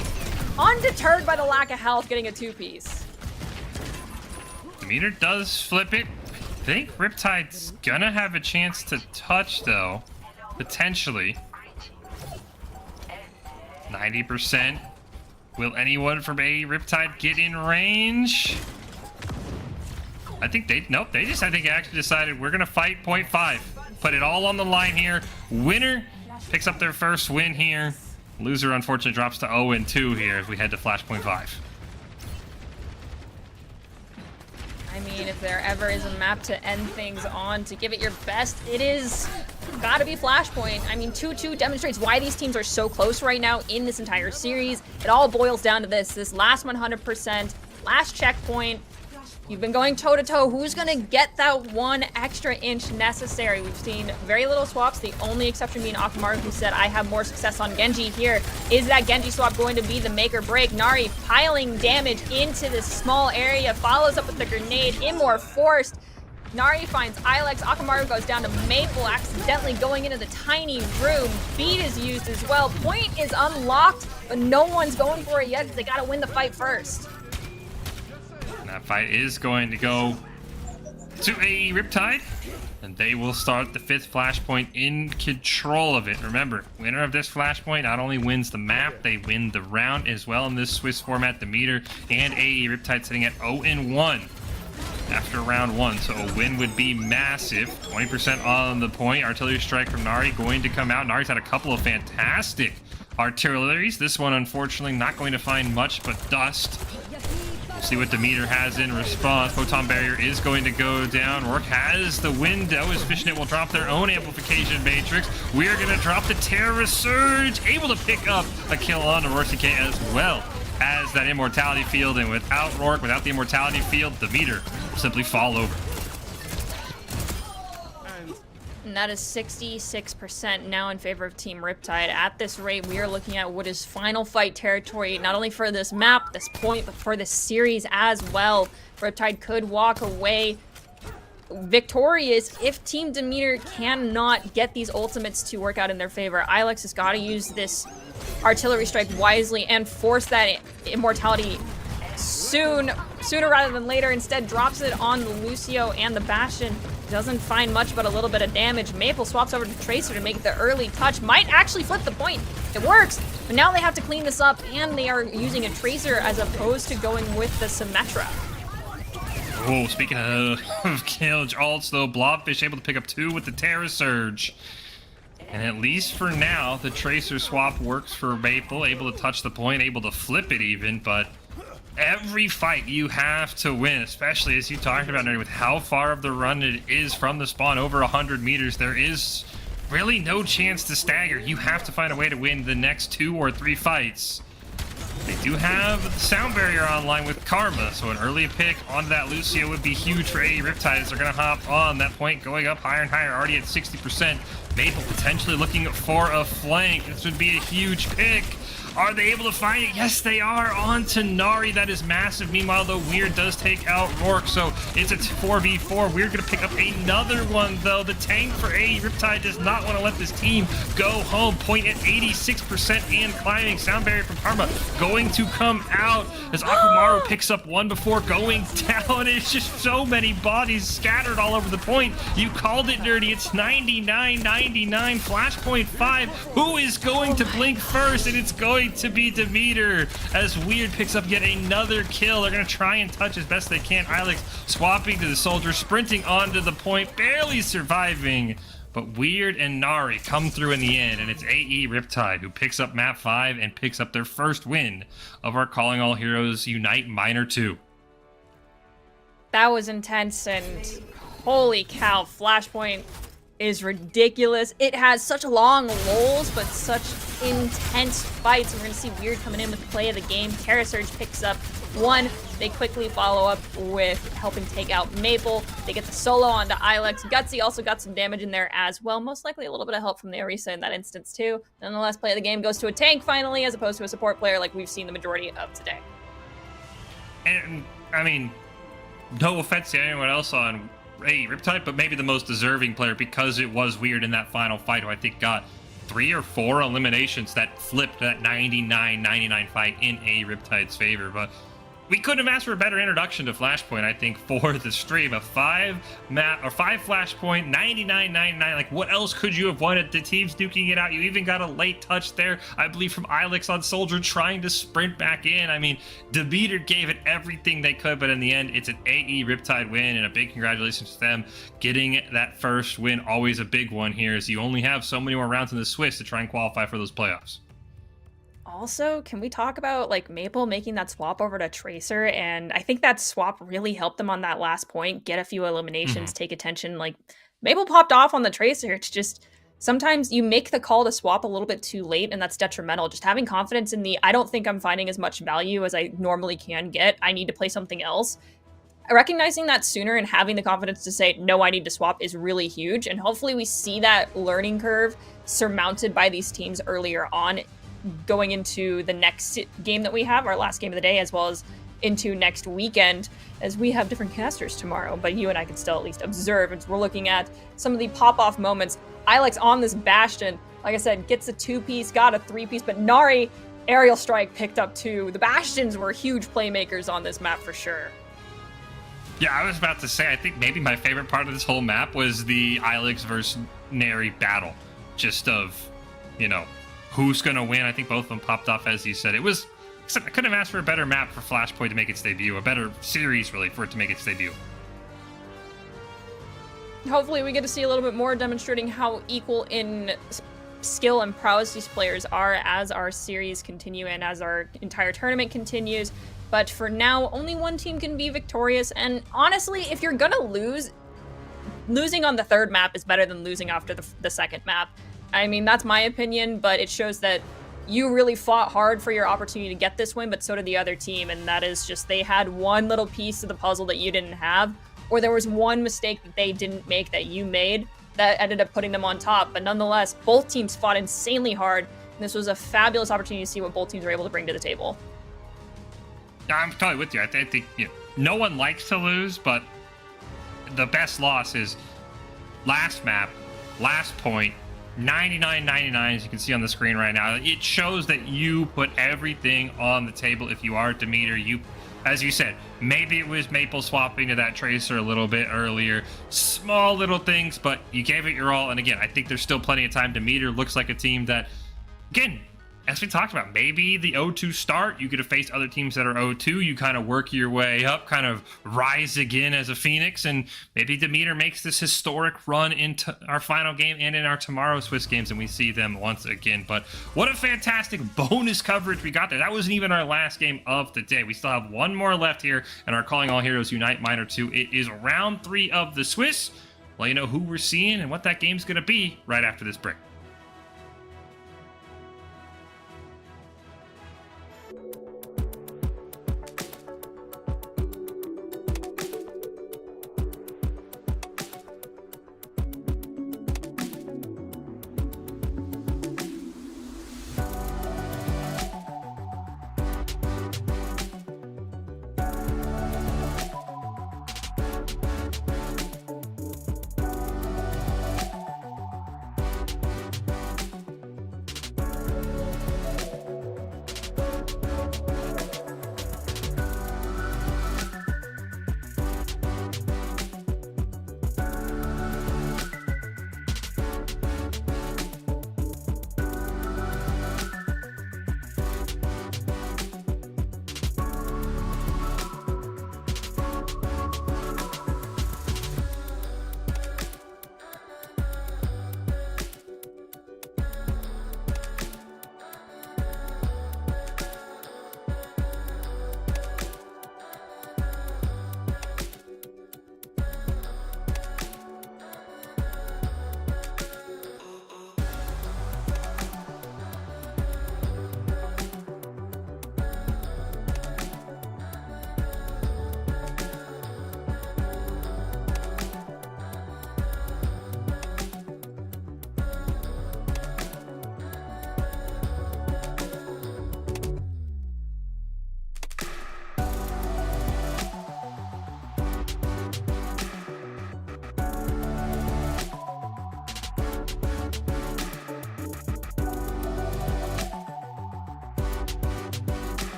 S2: undeterred by the lack of health, getting a 2-piece.
S1: Demeter does flip it. I think Riptide's gonna have a chance to touch though, potentially. 90%. Will anyone from a Riptide get in range? I think they actually decided we're gonna fight point 5. Put it all on the line here. Winner picks up their first win here. Loser unfortunately drops to 0-2 here as we head to Flashpoint 5.
S2: I mean, if there ever is a map to end things on, to give it your best, it is gotta be Flashpoint. I mean, 2-2 demonstrates why these teams are so close right now in this entire series. It all boils down to this last 100%, last checkpoint. You've been going toe-to-toe. Who's going to get that 1 extra inch necessary? We've seen very little swaps, the only exception being Akamaru, who said, I have more success on Genji here. Is that Genji swap going to be the make or break? Nari piling damage into this small area, follows up with the grenade, Immor forced. Nari finds Ilex, Akamaru goes down to Maple, accidentally going into the tiny room. Beat is used as well. Point is unlocked, but no one's going for it yet because they got to win the fight first.
S1: That fight is going to go to a Riptide, and they will start the 5th Flashpoint in control of it. Remember, winner of this Flashpoint not only wins the map, they win the round as well in this Swiss format. Demeter and AE Riptide sitting at 0-1 after round 1, so a win would be massive. 20% on the point. Artillery strike from Nari going to come out. Nari's had a couple of fantastic artilleries. This one, unfortunately, not going to find much but dust. We'll see what Demeter has in response. Photon Barrier is going to go down. Rourke has the window as Fishnet will drop their own amplification matrix. We are going to drop the Terra Surge, able to pick up a kill on Rourke as well as that Immortality field. And without Rourke, without the Immortality field, Demeter will simply fall over.
S2: And that is 66% now in favor of Team Riptide. At this rate, we are looking at what is final fight territory, not only for this map, this point, but for this series as well. Riptide could walk away victorious if Team Demeter cannot get these ultimates to work out in their favor. Ilex has got to use this artillery strike wisely and force that Immortality sooner rather than later. Instead, drops it on the Lucio and the Bastion. doesn't find much but a little bit of damage. Maple swaps over to Tracer to make the early touch. Might actually flip the point. It works, but now they have to clean this up, and they are using a Tracer as opposed to going with the Symmetra.
S1: Oh, speaking of kill ults, though, Blobfish able to pick up 2 with the Terra Surge. And at least for now, the Tracer swap works for Maple, able to touch the point, able to flip it even, but every fight you have to win, especially as you talked about, Nerdy, with how far of the run it is from the spawn, over 100 meters, there is really no chance to stagger. You have to find a way to win the next 2 or 3 fights. They do have the sound barrier online with Karma, so an early pick onto that Lucio would be huge for AE Riptides. They're going to hop on that point, going up higher and higher, already at 60%. Maple potentially looking for a flank. This would be a huge pick. Are they able to find it? Yes, they are. On to Nari. That is massive. Meanwhile, though, Weird does take out Rourke, so it's a 4v4. Weird going to pick up another one, though. The tank for AE Riptide does not want to let this team go home. Point at 86% and climbing. Sound barrier from Karma going to come out as Akumaru picks up one before going down. It's just so many bodies scattered all over the point. You called it, Nerdy. It's 99-99. Flashpoint 5. Who is going to blink first? And it's going to be Demeter as Weird picks up yet another kill. They're going to try and touch as best they can. Ilex swapping to the soldier, sprinting onto the point, barely surviving. But Weird and Nari come through in the end, and it's AE Riptide who picks up map 5 and picks up their first win of our Calling All Heroes Unite Minor 2.
S2: That was intense, and holy cow, Flashpoint is ridiculous. It has such long lulls, but such intense fights. We're gonna see Weird coming in with the play of the game. Terra Surge picks up 1. They quickly follow up with helping take out Maple. They get the solo onto Ilex. Gutsy also got some damage in there as well. Most likely a little bit of help from the Orisa in that instance too. Nonetheless, play of the game goes to a tank finally, as opposed to a support player like we've seen the majority of today.
S1: And, I mean, no offense to anyone else on Riptide, but maybe the most deserving player, because it was Weird in that final fight, who I think got 3 or 4 eliminations that flipped that 99-99 fight in a Riptide's favor. But we couldn't have asked for a better introduction to Flashpoint, I think, for the stream. A 5 Flashpoint, 99-99. Like, what else could you have wanted? The team's duking it out. You even got a late touch there, I believe, from Ilex on Soldier trying to sprint back in. I mean, Demeter gave it everything they could, but in the end, it's an AE Riptide win, and a big congratulations to them getting that first win. Always a big one here, as you only have so many more rounds in the Swiss to try and qualify for those playoffs.
S2: Also, can we talk about like Maple making that swap over to Tracer? And I think that swap really helped them on that last point, get a few eliminations, take attention. Like, Maple popped off on the Tracer. It's just sometimes you make the call to swap a little bit too late, and that's detrimental. Just having confidence in the, I don't think I'm finding as much value as I normally can get. I need to play something else. Recognizing that sooner and having the confidence to say, no, I need to swap is really huge. And hopefully we see that learning curve surmounted by these teams earlier on, going into the next game that we have, our last game of the day, as well as into next weekend, as we have different casters tomorrow, but you and I can still at least observe as we're looking at some of the pop-off moments. Ilex on this Bastion, like I said, gets a 2-piece, got a 3-piece, but Nari aerial strike picked up 2. The Bastions were huge playmakers on this map for sure.
S1: Yeah, I was about to say, I think maybe my favorite part of this whole map was the Ilex versus Nari battle. Just of, you know, who's going to win. I think both of them popped off, as you said. I couldn't have asked for a better map for Flashpoint to make its debut, a better series, really, for it to make its debut.
S2: Hopefully we get to see a little bit more demonstrating how equal in skill and prowess these players are as our series continue and as our entire tournament continues. But for now, only one team can be victorious. And honestly, if you're going to lose, losing on the third map is better than losing after the second map. I mean, that's my opinion, but it shows that you really fought hard for your opportunity to get this win, but so did the other team, and that is just they had one little piece of the puzzle that you didn't have, or there was one mistake that they didn't make that you made that ended up putting them on top. But nonetheless, both teams fought insanely hard, and this was a fabulous opportunity to see what both teams were able to bring to the table.
S1: I'm totally with you. I think no one likes to lose, but the best loss is last map, last point, 99-99, as you can see on the screen right now. It shows that you put everything on the table. If you are Demeter, you as you said, maybe it was Maple swapping to that Tracer a little bit earlier. Small little things, but you gave it your all. And again, I think there's still plenty of time to meter. Looks like a team that, again, as we talked about, maybe the 0-2 start, you could have faced other teams that are 0-2. You kind of work your way up, kind of rise again as a Phoenix, and maybe Demeter makes this historic run into our final game and in our tomorrow Swiss games, and we see them once again. But what a fantastic bonus coverage we got there. That wasn't even our last game of the day. We still have one more left here in our Calling All Heroes Unite Minor 2. It is round 3 of the Swiss. Well, you know who we're seeing and what that game's going to be right after this break.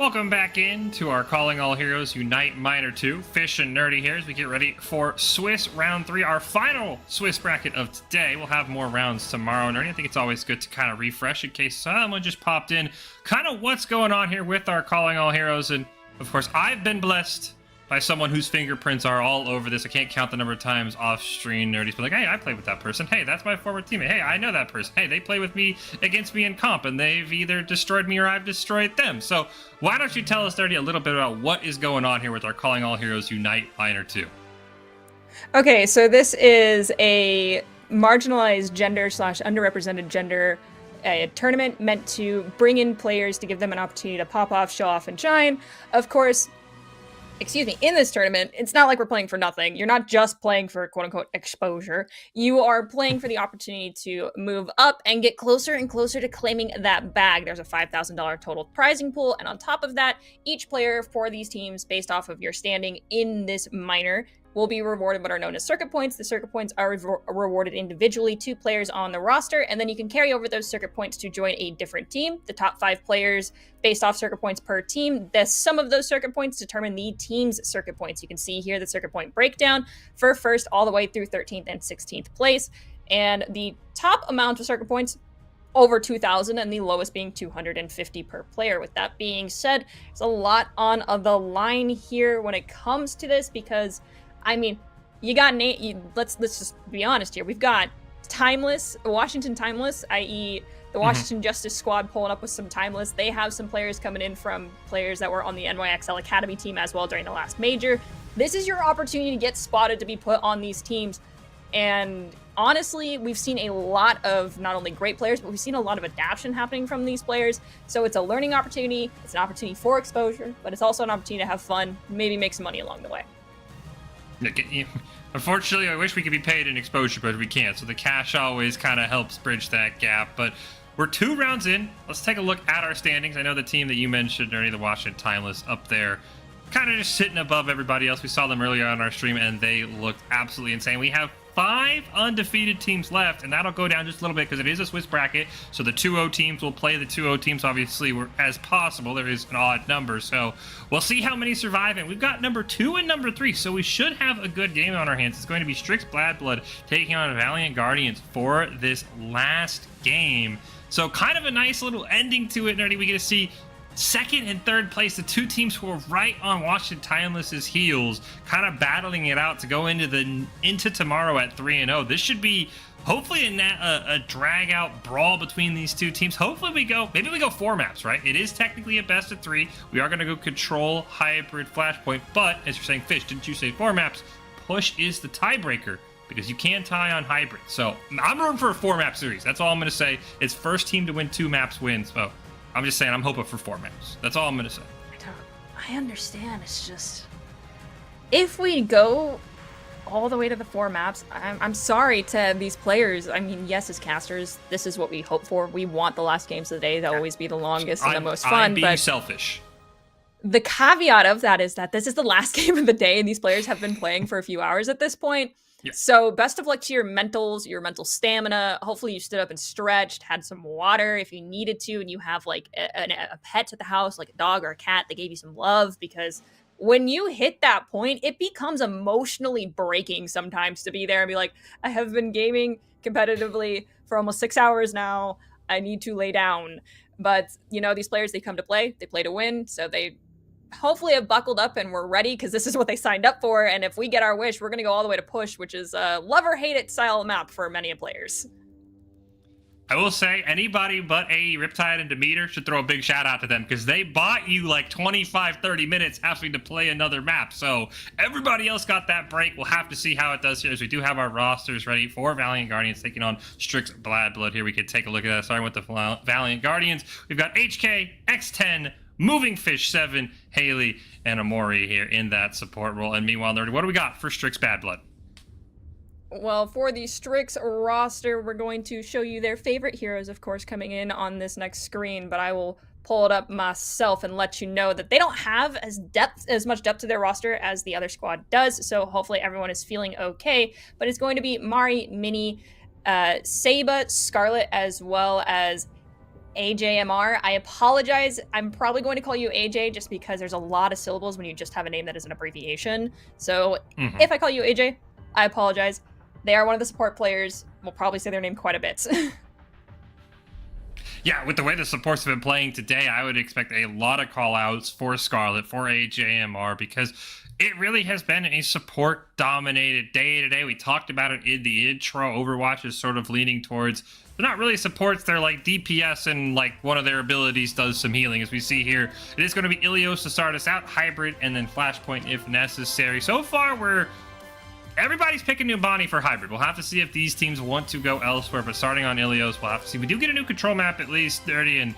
S1: Welcome back in to our Calling All Heroes Unite Minor 2. Fish and Nerdy here as we get ready for Swiss Round 3, our final Swiss bracket of today. We'll have more rounds tomorrow, Nerdy. I think it's always good to kind of refresh in case someone just popped in. Kind of what's going on here with our Calling All Heroes. And, of course, I've been blessed by someone whose fingerprints are all over this. I can't count the number of times off-screen Nerdy's been like, hey, I played with that person. Hey, that's my former teammate. Hey, I know that person. Hey, they play with me against me in comp, and they've either destroyed me or I've destroyed them. So why don't you tell us, Nerdy, a little bit about what is going on here with our Calling All Heroes Unite Minor 2?
S2: Okay, so this is a marginalized gender / underrepresented gender a tournament meant to bring in players to give them an opportunity to pop off, show off, and shine. Of course, in this tournament, it's not like we're playing for nothing. You're not just playing for quote-unquote exposure. You are playing for the opportunity to move up and get closer and closer to claiming that bag. There's a $5,000 total prizing pool, and on top of that, each player for these teams, based off of your standing in this minor, will be rewarded what are known as circuit points. The circuit points are rewarded individually to players on the roster, and then you can carry over those circuit points to join a different team. The top 5 players, based off circuit points per team, the sum of those circuit points determine the team's circuit points. You can see here the circuit point breakdown for first all the way through 13th and 16th place, and the top amount of circuit points over 2,000, and the lowest being 250 per player. With that being said, there's a lot on the line here when it comes to this, because I mean, you got let's just be honest here. We've got Washington Timeless, i.e. the Washington Justice Squad pulling up with some Timeless. They have some players coming in from players that were on the NYXL Academy team as well during the last major. This is your opportunity to get spotted, to be put on these teams. And honestly, we've seen a lot of not only great players, but we've seen a lot of adaptation happening from these players. So it's a learning opportunity. It's an opportunity for exposure, but it's also an opportunity to have fun, maybe make some money along the way.
S1: Unfortunately, I wish we could be paid in exposure, but we can't. So the cash always kind of helps bridge that gap. But we're 2 rounds in. Let's take a look at our standings. I know the team that you mentioned, Nerdy, the Washington Timeless, up there, kind of just sitting above everybody else. We saw them earlier on our stream, and they looked absolutely insane. We have 5 undefeated teams left, and that'll go down just a little bit because it is a Swiss bracket. So the 2-0 teams will play the 2-0 teams, obviously, as possible. There is an odd number, so we'll see how many survive. And we've got number 2 and number 3, so we should have a good game on our hands. It's going to be Strix Blood taking on Valiant Guardians for this last game. So kind of a nice little ending to it, Nerdy. We get to see second and third place, the 2 teams who are right on Washington Timeless's heels, kind of battling it out to go into tomorrow at 3-0. This should be hopefully a drag out brawl between these 2 teams. Hopefully maybe we go 4 maps, right? It is technically a best of 3. We are going to go control, hybrid, flashpoint, but as you're saying, Fish, didn't you say 4 maps? Push is the tiebreaker, because you can tie on hybrid. So I'm rooting for a 4-map series. That's all I'm going to say. It's first team to win 2 maps wins. So I'm just saying I'm hoping for 4 maps. That's all I'm going to say.
S2: I understand. It's just, if we go all the way to the 4 maps, I'm sorry to these players. I mean, yes, as casters, this is what we hope for. We want the last games of the day to always be the longest and the most fun.
S1: I'm being selfish.
S2: The caveat of that is that this is the last game of the day, and these players have been playing for a few hours at this point. Yeah. So best of luck to your mentals, your mental stamina. Hopefully you stood up and stretched, had some water if you needed to, and you have like a pet at the house, like a dog or a cat that gave you some love, because when you hit that point, it becomes emotionally breaking sometimes to be there and be like, I have been gaming competitively for almost 6 hours now. I need to lay down. But, you know, these players, they come to play to win. So they hopefully have buckled up and we're ready, because this is what they signed up for. And if we get our wish, we're going to go all the way to push, which is a love or hate it style map for many players.
S1: I will say anybody but a Riptide and Demeter should throw a big shout out to them, because they bought you like 25-30 minutes having to play another map. So everybody else got that break. We'll have to see how it does here, as we do have our rosters ready for Valiant Guardians taking on Strix Blood here. We could take a look at that. Starting with the Valiant Guardians, we've got HK, X10, Moving Fish 7, Haley, and Amori here in that support role. And meanwhile, Nerdy, what do we got for Strix Blood?
S2: Well, for the Strix roster, we're going to show you their favorite heroes, of course, coming in on this next screen, but I will pull it up myself and let you know that they don't have as much depth to their roster as the other squad does, so hopefully everyone is feeling okay. But it's going to be Mari, Minnie, Saba, Scarlet, as well as AJMR. I apologize. I'm probably going to call you AJ just because there's a lot of syllables when you just have a name that is an abbreviation. So if I call you AJ, I apologize. They are one of the support players. We'll probably say their name quite a bit.
S1: Yeah, with the way the supports have been playing today, I would expect a lot of call-outs for Scarlet, for AJMR, because it really has been a support-dominated day today. We talked about it in the intro. Overwatch is sort of leaning towards, they're not really supports, they're like DPS, and like one of their abilities does some healing. As we see here, it is going to be Ilios to start us out, Hybrid, and then Flashpoint if necessary. So far, everybody's picking Numbani for Hybrid. We'll have to see if these teams want to go elsewhere, but starting on Ilios, we'll have to see. We do get a new control map at least, 30, and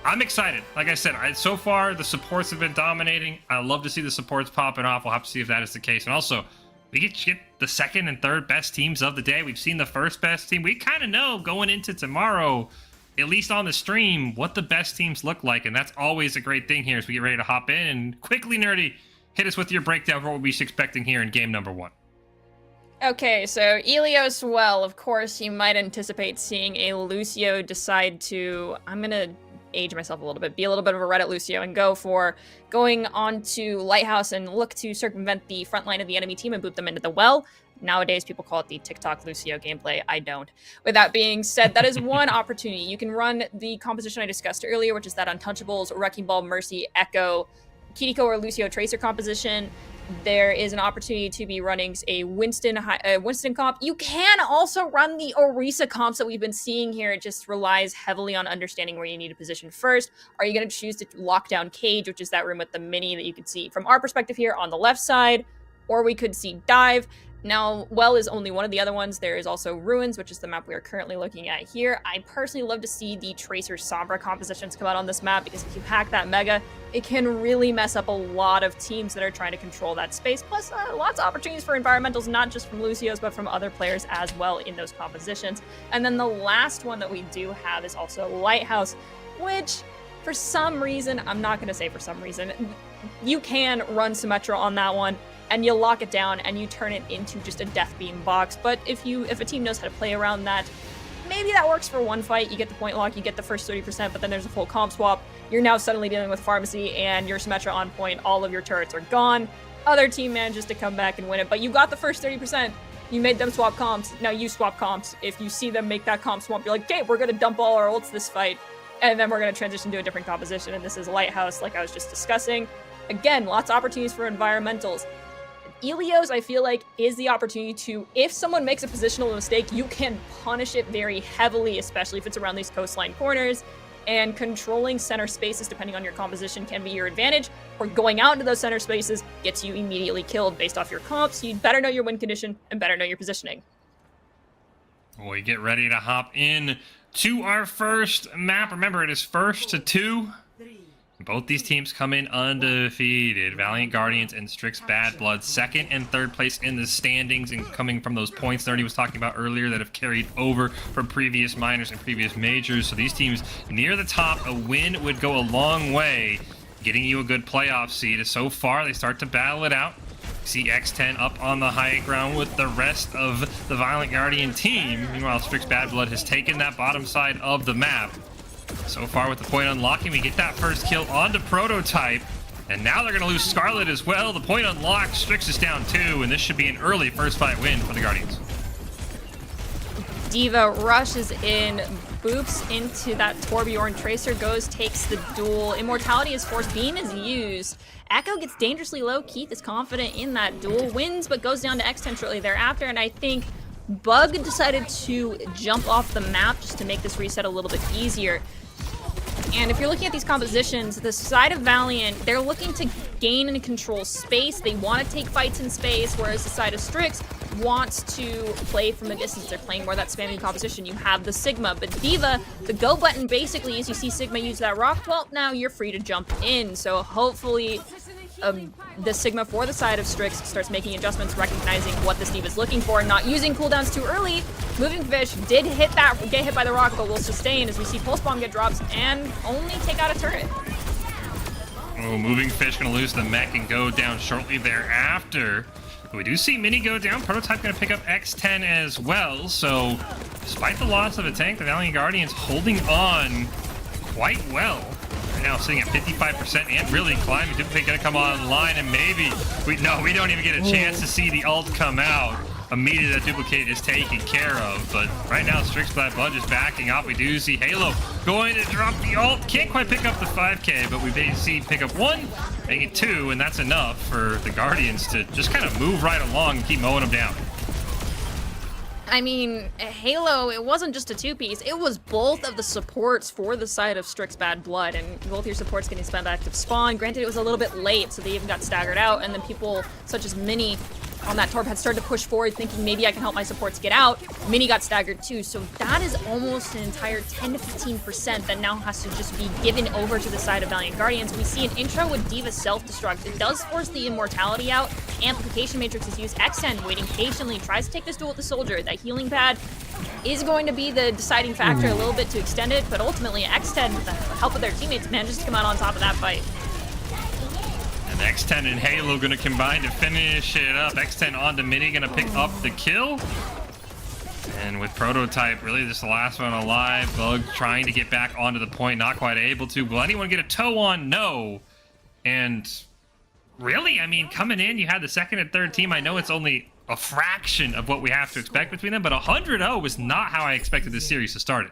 S1: I'm excited. Like I said, so far, the supports have been dominating. I love to see the supports popping off. We'll have to see if that is the case. And also, we get the second and third best teams of the day. We've seen the first best team. We kind of know going into tomorrow, at least on the stream, what the best teams look like, and that's always a great thing here as we get ready to hop in. And quickly, Nerdy, hit us with your breakdown for what we'll be expecting here in game number 1.
S2: Okay, so Ilios, well, of course, you might anticipate seeing a Lucio decide to, I'm gonna age myself a little bit, be a little bit of a Reddit Lucio, and go for going on to Lighthouse and look to circumvent the front line of the enemy team and boot them into the well. Nowadays, people call it the TikTok Lucio gameplay. I don't. With that being said, that is one opportunity. You can run the composition I discussed earlier, which is that Untouchables, Wrecking Ball, Mercy, Echo, Kiriko, or Lucio Tracer composition. There is an opportunity to be running a Winston comp. You can also run the Orisa comps that we've been seeing here. It just relies heavily on understanding where you need to position first. Are you going to choose to lock down Cage, which is that room with the mini that you can see from our perspective here on the left side? Or we could see Dive. Now, Well is only one of the other ones. There is also Ruins, which is the map we are currently looking at here. I personally love to see the Tracer Sombra compositions come out on this map, because if you hack that Mega, it can really mess up a lot of teams that are trying to control that space. Plus, lots of opportunities for environmentals, not just from Lucio's, but from other players as well in those compositions. And then the last one that we do have is also Lighthouse, which, for some reason, I'm not going to say for some reason, you can run Symmetra on that one, and you lock it down and you turn it into just a death beam box. But if a team knows how to play around that, maybe that works for one fight. You get the point lock, you get the first 30%, but then there's a full comp swap. You're now suddenly dealing with Pharmacy and your Symmetra on point. All of your turrets are gone. Other team manages to come back and win it, but you got the first 30%. You made them swap comps. Now you swap comps. If you see them make that comp swap, you're like, okay, we're going to dump all our ults this fight, and then we're going to transition to a different composition, and this is Lighthouse, like I was just discussing. Again, lots of opportunities for environmentals. Ilios, I feel like, is the opportunity to, if someone makes a positional mistake, you can punish it very heavily, especially if it's around these coastline corners, and controlling center spaces, depending on your composition, can be your advantage, or going out into those center spaces gets you immediately killed based off your comps. You better know your win condition and better know your positioning.
S1: We get ready to hop in to our first map. Remember, it is first to 2. Both these teams come in undefeated. Valiant Guardians and Strix Bad Blood, second and third place in the standings, and coming from those points Nerdy was talking about earlier that have carried over from previous minors and previous majors. So these teams near the top, a win would go a long way, getting you a good playoff seed. So far, they start to battle it out. See X10 up on the high ground with the rest of the Valiant Guardian team. Meanwhile, Strix Bad Blood has taken that bottom side of the map. So far with the point unlocking, we get that first kill onto Prototype, and now they're going to lose Scarlet as well. The point unlocked, Strix is down 2, and this should be an early first fight win for the Guardians.
S2: Diva rushes in, boops into that Torbjorn. Tracer goes, takes the duel. Immortality is forced, Beam is used. Echo gets dangerously low. Keith is confident in that duel, wins, but goes down to X10 shortly thereafter, and I think Bug decided to jump off the map just to make this reset a little bit easier. And if you're looking at these compositions, the side of Valiant, they're looking to gain and control space. They want to take fights in space, whereas the side of Strix wants to play from the distance. They're playing more of that spamming composition. You have the Sigma, but Diva, the go button basically is you see Sigma use that rock, well, now you're free to jump in. So hopefully the Sigma for the side of Strix starts making adjustments, recognizing what this Diva is looking for, and not using cooldowns too early. Moving Fish did get hit by the rock, but will sustain as we see Pulse Bomb get drops and only take out a turret.
S1: Oh, Moving Fish gonna lose the mech and go down shortly thereafter. We do see Mini go down. Prototype gonna pick up X10 as well. So, despite the loss of a tank, the Valiant Guardians holding on quite well. Right now sitting at 55% and really climbing. Duplicate gonna come online and maybe we don't even get a chance to see the ult come out. Immediately that Duplicate is taken care of, but right now Strix Bad Blood just backing off. We do see Halo going to drop the ult. Can't quite pick up the 5k, but we see pick up 1, make it 2, and that's enough for the Guardians to just kind of move right along and keep mowing them down.
S2: I mean, Halo, it wasn't just a two-piece, it was both of the supports for the side of Strix Bad Blood, and both your supports getting spent active spawn. Granted, it was a little bit late, so they even got staggered out, and then people such as Mini on that Torb had started to push forward thinking maybe I can help my supports get out. Mini got staggered too, so that is almost an entire 10 to 15% that now has to just be given over to the side of Valiant Guardians. We see an intro with D.Va self-destruct. It does force the immortality out. Amplification Matrix is used. X10 waiting patiently, tries to take this duel with the soldier. That healing pad is going to be the deciding factor a little bit to extend it, but ultimately X10, with the help of their teammates, manages to come out on top of that fight.
S1: And X10 and Halo gonna combine to finish it up. X10 on to Mini, gonna pick up the kill. And with Prototype, really just the last one alive. Bug trying to get back onto the point, not quite able to. Will anyone get a toe on? No. And really, I mean, coming in, you had the second and third team. I know it's only a fraction of what we have to expect between them, but 100-0 was not how I expected this series to start it.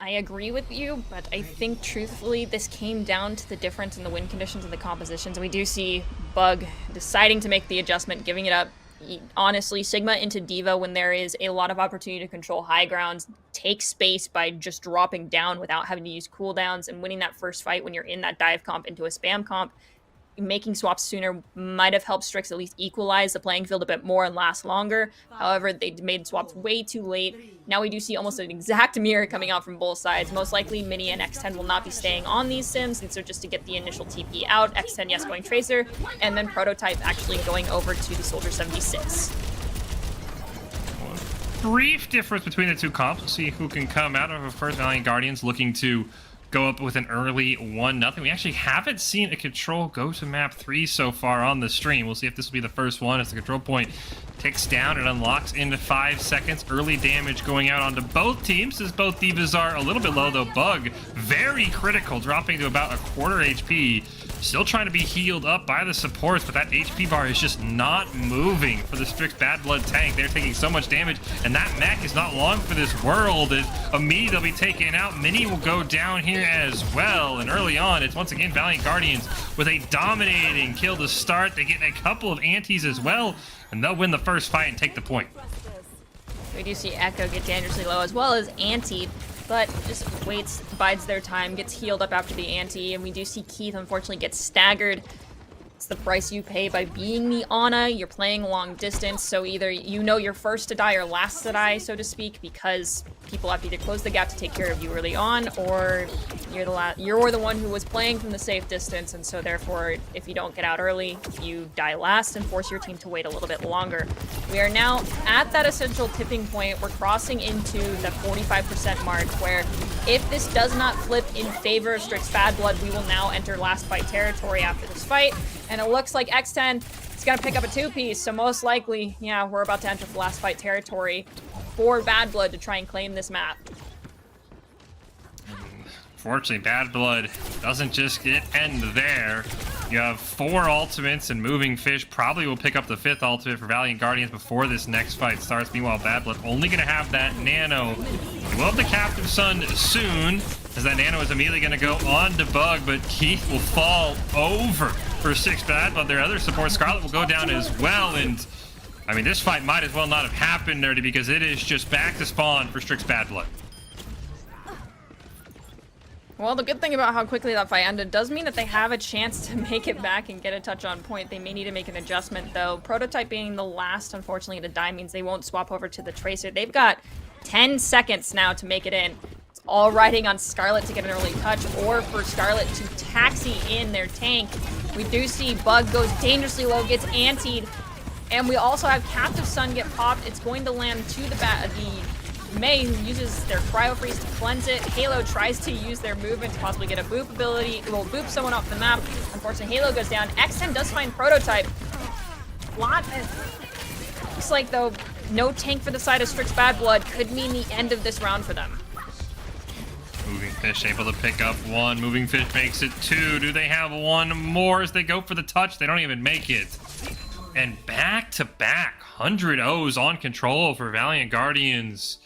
S2: I agree with you, but I think truthfully this came down to the difference in the win conditions and the compositions. We do see Bug deciding to make the adjustment, giving it up. Honestly, Sigma into D.Va when there is a lot of opportunity to control high grounds, take space by just dropping down without having to use cooldowns, and winning that first fight when you're in that dive comp into a spam comp. Making swaps sooner might have helped Strix at least equalize the playing field a bit more and last longer. However, they made swaps way too late. Now we do see almost an exact mirror coming out from both sides. Most likely, Mini and X10 will not be staying on these sims, and so just to get the initial TP out, X10, yes, going Tracer, and then Prototype actually going over to the Soldier 76.
S1: Brief difference between the two comps. We'll see who can come out of first. Valiant Guardians looking to go up with an early 1-0. We actually haven't seen a control go to map 3 so far on the stream. We'll see if this will be the first one as the control point ticks down and unlocks into 5 seconds. Early damage going out onto both teams as both Divas are a little bit low, though. Bug, very critical, dropping to about a quarter HP. Still trying to be healed up by the supports, but that HP bar is just not moving for the Strix Bad Blood tank. They're taking so much damage, and that mech is not long for this world. As immediately they'll be taken out. Mini will go down here as well, and early on, it's once again Valiant Guardians with a dominating kill to start. They get a couple of antis as well, and they'll win the first fight and take the point.
S2: We do see Echo get dangerously low as well as anti, but just waits, bides their time, gets healed up after the anti, and we do see Keith unfortunately get staggered. It's the price you pay by being the Ana. You're playing long distance, so either you know you're first to die or last to die, so to speak, because people have to either close the gap to take care of you early on, or you're the one who was playing from the safe distance, and so therefore, if you don't get out early, you die last and force your team to wait a little bit longer. We are now at that essential tipping point. We're crossing into the 45% mark, where if this does not flip in favor of Strix Bad Blood, we will now enter last fight territory after this fight. And it looks like X10 is going to pick up a 2-piece, so most likely, yeah, we're about to enter the last fight territory for Bad Blood to try and claim this map.
S1: Fortunately, Bad Blood doesn't just end there. You have 4 ultimates, and Moving Fish probably will pick up the 5th ultimate for Valiant Guardians before this next fight starts. Meanwhile, Bad Blood only going to have that Nano. He will have the Captive Sun soon, as that Nano is immediately going to go on to Bug, but Keith will fall over for 6 Bad Blood. Their other support, Scarlet, will go down as well, and I mean, this fight might as well not have happened, Nerdy, because it is just back to spawn for Strix Bad Blood.
S2: Well, the good thing about how quickly that fight ended does mean that they have a chance to make it back and get a touch on point. They may need to make an adjustment, though. Prototype being the last, unfortunately, to die means they won't swap over to the Tracer. They've got 10 seconds now to make it in. It's all riding on Scarlet to get an early touch, or for Scarlet to taxi in their tank. We do see Bug goes dangerously low, gets antied, and we also have Captive Sun get popped. It's going to land to the Mei, who uses their Cryo Freeze to cleanse it. Halo tries to use their movement to possibly get a boop ability. It will boop someone off the map. Unfortunately, Halo goes down. X10 does find Prototype. Looks like, though, no tank for the side of Strix Bad Blood could mean the end of this round for them.
S1: Moving Fish able to pick up one. Moving Fish makes it two. Do they have one more as they go for the touch? They don't even make it. And back-to-back 100 O's on control for Valiant Guardians.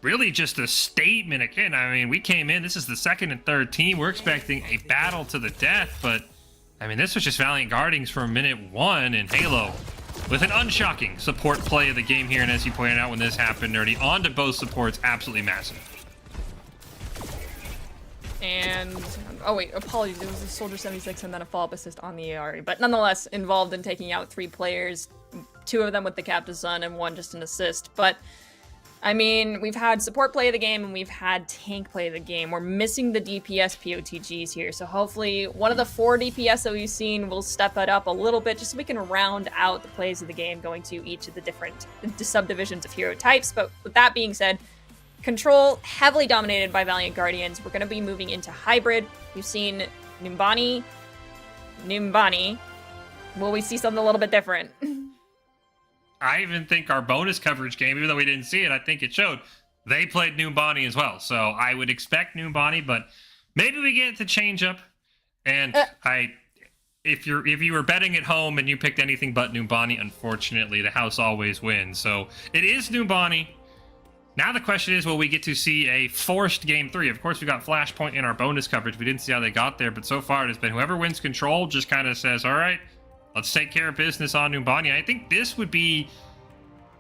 S1: Really just a statement again. I mean, we came in, this is the second and third team. We're expecting a battle to the death, but I mean, this was just Valiant Guardians from minute one in Halo with an unshocking support play of the game here. And as you pointed out when this happened, Nerdy, on to both supports, absolutely massive.
S2: And, oh wait, apologies, it was a Soldier 76 and then a follow-up assist on the ARI, but nonetheless involved in taking out 3 players, 2 of them with the Captain's Son and 1 just an assist. But, I mean, we've had support play of the game and we've had tank play of the game. We're missing the DPS POTGs here, so hopefully one of the 4 DPS that we've seen will step it up a little bit just so we can round out the plays of the game going to each of the different subdivisions of hero types. But with that being said, Control, heavily dominated by Valiant Guardians. We're going to be moving into Hybrid. We've seen Numbani. Will we see something a little bit different?
S1: I even think our bonus coverage game, even though we didn't see it, I think it showed, they played Numbani as well. So I would expect Numbani, but maybe we get to change up. And if you were betting at home and you picked anything but Numbani, unfortunately, the house always wins. So it is Numbani. Now the question is, will we get to see a forced game 3? Of course, we got Flashpoint in our bonus coverage. We didn't see how they got there, but so far it has been whoever wins Control just kind of says, all right, let's take care of business on Numbani. I think this would be,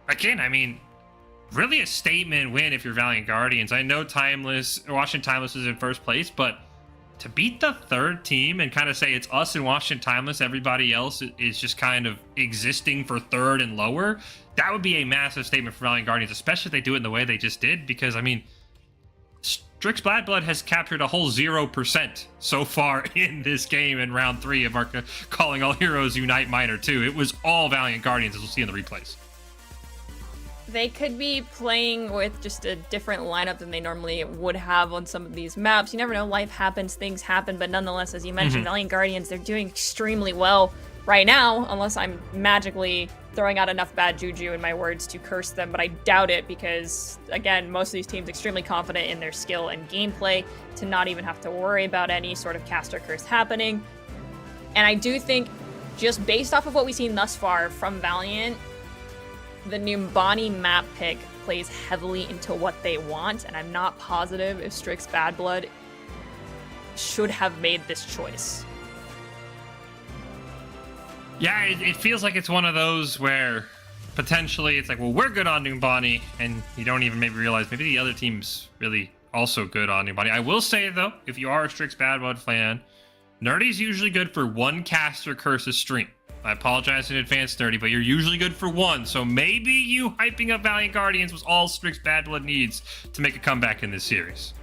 S1: again, I mean, really a statement win if you're Valiant Guardians. I know Washington Timeless is in first place, but to beat the third team and kind of say it's us and Washington Timeless, everybody else is just kind of existing for third and lower, that would be a massive statement for Valiant Guardians, especially if they do it in the way they just did, because, I mean, Strix Bad Blood has captured a whole 0% so far in this game in round 3 of our Calling All Heroes Unite Minor 2. It was all Valiant Guardians, as we'll see in the replays.
S2: They could be playing with just a different lineup than they normally would have on some of these maps. You never know, life happens, things happen, but nonetheless, as you mentioned, Valiant Guardians, they're doing extremely well right now, unless I'm magically throwing out enough bad juju in my words to curse them, but I doubt it because, again, most of these teams extremely confident in their skill and gameplay to not even have to worry about any sort of cast or curse happening. And I do think, just based off of what we've seen thus far from Valiant, the Numbani map pick plays heavily into what they want, and I'm not positive if Strix Bad Blood should have made this choice.
S1: Yeah, it feels like it's one of those where potentially it's like, well, we're good on Numbani, and you don't even maybe realize maybe the other team's really also good on Numbani. I will say, though, if you are a Strix Bad Blood fan, Nerdy's usually good for 1 cast or curse a stream. I apologize in advance, Nerdy, but you're usually good for 1, so maybe you hyping up Valiant Guardians was all Strix Bad Blood needs to make a comeback in this series.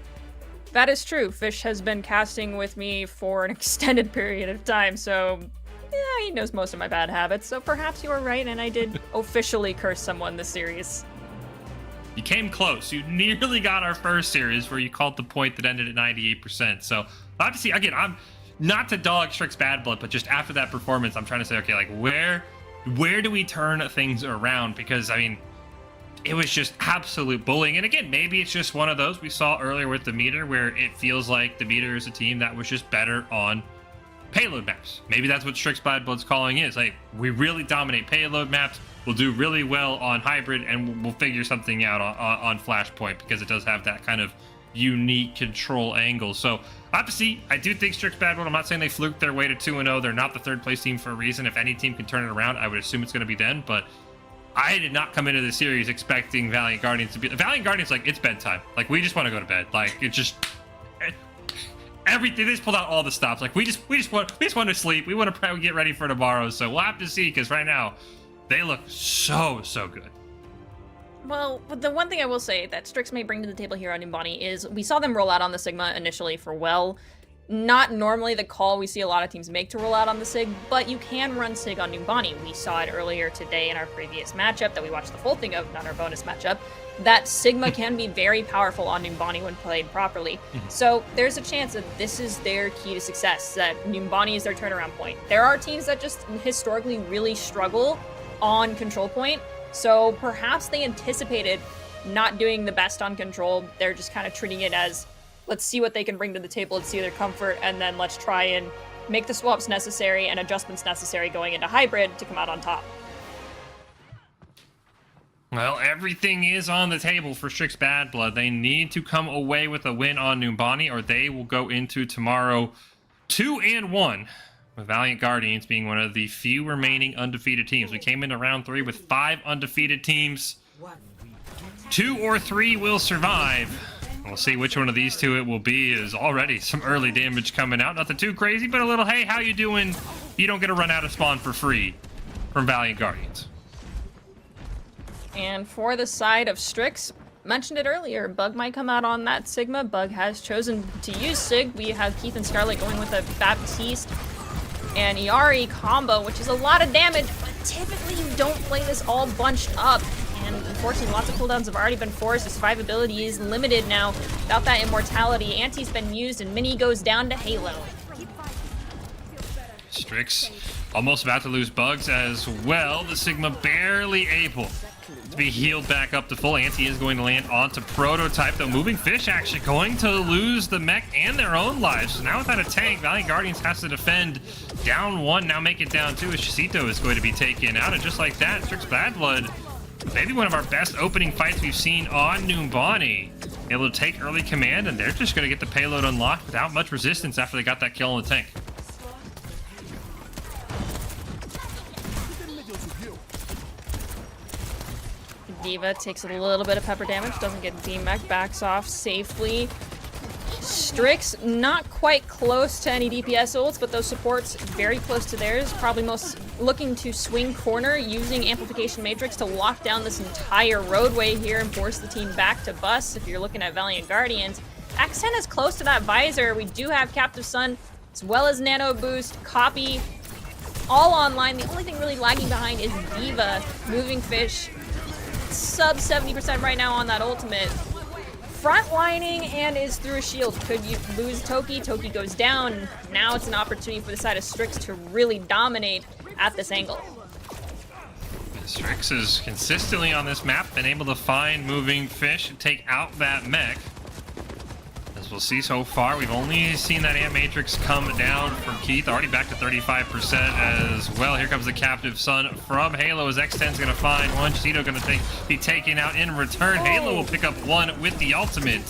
S2: That is true. Fish has been casting with me for an extended period of time, so yeah, he knows most of my bad habits, so perhaps you were right, and I did officially curse someone this series.
S1: You came close. You nearly got our first series where you called the point that ended at 98%. So, obviously, again, I'm not to dog Strix Bad Blood, but just after that performance, I'm trying to say, okay, like, where do we turn things around? Because, I mean, it was just absolute bullying. And again, maybe it's just one of those we saw earlier with the meter where it feels like the meter is a team that was just better on payload maps. Maybe that's what Strix Bad Blood's calling is. Like, we really dominate payload maps. We'll do really well on hybrid, and we'll figure something out on Flashpoint because it does have that kind of unique control angle. So, obviously, I do think Strix Bad Blood, I'm not saying they fluked their way to 2-0. They're not the third place team for a reason. If any team can turn it around, I would assume it's going to be them. But I did not come into the series expecting Valiant Guardians to be... Valiant Guardians, like, it's bedtime. Like, we just want to go to bed. Like, it just... Everything, they just pulled out all the stops. Like, we just want to sleep. We want to get ready for tomorrow. So we'll have to see, because right now they look so good.
S2: Well, the one thing I will say that Strix may bring to the table here on Numbani is we saw them roll out on the Sigma initially for well. Not normally the call we see a lot of teams make to roll out on the Sig, but you can run Sig on Numbani. We saw it earlier today in our previous matchup that we watched the full thing of, not our bonus matchup, that Sigma can be very powerful on Numbani when played properly. So there's a chance that this is their key to success, that Numbani is their turnaround point. There are teams that just historically really struggle on control point, So perhaps they anticipated not doing the best on control. They're just kind of treating it as, let's see what they can bring to the table, let's see their comfort, and then let's try and make the swaps necessary and adjustments necessary going into hybrid to come out on top.
S1: Well, everything is on the table for Strix Bad Blood. They need to come away with a win on Numbani, or they will go into tomorrow 2-1, with Valiant Guardians being one of the few remaining undefeated teams. We came into round 3 with 5 undefeated teams. 2 or 3 will survive. We'll see which one of these two it will be. Is already some early damage coming out. Nothing too crazy, but a little, hey, how you doing? You don't get to run out of spawn for free from Valiant Guardians.
S2: And for the side of Strix, mentioned it earlier, Bug might come out on that Sigma. Bug has chosen to use Sig. We have Keith and Scarlet going with a Baptiste and Iari combo, which is a lot of damage, but typically you don't play this all bunched up. And unfortunately, lots of cooldowns have already been forced. His survivability is limited now without that immortality. Anti's been used, and Mini goes down to Halo.
S1: Strix almost about to lose Bugs as well. The Sigma barely able to be healed back up to full. Anti is going to land onto Prototype, though. Moving Fish actually going to lose the mech and their own lives. So now without a tank, Valiant Guardians has to defend down 1, now make it down 2, as Shishito is going to be taken out. And just like that, Strix Bad Blood, maybe one of our best opening fights we've seen on Numbani. Able to take early command, and they're just going to get the payload unlocked without much resistance after they got that kill on the tank.
S2: D.Va takes a little bit of pepper damage, doesn't get D-Mech, backs off safely. Strix not quite close to any DPS ults, but those supports very close to theirs. Probably most looking to swing corner, using Amplification Matrix to lock down this entire roadway here and force the team back to bus. If you're looking at Valiant Guardians, X10 is close to that visor. We do have Captive Sun, as well as Nano Boost, Copy, all online. The only thing really lagging behind is D.Va. Moving Fish, sub 70% right now on that ultimate. Frontlining and is through a shield. Could you lose Toki? Toki goes down. Now it's an opportunity for the side of Strix to really dominate at this angle.
S1: Strix is consistently on this map been able to find Moving Fish and take out that mech. As we'll see so far, we've only seen that Ant Matrix come down from Keith, already back to 35% as well. Here comes the Captive Sun from Halo, as X10's going to find one. Shishito going to be taken out in return. Halo will pick up one with the ultimate.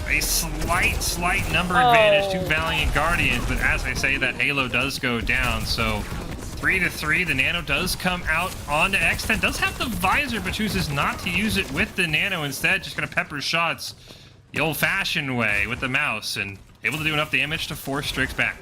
S1: A slight number advantage to Valiant Guardians, but as I say, that Halo does go down, so 3-3, the Nano does come out onto X10. Does have the visor, but chooses not to use it with the Nano instead. Just going to pepper shots the old-fashioned way with the mouse, and able to do enough damage to force Strix back.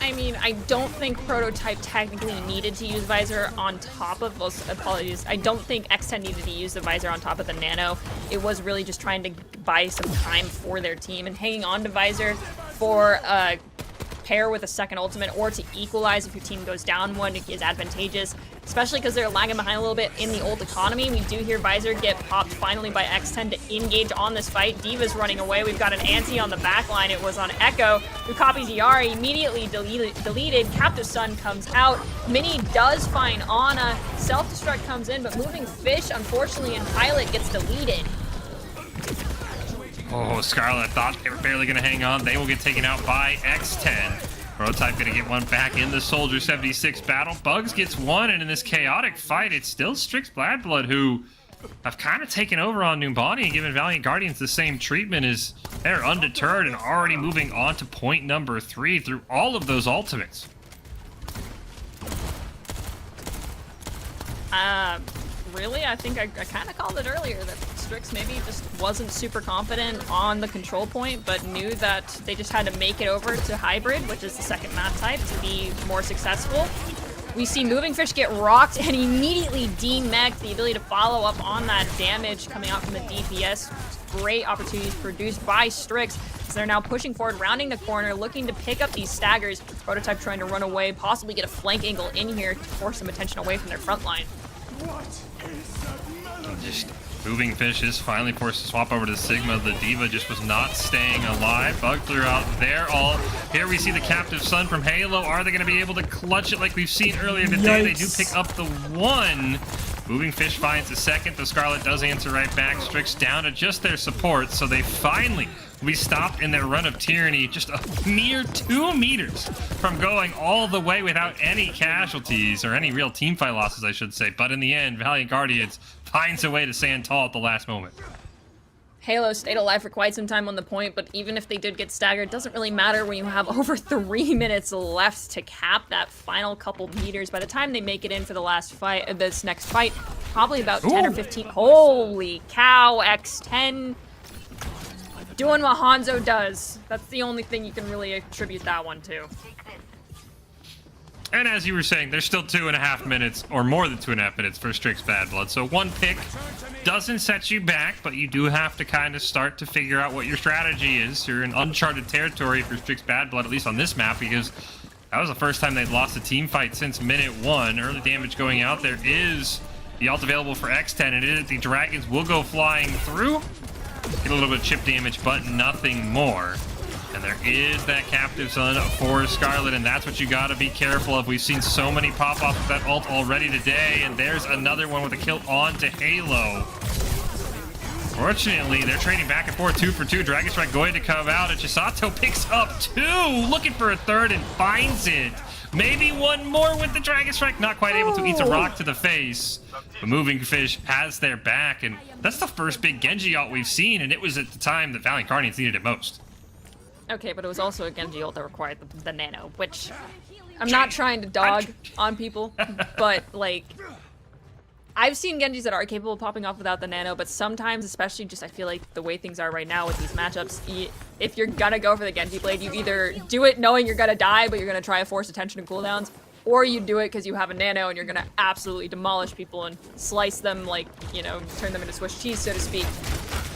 S2: I mean, I don't think Prototype technically needed to use Visor on top of those. Apologies. I don't think X10 needed to use the Visor on top of the Nano. It was really just trying to buy some time for their team and hanging on to Visor for pair with a second ultimate, or to equalize if your team goes down one is advantageous, especially because they're lagging behind a little bit in the ult economy. We do hear Visor get popped finally by X10 to engage on this fight. D.Va's running away. We've got an Anti on the back line. It was on Echo, who copies Iari, immediately deleted. Captive Sun comes out. Mini does find Ana. Self-destruct comes in, but Moving Fish, unfortunately, in Pilot gets deleted.
S1: Oh, Scarlet thought they were barely going to hang on. They will get taken out by X10. Prototype going to get one back in the Soldier 76 battle. Bugs gets one, and in this chaotic fight, it's still Strix Bad Blood who have kind of taken over on Numbani and given Valiant Guardians the same treatment, as they're undeterred and already moving on to point number 3 through all of those ultimates.
S2: Really, I think I kind of called it earlier that Strix maybe just wasn't super confident on the control point, but knew that they just had to make it over to Hybrid, which is the second map type, to be more successful. We see Moving Fish get rocked and immediately demech, the ability to follow up on that damage coming out from the DPS. Great opportunities produced by Strix, as they're now pushing forward, rounding the corner, looking to pick up these staggers. Prototype trying to run away, possibly get a flank angle in here to force some attention away from their front line.
S1: Just moving fish is finally forced to swap over to Sigma. The Diva just was not staying alive. Bug threw out their ult. Here we see the Captive Sun from Halo. Are they going to be able to clutch it like we've seen earlier today? They do pick up the one. Moving fish finds the second. The Scarlet does answer right back. Strix down to just their support. So they finally will be stopped in their run of tyranny. Just a mere 2 meters from going all the way without any casualties or any real teamfight losses, I should say. But in the end, Valiant Guardians finds a way to stand tall at the last moment.
S2: Halo stayed alive for quite some time on the point, but even if they did get staggered, it doesn't really matter when you have over 3 minutes left to cap that final couple meters. By the time they make it in for the last fight, this next fight, probably about 10 or 15. Holy cow, X10 doing what Hanzo does. That's the only thing you can really attribute that one to.
S1: And as you were saying, there's still 2.5 minutes, or more than 2.5 minutes for Strix Bad Blood. So one pick doesn't set you back, but you do have to kind of start to figure out what your strategy is. You're in uncharted territory for Strix Bad Blood, at least on this map, because that was the first time they'd lost a team fight since minute 1. Early damage going out. There is the ult available for X10, and it is the Dragons will go flying through. Get a little bit of chip damage, but nothing more. And there is that Captive Sun for Scarlet, and that's what you gotta be careful of. We've seen so many pop off of that ult already today, and there's another one with a kill onto Halo. Fortunately, they're trading back and forth 2 for 2. Dragon Strike going to come out, and Chisato picks up 2, looking for a third and finds it. Maybe one more with the Dragon Strike, not quite able to. Eats a rock to the face. But Moving Fish has their back, and that's the first big Genji ult we've seen, and it was at the time that Valiant Guardians needed it most.
S2: Okay, but it was also a Genji ult that required the nano, which I'm not trying to dog on people, but like, I've seen Genjis that are capable of popping off without the nano, but sometimes, especially just I feel like the way things are right now with these matchups, if you're gonna go for the Genji blade, you either do it knowing you're gonna die, but you're gonna try to force attention and cooldowns, or you do it because you have a nano and you're gonna absolutely demolish people and slice them like, you know, turn them into Swiss cheese, so to speak.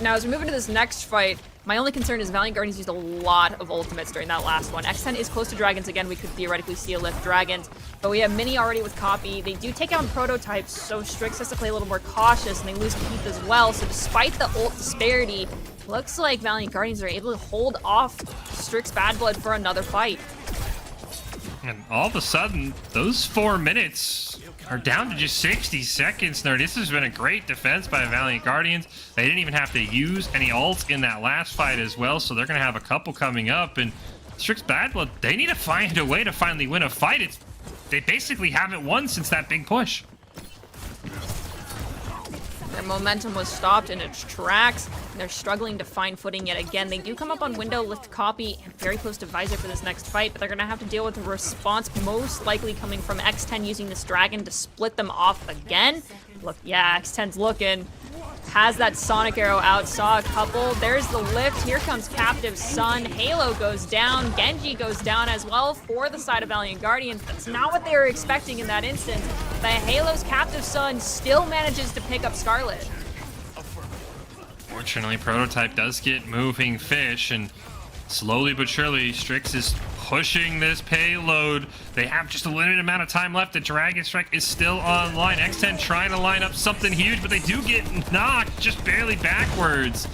S2: Now, as we move into this next fight, my only concern is Valiant Guardians used a lot of ultimates during that last one. X10 is close to Dragons again. We could theoretically see a lift Dragons, but we have Mini already with Copy. They do take out prototypes, so Strix has to play a little more cautious, and they lose Keith as well. So despite the ult disparity, looks like Valiant Guardians are able to hold off Strix Bad Blood for another fight.
S1: And all of a sudden, those 4 minutes are down to just 60 seconds now. This has been a great defense by Valiant Guardians. They didn't even have to use any ults in that last fight as well, so they're going to have a couple coming up. And Strix Bad Blood, they need to find a way to finally win a fight. They basically haven't won since that big push.
S2: Their momentum was stopped in its tracks, and they're struggling to find footing yet again. They do come up on window, lift Copy, and very close to Visor for this next fight, but they're going to have to deal with a response most likely coming from X10 using this Dragon to split them off again. Look, yeah, X10's looking. Has that Sonic Arrow out, saw a couple. There's the lift. Here comes Captive Sun. Halo goes down. Genji goes down as well for the side of Valiant Guardians. That's not what they were expecting in that instance. But Halo's Captive Sun still manages to pick up Scarlet.
S1: Fortunately, Prototype does get Moving Fish, and slowly but surely, Strix is pushing this payload. They have just a limited amount of time left. The Dragon Strike is still online. X10 trying to line up something huge, but they do get knocked just barely backwards.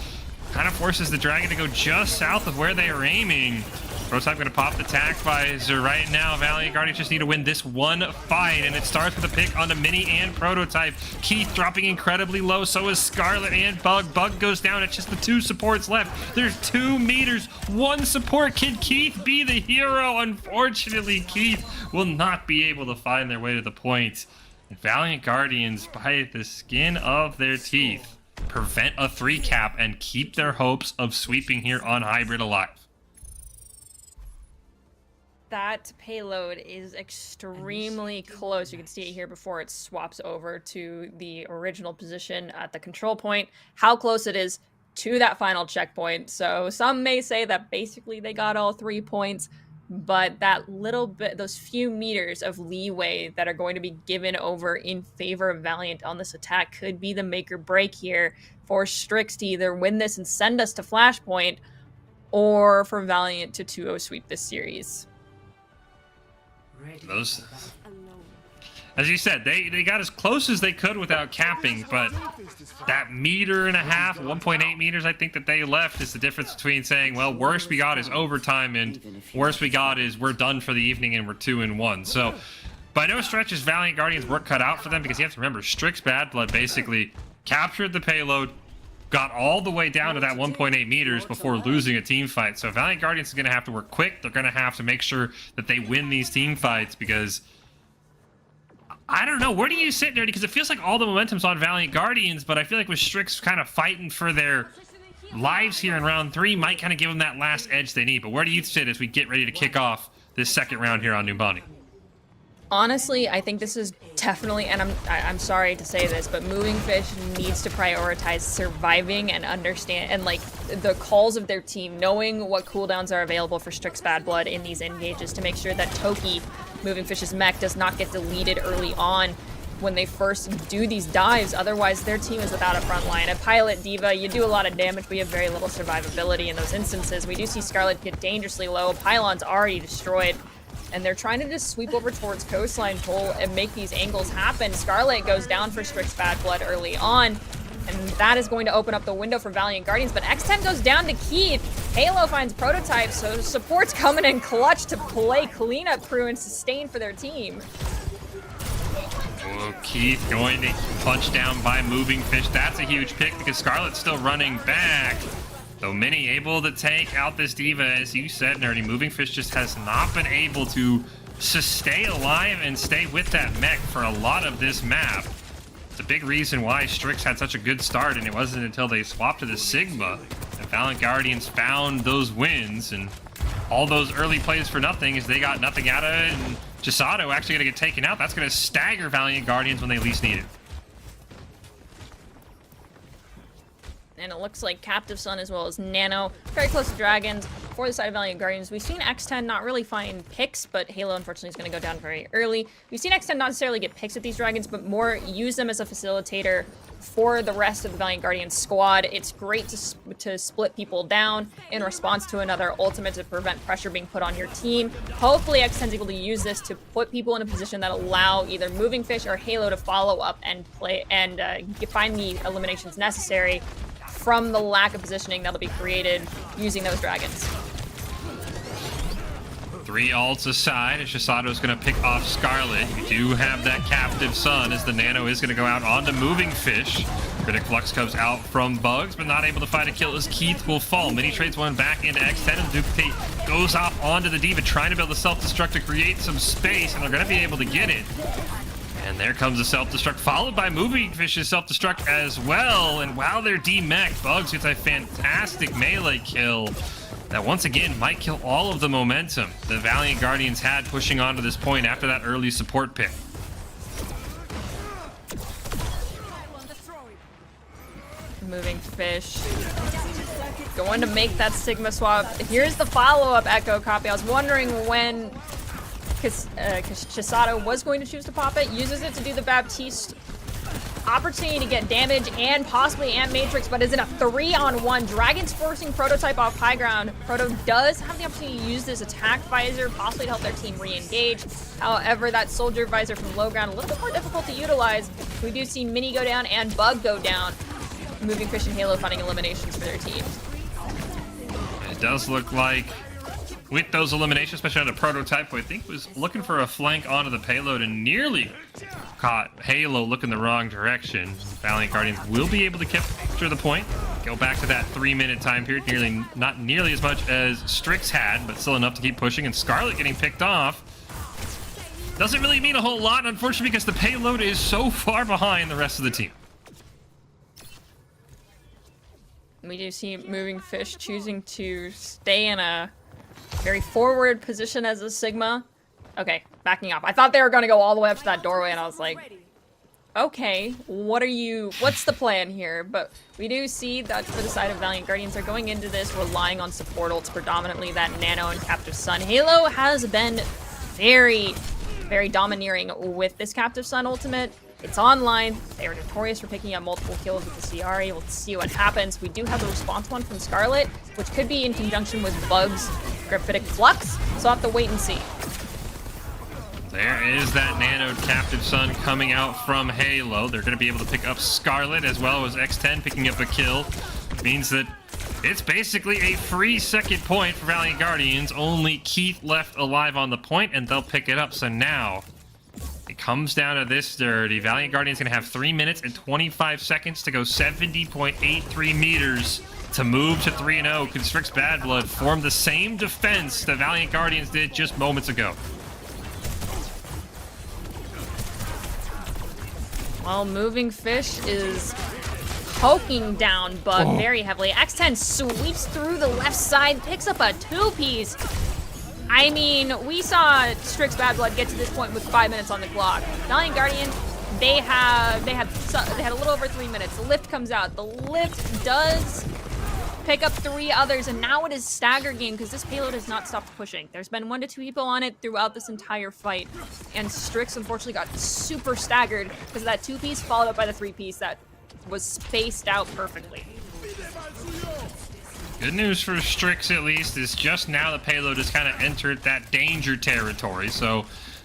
S1: Kind of forces the Dragon to go just south of where they are aiming. Prototype going to pop the tack visor right now. Valiant Guardians just need to win this one fight, and it starts with a pick on the Mini and Prototype. Keith dropping incredibly low, so is Scarlet and Bug. Bug goes down. It's just the 2 supports left. There's 2 meters, 1 support. Can Keith be the hero? Unfortunately, Keith will not be able to find their way to the point. And Valiant Guardians, by the skin of their teeth, prevent a 3 cap and keep their hopes of sweeping here on Hybrid alive.
S2: That payload is extremely close. You can see it here before it swaps over to the original position at the control point. How close it is to that final checkpoint. So some may say that basically they got all 3 points, but that little bit, those few meters of leeway that are going to be given over in favor of Valiant on this attack could be the make or break here for Strix to either win this and send us to Flashpoint, or for Valiant to 2-0 sweep this series.
S1: As you said, they got as close as they could without capping, but that 1.5 meters, 1.8 meters, I think that they left is the difference between saying, well, worst we got is overtime, and worst we got is we're done for the evening and we're 2-1. So by no stretch is Valiant Guardians work cut out for them, because you have to remember, Strix Bad Blood basically captured the payload, got all the way down to that 1.8 meters before losing a team fight. So Valiant Guardians is going to have to work quick. They're going to have to make sure that they win these team fights, because I don't know, where do you sit, Nerdy? Because it feels like all the momentum's on Valiant Guardians, but I feel like with Strix kind of fighting for their lives here in round 3 might kind of give them that last edge they need. But where do you sit as we get ready to kick off this second round here on New Bonnie?
S2: Honestly, I think this is definitely, and I'm sorry to say this, but Moving Fish needs to prioritize surviving and understand, and like the calls of their team, knowing what cooldowns are available for Strix Bad Blood in these engages to make sure that Toki, Moving Fish's mech, does not get deleted early on when they first do these dives. Otherwise, their team is without a front line. A Pilot Diva, you do a lot of damage, but you have very little survivability in those instances. We do see Scarlet get dangerously low. Pylon's already destroyed. And they're trying to just sweep over towards Coastline Pole and make these angles happen. Scarlet goes down for Strix Bad Blood early on, and that is going to open up the window for Valiant Guardians. But X10 goes down to Keith. Halo finds Prototype, so support's coming in clutch to play cleanup crew and sustain for their team.
S1: Oh, Keith going to punch down by Moving Fish. That's a huge pick, because Scarlet's still running back. So Mini able to take out this Diva, as you said, Nerdy. Moving Fish just has not been able to stay alive and stay with that mech for a lot of this map. It's a big reason why Strix had such a good start, and it wasn't until they swapped to the Sigma that Valiant Guardians found those wins, and all those early plays for nothing as they got nothing out of it, and Chisato actually going to get taken out. That's going to stagger Valiant Guardians when they least need it.
S2: And it looks like Captive Sun as well as Nano very close to Dragons. For the side of Valiant Guardians, we've seen X10 not really find picks, but Halo unfortunately is going to go down very early. We've seen X10 not necessarily get picks with these Dragons, but more use them as a facilitator for the rest of the Valiant Guardians squad. It's great to split people down in response to another ultimate to prevent pressure being put on your team. Hopefully X10 is able to use this to put people in a position that allow either Moving Fish or Halo to follow up and play and find the eliminations necessary from the lack of positioning that'll be created using those Dragons.
S1: 3 ults aside, and Shisato's going to pick off Scarlet. You do have that Captive Sun, as the Nano is going to go out onto Moving Fish. Critic Flux comes out from Bugs, but not able to find a kill as Keith will fall. Mini trades one back into X10, and Duplicate goes off onto the Diva, trying to build a self-destruct to create some space, and they're going to be able to get it. And there comes a self-destruct, followed by Moving Fish's self-destruct as well. And while they're D-mech, Bugs gets a fantastic melee kill that once again might kill all of the momentum the Valiant Guardians had pushing on to this point after that early support pick.
S2: Moving Fish going to make that Sigma swap. Here's the follow-up Echo copy. I was wondering when Chisato was going to choose to pop it, uses it to do the Baptiste opportunity to get damage and possibly Amp Matrix, but is in a 3-on-1. Dragon's forcing Prototype off high ground. Proto does have the opportunity to use this attack visor, possibly to help their team re-engage. However, that soldier visor from low ground, a little bit more difficult to utilize. We do see Mini go down and Bug go down. Moving Fish and Halo finding eliminations for their teams.
S1: It does look like with those eliminations, especially on the Prototype, who I think was looking for a flank onto the payload and nearly caught Halo looking the wrong direction. Valiant Guardians will be able to capture the point, go back to that 3-minute time period, not nearly as much as Strix had, but still enough to keep pushing, and Scarlet getting picked off doesn't really mean a whole lot, unfortunately, because the payload is so far behind the rest of the team.
S2: We do see Moving Fish choosing to stay in a very forward position as a Sigma. Okay, backing up. I thought they were going to go all the way up to that doorway, and I was like, okay, what's the plan here? But we do see that for the side of Valiant Guardians, they're going into this relying on support ults, predominantly that Nano and Captive Sun. Halo has been very, very domineering with this Captive Sun ultimate. It's online. They are notorious for picking up multiple kills with the Ciari. We'll see what happens. We do have the response one from Scarlet, which could be in conjunction with Bugs' Graphitic Flux, so I'll have to wait and see.
S1: There is that Nano nanoed Captive Sun coming out from Halo. They're going to be able to pick up Scarlet as well as X10 picking up a kill. Means that it's basically a free second point for Valiant Guardians. Only Keith left alive on the point, and they'll pick it up. So now it comes down to this dirty. Valiant Guardians going to have 3 minutes and 25 seconds to go 70.83 meters to move to 3-0. Can Strix Bad Blood form the same defense that Valiant Guardians did just moments ago?
S2: Well, Moving Fish is poking down Bug very heavily. X10 sweeps through the left side, picks up a two-piece. I mean, we saw Strix Bad Blood get to this point with 5 minutes on the clock. Valiant Guardian, they had a little over 3 minutes. The lift comes out. The lift does pick up 3 others, and now it is stagger game because this payload has not stopped pushing. There's been 1 to 2 people on it throughout this entire fight, and Strix unfortunately got super staggered because of that 2-piece followed up by the 3-piece that was spaced out perfectly.
S1: Good news for Strix, at least, is just now the payload has kind of entered that danger territory, so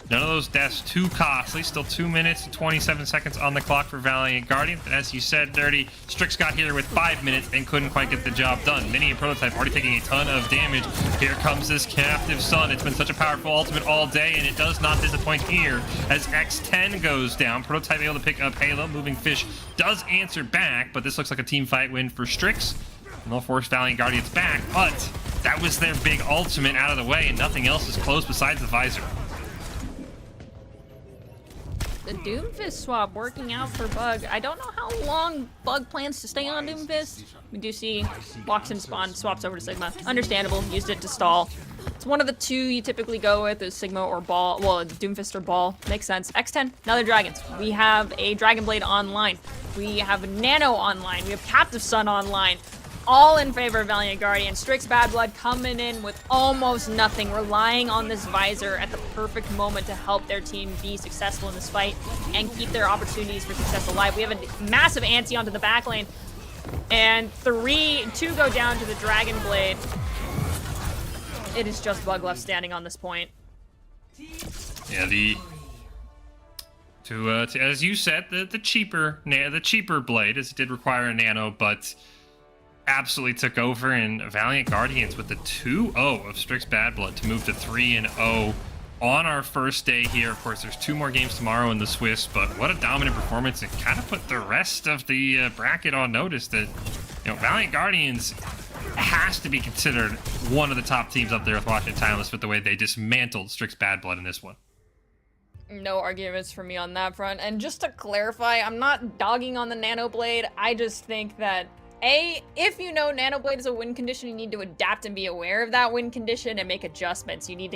S1: none of those deaths too costly. Still 2 minutes and 27 seconds on the clock for Valiant Guardian. But as you said, Dirty, Strix got here with 5 minutes and couldn't quite get the job done. Mini and Prototype already taking a ton of damage. Here comes this Captive Sun. It's been such a powerful ultimate all day, and it does not disappoint here as X10 goes down. Prototype able to pick up Halo. Moving Fish does answer back, but this looks like a team fight win for Strix. And they'll force Valiant Guardians back, but that was their big ultimate out of the way, and nothing else is close besides the visor.
S2: The Doomfist swap working out for Bug. I don't know how long Bug plans to stay on Doomfist. We do see walks in spawn, swaps over to Sigma. Understandable, used it to stall. It's one of the two you typically go with, is Sigma or Ball. Well, Doomfist or Ball. Makes sense. X10, another Dragons. We have a Dragon Blade online. We have Nano online. We have Captive Sun online. All in favor of Valiant Guardian. Strix Bad Blood coming in with almost nothing, relying on this visor at the perfect moment to help their team be successful in this fight and keep their opportunities for success alive. We have a massive anti onto the back lane, and 2 go down to the Dragon Blade. It is just Bug left standing on this point.
S1: Yeah, as you said, the cheaper blade, as it did require a nano, but absolutely took over, and Valiant Guardians with the 2-0 of Strix Bad Blood to move to 3-0 on our first day here. Of course, there's 2 more games tomorrow in the Swiss, but what a dominant performance. It kind of put the rest of the bracket on notice that, Valiant Guardians has to be considered one of the top teams up there with Washington Timeless with the way they dismantled Strix Bad Blood in this one.
S2: No arguments for me on that front. And just to clarify, I'm not dogging on the Nano Blade. I just think that if you know Nano Blade is a win condition, you need to adapt and be aware of that win condition and make adjustments. You need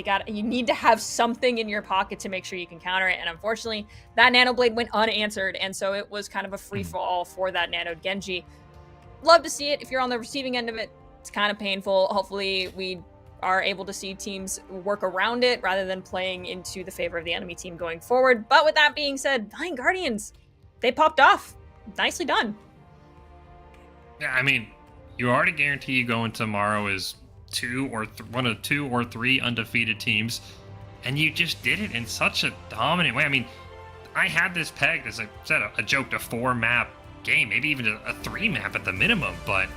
S2: to have something in your pocket to make sure you can counter it. And unfortunately, that Nano Blade went unanswered, and so it was kind of a free for all for that nanoed Genji. Love to see it. If you're on the receiving end of it, it's kind of painful. Hopefully, we are able to see teams work around it rather than playing into the favor of the enemy team going forward. But with that being said, Valiant Guardians, they popped off. Nicely done.
S1: Yeah, I mean, you already guarantee you going tomorrow is one of 2 or 3 undefeated teams, and you just did it in such a dominant way. I mean, I had this pegged, as I said, a joke, a 4-map game, maybe even a 3-map at the minimum, but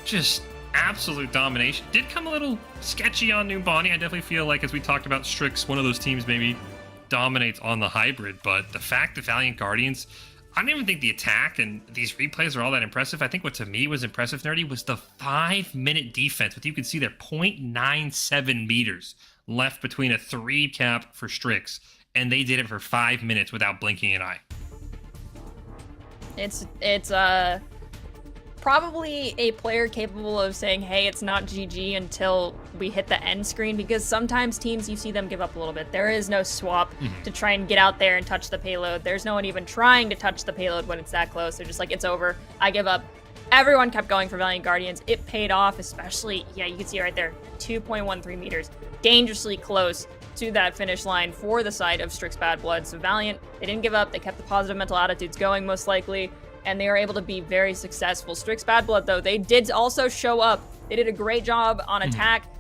S1: just absolute domination. Did come a little sketchy on New Bonnie. I definitely feel like, as we talked about, Strix, one of those teams maybe dominates on the hybrid, but the fact that Valiant Guardians, I don't even think the attack and these replays are all that impressive. I think what to me was impressive, Nerdy, was the 5-minute defense. What you can see there, 0.97 meters left between a 3 cap for Strix, and they did it for 5 minutes without blinking an eye.
S2: It's probably a player capable of saying, hey, it's not GG until we hit the end screen, because sometimes teams, you see them give up a little bit. There is no swap to try and get out there and touch the payload. There's no one even trying to touch the payload when it's that close. They're just like, it's over. I give up. Everyone kept going for Valiant Guardians. It paid off, especially, yeah, you can see it right there, 2.13 meters. Dangerously close to that finish line for the side of Strix Bad Blood. So Valiant, they didn't give up. They kept the positive mental attitudes going, most likely, and they were able to be very successful. Strix Bad Blood, though, they did also show up. They did a great job on attack.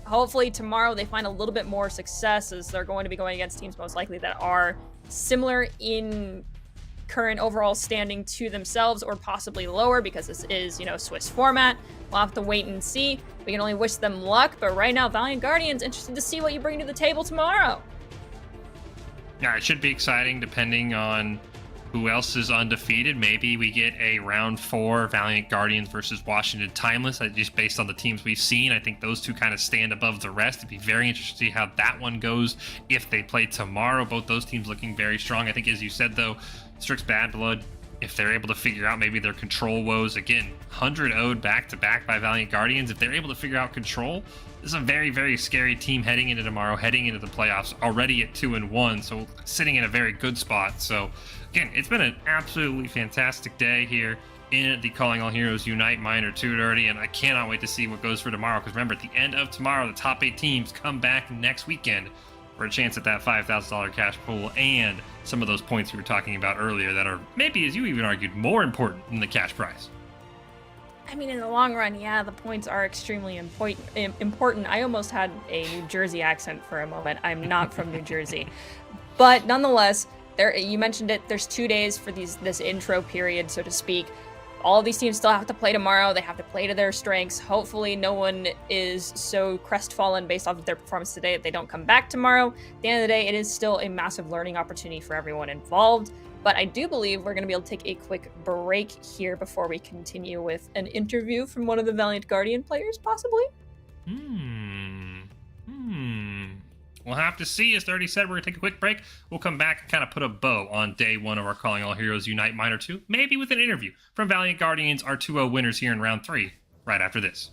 S2: Hopefully tomorrow they find a little bit more success, as they're going to be going against teams most likely that are similar in current overall standing to themselves or possibly lower because this is, Swiss format. We'll have to wait and see. We can only wish them luck, but right now, Valiant Guardians, interested to see what you bring to the table tomorrow.
S1: Yeah, it should be exciting depending on who else is undefeated. Maybe we get a round 4 Valiant Guardians versus Washington Timeless. Just based on the teams we've seen, I think those two kind of stand above the rest. It'd be very interesting to see how that one goes if they play tomorrow. Both those teams looking very strong. I think, as you said, though, Strix Bad Blood, if they're able to figure out maybe their control woes, again, 100 0'd back-to-back by Valiant Guardians, if they're able to figure out control, this is a very, very scary team heading into tomorrow, heading into the playoffs, already at 2-1, so sitting in a very good spot. So, again, it's been an absolutely fantastic day here in the Calling All Heroes Unite Minor 2 Dirty, and I cannot wait to see what goes for tomorrow, because remember, at the end of tomorrow, the top 8 teams come back next weekend for a chance at that $5,000 cash pool and some of those points we were talking about earlier that are maybe, as you even argued, more important than the cash prize.
S2: I mean, in the long run, yeah, the points are extremely important. I almost had a New Jersey accent for a moment. I'm not from New Jersey. But nonetheless, you mentioned it, there's 2 days for this intro period, so to speak. All of these teams still have to play tomorrow. They have to play to their strengths. Hopefully no one is so crestfallen based off of their performance today that they don't come back tomorrow. At the end of the day, it is still a massive learning opportunity for everyone involved. But I do believe we're going to be able to take a quick break here before we continue with an interview from one of the Valiant Guardian players, possibly.
S1: We'll have to see. As 30 said, we're going to take a quick break. We'll come back and kind of put a bow on day 1 of our Calling All Heroes Unite Minor 2, maybe with an interview from Valiant Guardians, our 2-0 winners here in round 3, right after this.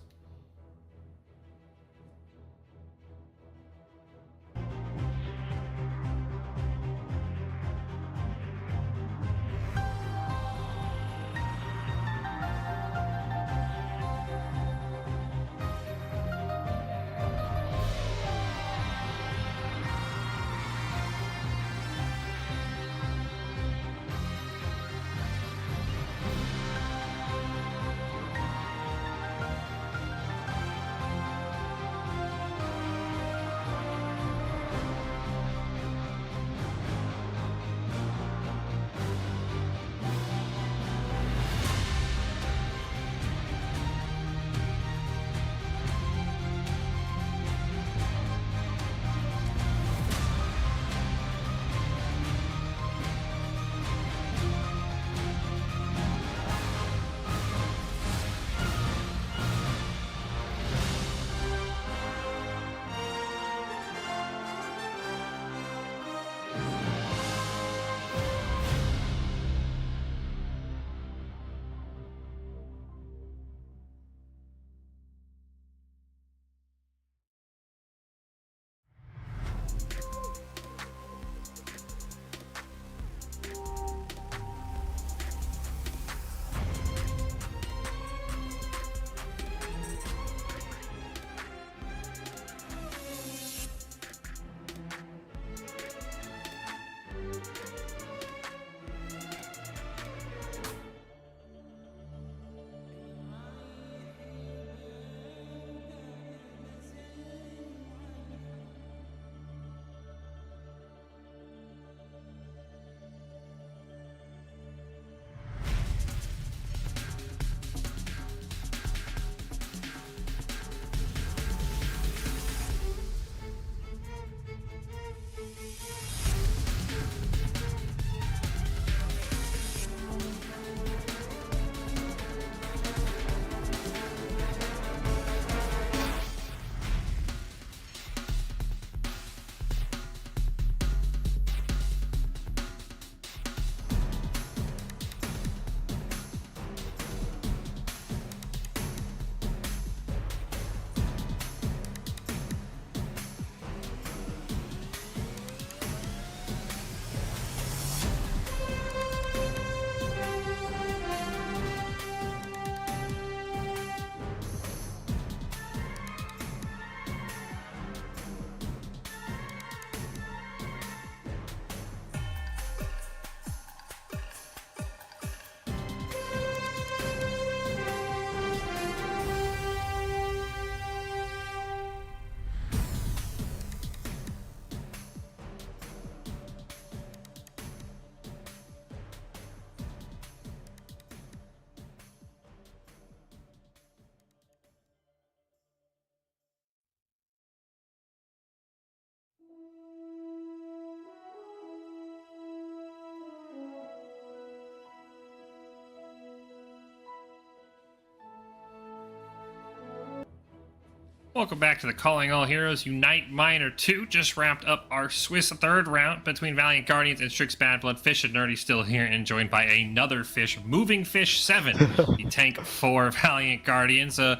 S1: Welcome back to the Calling All Heroes Unite Minor 2. Just wrapped up our Swiss third round between Valiant Guardians and Strix Bad Blood. Fish and Nerdy still here and joined by another Fish, Moving Fish 7, the tank for Valiant Guardians. Hey,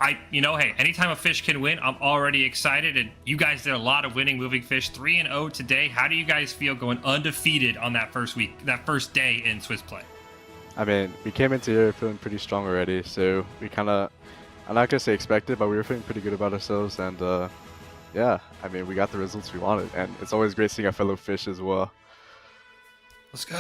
S1: anytime a Fish can win, I'm already excited. And you guys did a lot of winning Moving Fish, 3-0 today. How do you guys feel going undefeated on that first day in Swiss play?
S6: I mean, we came into here feeling pretty strong already, so we kind of, I'm not going to say expected, but we were feeling pretty good about ourselves, and yeah, I mean, we got the results we wanted, and it's always great seeing our fellow Fish as well.
S1: Let's go!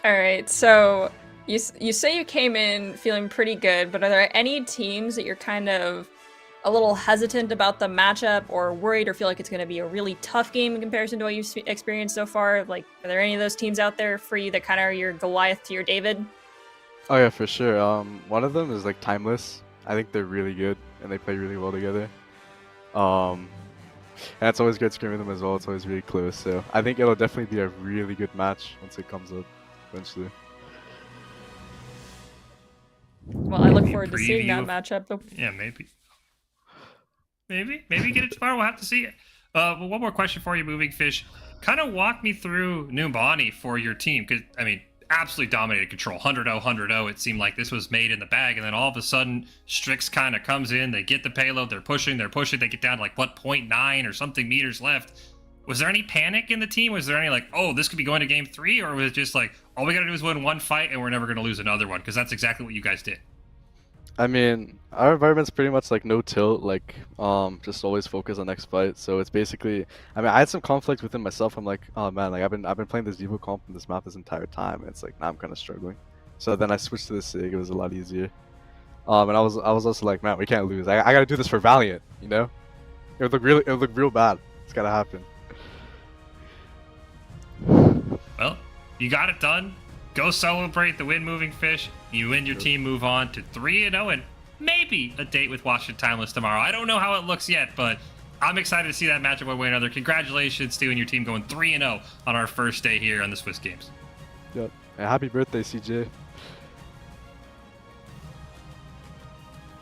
S2: All right, so you say you came in feeling pretty good, but are there any teams that you're kind of a little hesitant about the matchup or worried or feel like it's going to be a really tough game in comparison to what you've experienced so far? Like, are there any of those teams out there for you that kind of are your Goliath to your David?
S6: Oh yeah, for sure. One of them is like Timeless. I think they're really good and they play really well together. And it's always good scrimming them as well. It's always really close. So I think it'll definitely be a really good match once it comes up eventually.
S2: Well, I look forward to seeing that matchup.
S1: Yeah, maybe get it tomorrow. We'll have to see it. Well, one more question for you, Moving Fish. Kind of walk me through Numbani for your team, because I mean, absolutely dominated control. 100-0, 100-0. It seemed like this was made in the bag, and then all of a sudden, Strix kind of comes in. They get the payload. They're pushing. They get down to like 0.9 or something meters left. Was there any panic in the team? Was there any like, oh, this could be going to game 3, or was it just like, all we got to do is win one fight, and we're never going to lose another one? Because that's exactly what you guys did.
S6: I mean, our environment's pretty much like no tilt, like just always focus on next fight. So it's basically, I mean, I had some conflict within myself. I'm like, oh man, like I've been playing this Devo comp in this map this entire time, and it's like now I'm kind of struggling. So then I switched to the Sig. It was a lot easier. And I was also like, man, we can't lose. I gotta do this for Valiant, you know? It would look real bad. It's gotta happen.
S1: Well, you got it done. Go celebrate the win, Moving Fish. You and your team move on to 3-0 and maybe a date with Washington Timeless tomorrow. I don't know how it looks yet, but I'm excited to see that matchup one way or another. Congratulations to you and your team going 3-0 on our first day here on the Swiss Games.
S6: Yep. And happy birthday, CJ.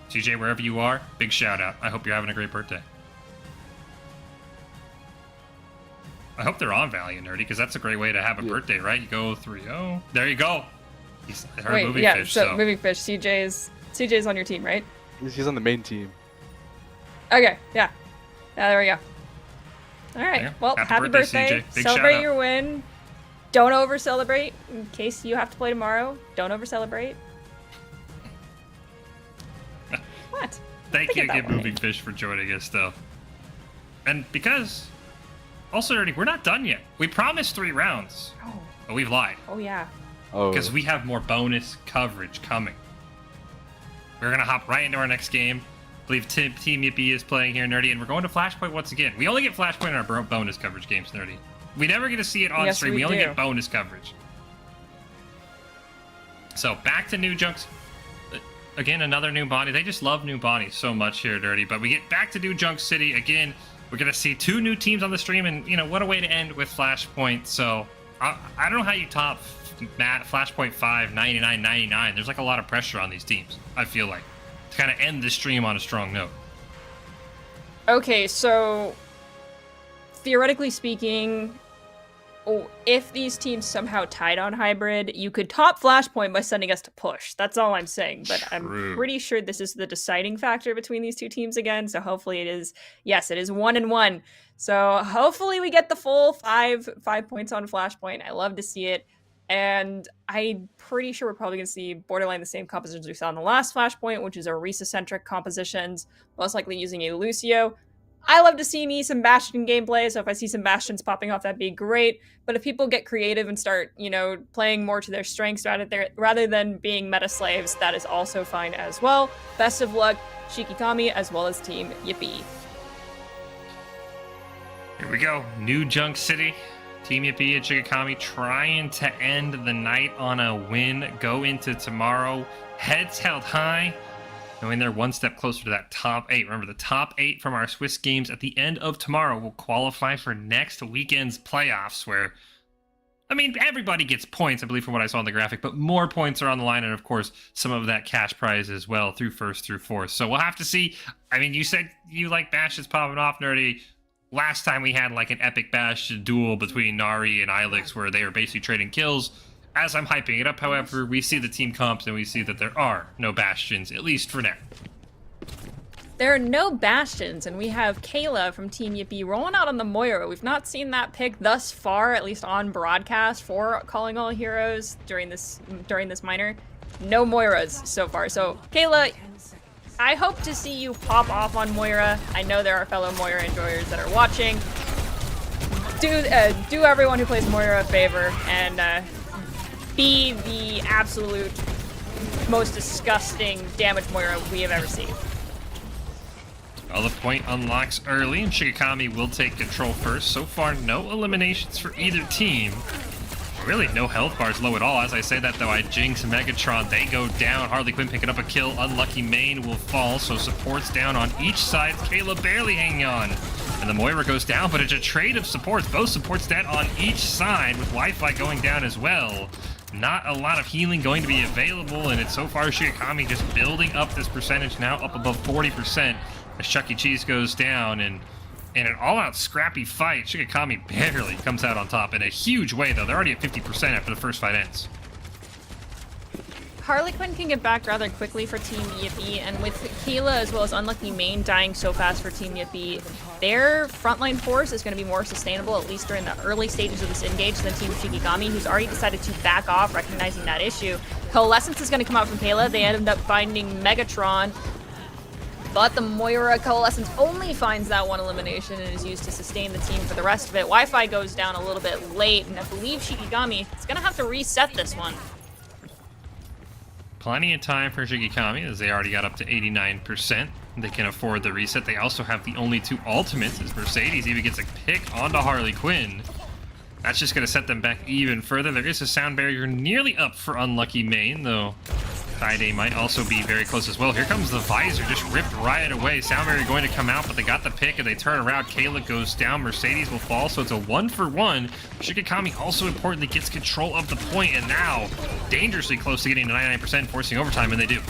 S1: CJ, wherever you are, big shout out. I hope you're having a great birthday. I hope they're on Valiant, Nerdy, because that's a great way to have a birthday, right? You go 3-0. There you go.
S2: Wait,
S1: Moving
S2: yeah,
S1: Fish,
S2: so Moving Fish, CJ's on your team, right?
S6: He's on the main team.
S2: Okay, yeah. Yeah, there we go. All right,
S1: Yeah.
S2: well, happy birthday.
S1: CJ. Big
S2: Celebrate
S1: shout-out.
S2: your win. Don't over-celebrate in case you have to play tomorrow. Don't over-celebrate. What?
S1: Thank you
S2: Forget
S1: again,
S2: that one.
S1: Moving Fish, for joining us, though. And because, also, Nerdy, we're not done yet. We promised 3 rounds,
S2: Oh,
S1: but we've lied.
S2: oh yeah.
S6: Oh.
S1: Because we have more bonus coverage coming. We're going to hop right into our next game. I believe Team Yippee is playing here, Nerdy, and we're going to Flashpoint once again. We only get Flashpoint in our bonus coverage games, Nerdy. We never get to see it on
S2: Yes,
S1: stream.
S2: we
S1: We only
S2: do.
S1: get bonus coverage. So, back to New Junks. Again, another new body. They just love new bodies so much here, Nerdy. But we get back to New Junk City. Again, we're going to see 2 new teams on the stream, and, you know, what a way to end with Flashpoint. So, I don't know how you top Flashpoint 5, 99-99. There's like a lot of pressure on these teams, I feel like, to kind of end the stream on a strong note.
S2: Okay, so theoretically speaking, if these teams somehow tied on hybrid, you could top Flashpoint by sending us to push. That's all I'm saying. But
S1: True.
S2: I'm pretty sure this is the deciding factor between these 2 teams again. So hopefully it is, yes, it is 1-1. So hopefully we get the full 5 points on Flashpoint. I love to see it. And I'm pretty sure we're probably going to see borderline the same compositions we saw in the last Flashpoint, which is Orisa-centric compositions, most likely using a Lucio. I love to see me some Bastion gameplay, so if I see some Bastions popping off, that'd be great. But if people get creative and start, you know, playing more to their strengths rather than being meta slaves, that is also fine as well. Best of luck, Shikikami, as well as Team Yippee.
S1: Here we go. New Junk City. Team Yippee and Shikikami trying to end the night on a win. Go into tomorrow. Heads held high. Knowing they're one step closer to that top 8. Remember, the top 8 from our Swiss games at the end of tomorrow will qualify for next weekend's playoffs, where I mean, everybody gets points, I believe, from what I saw on the graphic, but more points are on the line, and of course, some of that cash prize as well through first through fourth. So we'll have to see. I mean, you said you like Bastions popping off, Nerdy. Last time we had like an epic Bastion duel between Nari and Ilix where they were basically trading kills. As I'm hyping it up, however, we see the team comps and we see that there are no Bastions, at least for now.
S2: There are no Bastions, and we have Kayla from Team Yippee rolling out on the Moira. We've not seen that pick thus far, at least on broadcast, for Calling All Heroes during this minor. No Moiras so far. So, Kayla, I hope to see you pop off on Moira. I know there are fellow Moira enjoyers that are watching. Do everyone who plays Moira a favor and be the absolute most disgusting damage Moira we have ever seen.
S1: Well, the point unlocks early, and Shigakami will take control first. So far, no eliminations for either team. Really, no health bars low at all. As I say that, though, I jinx Megatron. They go down. Harley Quinn picking up a kill. Unlucky Main will fall, so supports down on each side. Kayla barely hanging on. And the Moira goes down, but it's a trade of supports. Both supports dead on each side, with Wi-Fi going down as well. Not a lot of healing going to be available, and it's so far Shigakami just building up this percentage, now up above 40%. As Chuck E. Cheese goes down, and in an all-out scrappy fight, Shigakami barely comes out on top in a huge way, though. They're already at 50% after the first fight ends.
S2: Harley Quinn can get back rather quickly for Team Yippee, and with Kayla as well as Unlucky Main dying so fast for Team Yippee, their frontline force is going to be more sustainable, at least during the early stages of this engage, than Team Shikigami, who's already decided to back off, recognizing that issue. Coalescence is going to come out from Kayla. They end up finding Megatron, but the Moira Coalescence only finds that one elimination and is used to sustain the team for the rest of it. Wi-Fi goes down a little bit late, and I believe Shikigami is going to have to reset this one.
S1: Plenty of time for Shigakami, as they already got up to 89%. They can afford the reset. They also have the only two ultimates, as Mercedes even gets a pick onto Harley Quinn. That's just going to set them back even further. There is a sound barrier nearly up for Unlucky Main, though Friday might also be very close as well. Here comes the visor, just ripped right away. Sound barrier going to come out, but they got the pick and they turn around. Kayla goes down, Mercedes will fall, so it's a 1-for-1. Shigakami also importantly gets control of the point, and now dangerously close to getting to 99%, forcing overtime, and they do.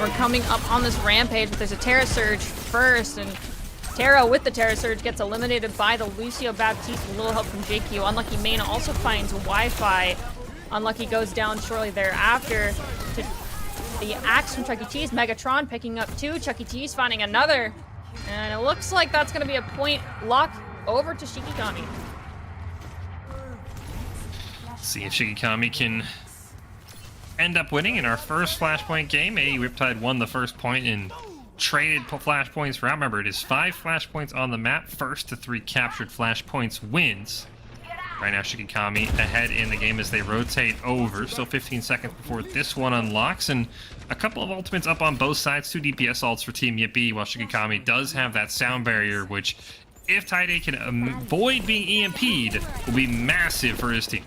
S2: We're coming up on this rampage, but there's a Terra Surge first, and Terra with the Terra Surge gets eliminated by the Lucio Baptiste with a little help from JQ. Unlucky Main also finds Wi-Fi. Unlucky goes down shortly thereafter to the axe from Chuck E. Cheese. Megatron picking up two. Chuck E. Cheese finding another. And it looks like that's going to be a point lock over to Shikigami.
S1: See if Shigakami can end up winning in our first Flashpoint game. Riptide won the first point and traded Flashpoints for out. Remember, it is 5 Flashpoints on the map. First to 3 captured Flashpoints wins. Right now, Shikigami ahead in the game as they rotate over. Still 15 seconds before this one unlocks, and a couple of ultimates up on both sides. 2 DPS ults for Team Yippee, while Shikigami does have that sound barrier, which, if Tide can avoid being EMP'd, will be massive for his team.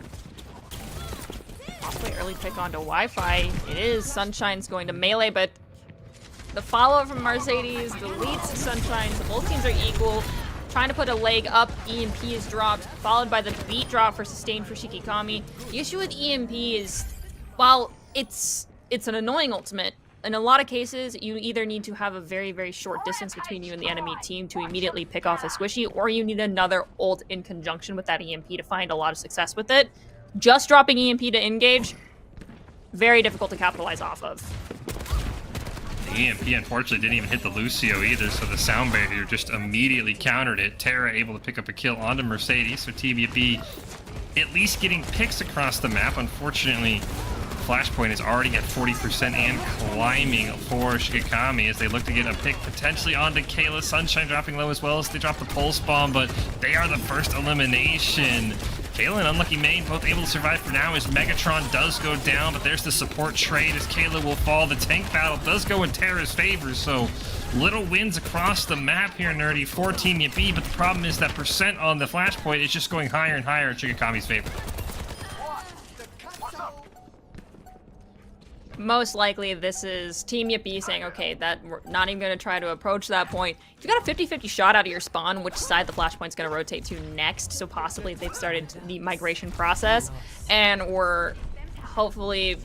S2: Possibly early pick onto Wi-Fi. It is Sunshine's going to melee, but the follow-up from Mercedes deletes Sunshine, so both teams are equal. Trying to put a leg up, EMP is dropped, followed by the beat drop for sustain for Shikigami. The issue with EMP is, while it's an annoying ultimate, in a lot of cases, you either need to have a very, very short distance between you and the enemy team to immediately pick off a squishy, or you need another ult in conjunction with that EMP to find a lot of success with it. Just dropping EMP to engage, very difficult to capitalize off of.
S1: The EMP unfortunately didn't even hit the Lucio either, so the sound barrier just immediately countered it. Terra able to pick up a kill onto Mercedes, so Team Yippee at least getting picks across the map. Unfortunately, Flashpoint is already at 40% and climbing for Shikigami as they look to get a pick potentially onto Kayla. Sunshine dropping low as well as they drop the pulse bomb, but they are the first elimination. Kayla and Unlucky Main both able to survive for now as Megatron does go down, but there's the support trade as Kayla will fall. The tank battle does go in Terra's favor, so little wins across the map here, Nerdy, for Team Yippee, but the problem is that percent on the Flashpoint is just going higher and higher in Shikigami's favor.
S2: most likely this is Team Yippee saying, okay, that we're not even going to try to approach that point. If you got a 50-50 shot out of your spawn, which side the flashpoint's going to rotate to next, so possibly they've started the migration process, and we're hopefully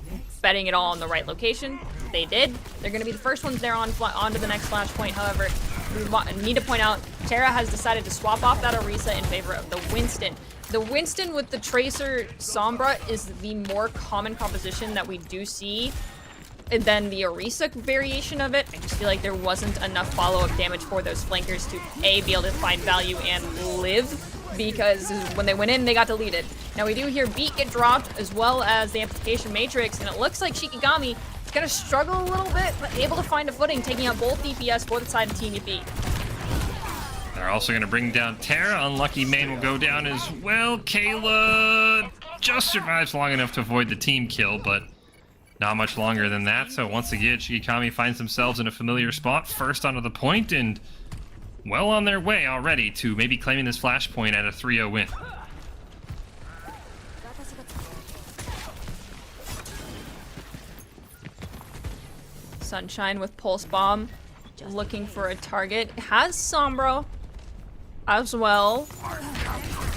S2: betting it all on the right location. They did. They're going to be the first ones there onto the next flashpoint. However, we need to point out, Terra has decided to swap off that Orisa in favor of the Winston. The Winston with the Tracer Sombra is the more common composition that we do see than the Orisa variation of it. I just feel like there wasn't enough follow-up damage for those flankers to A, be able to find value and live, because when they went in, they got deleted. Now we do hear Beat get dropped, as well as the Amplification Matrix, and it looks like Shikigami is going to struggle a little bit, but able to find a footing, taking out both DPS for the side of Team Yippee.
S1: They're also going to bring down Terra. Unlucky Main will go down as well. Kayla just survives long enough to avoid the team kill, but not much longer than that. So once again, Shikigami finds themselves in a familiar spot, first onto the point, and well on their way already to maybe claiming this flashpoint at a 3-0 win.
S2: Sunshine with Pulse Bomb, looking for a target. Has Sombra as well.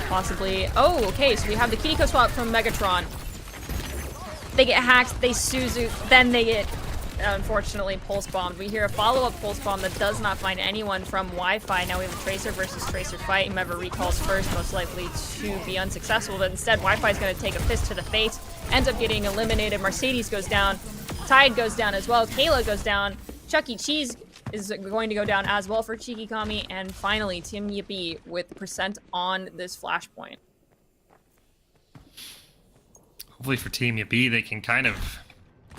S2: Possibly. Oh, okay, so we have the Kiriko swap from Megatron. They get hacked, they Suzu, then they get, unfortunately, Pulse Bombed. We hear a follow-up Pulse Bomb that does not find anyone from Wi-Fi. Now we have a Tracer versus Tracer fight. Whoever recalls first, most likely to be unsuccessful, but instead Wi-Fi is going to take a fist to the face, ends up getting eliminated. Mercedes goes down, Tide goes down as well, Kayla goes down, Chuck E. Cheese is going to go down as well for Shikigami, and finally Team Yippee with percent on this flashpoint.
S1: Hopefully for Team Yippee, they can kind of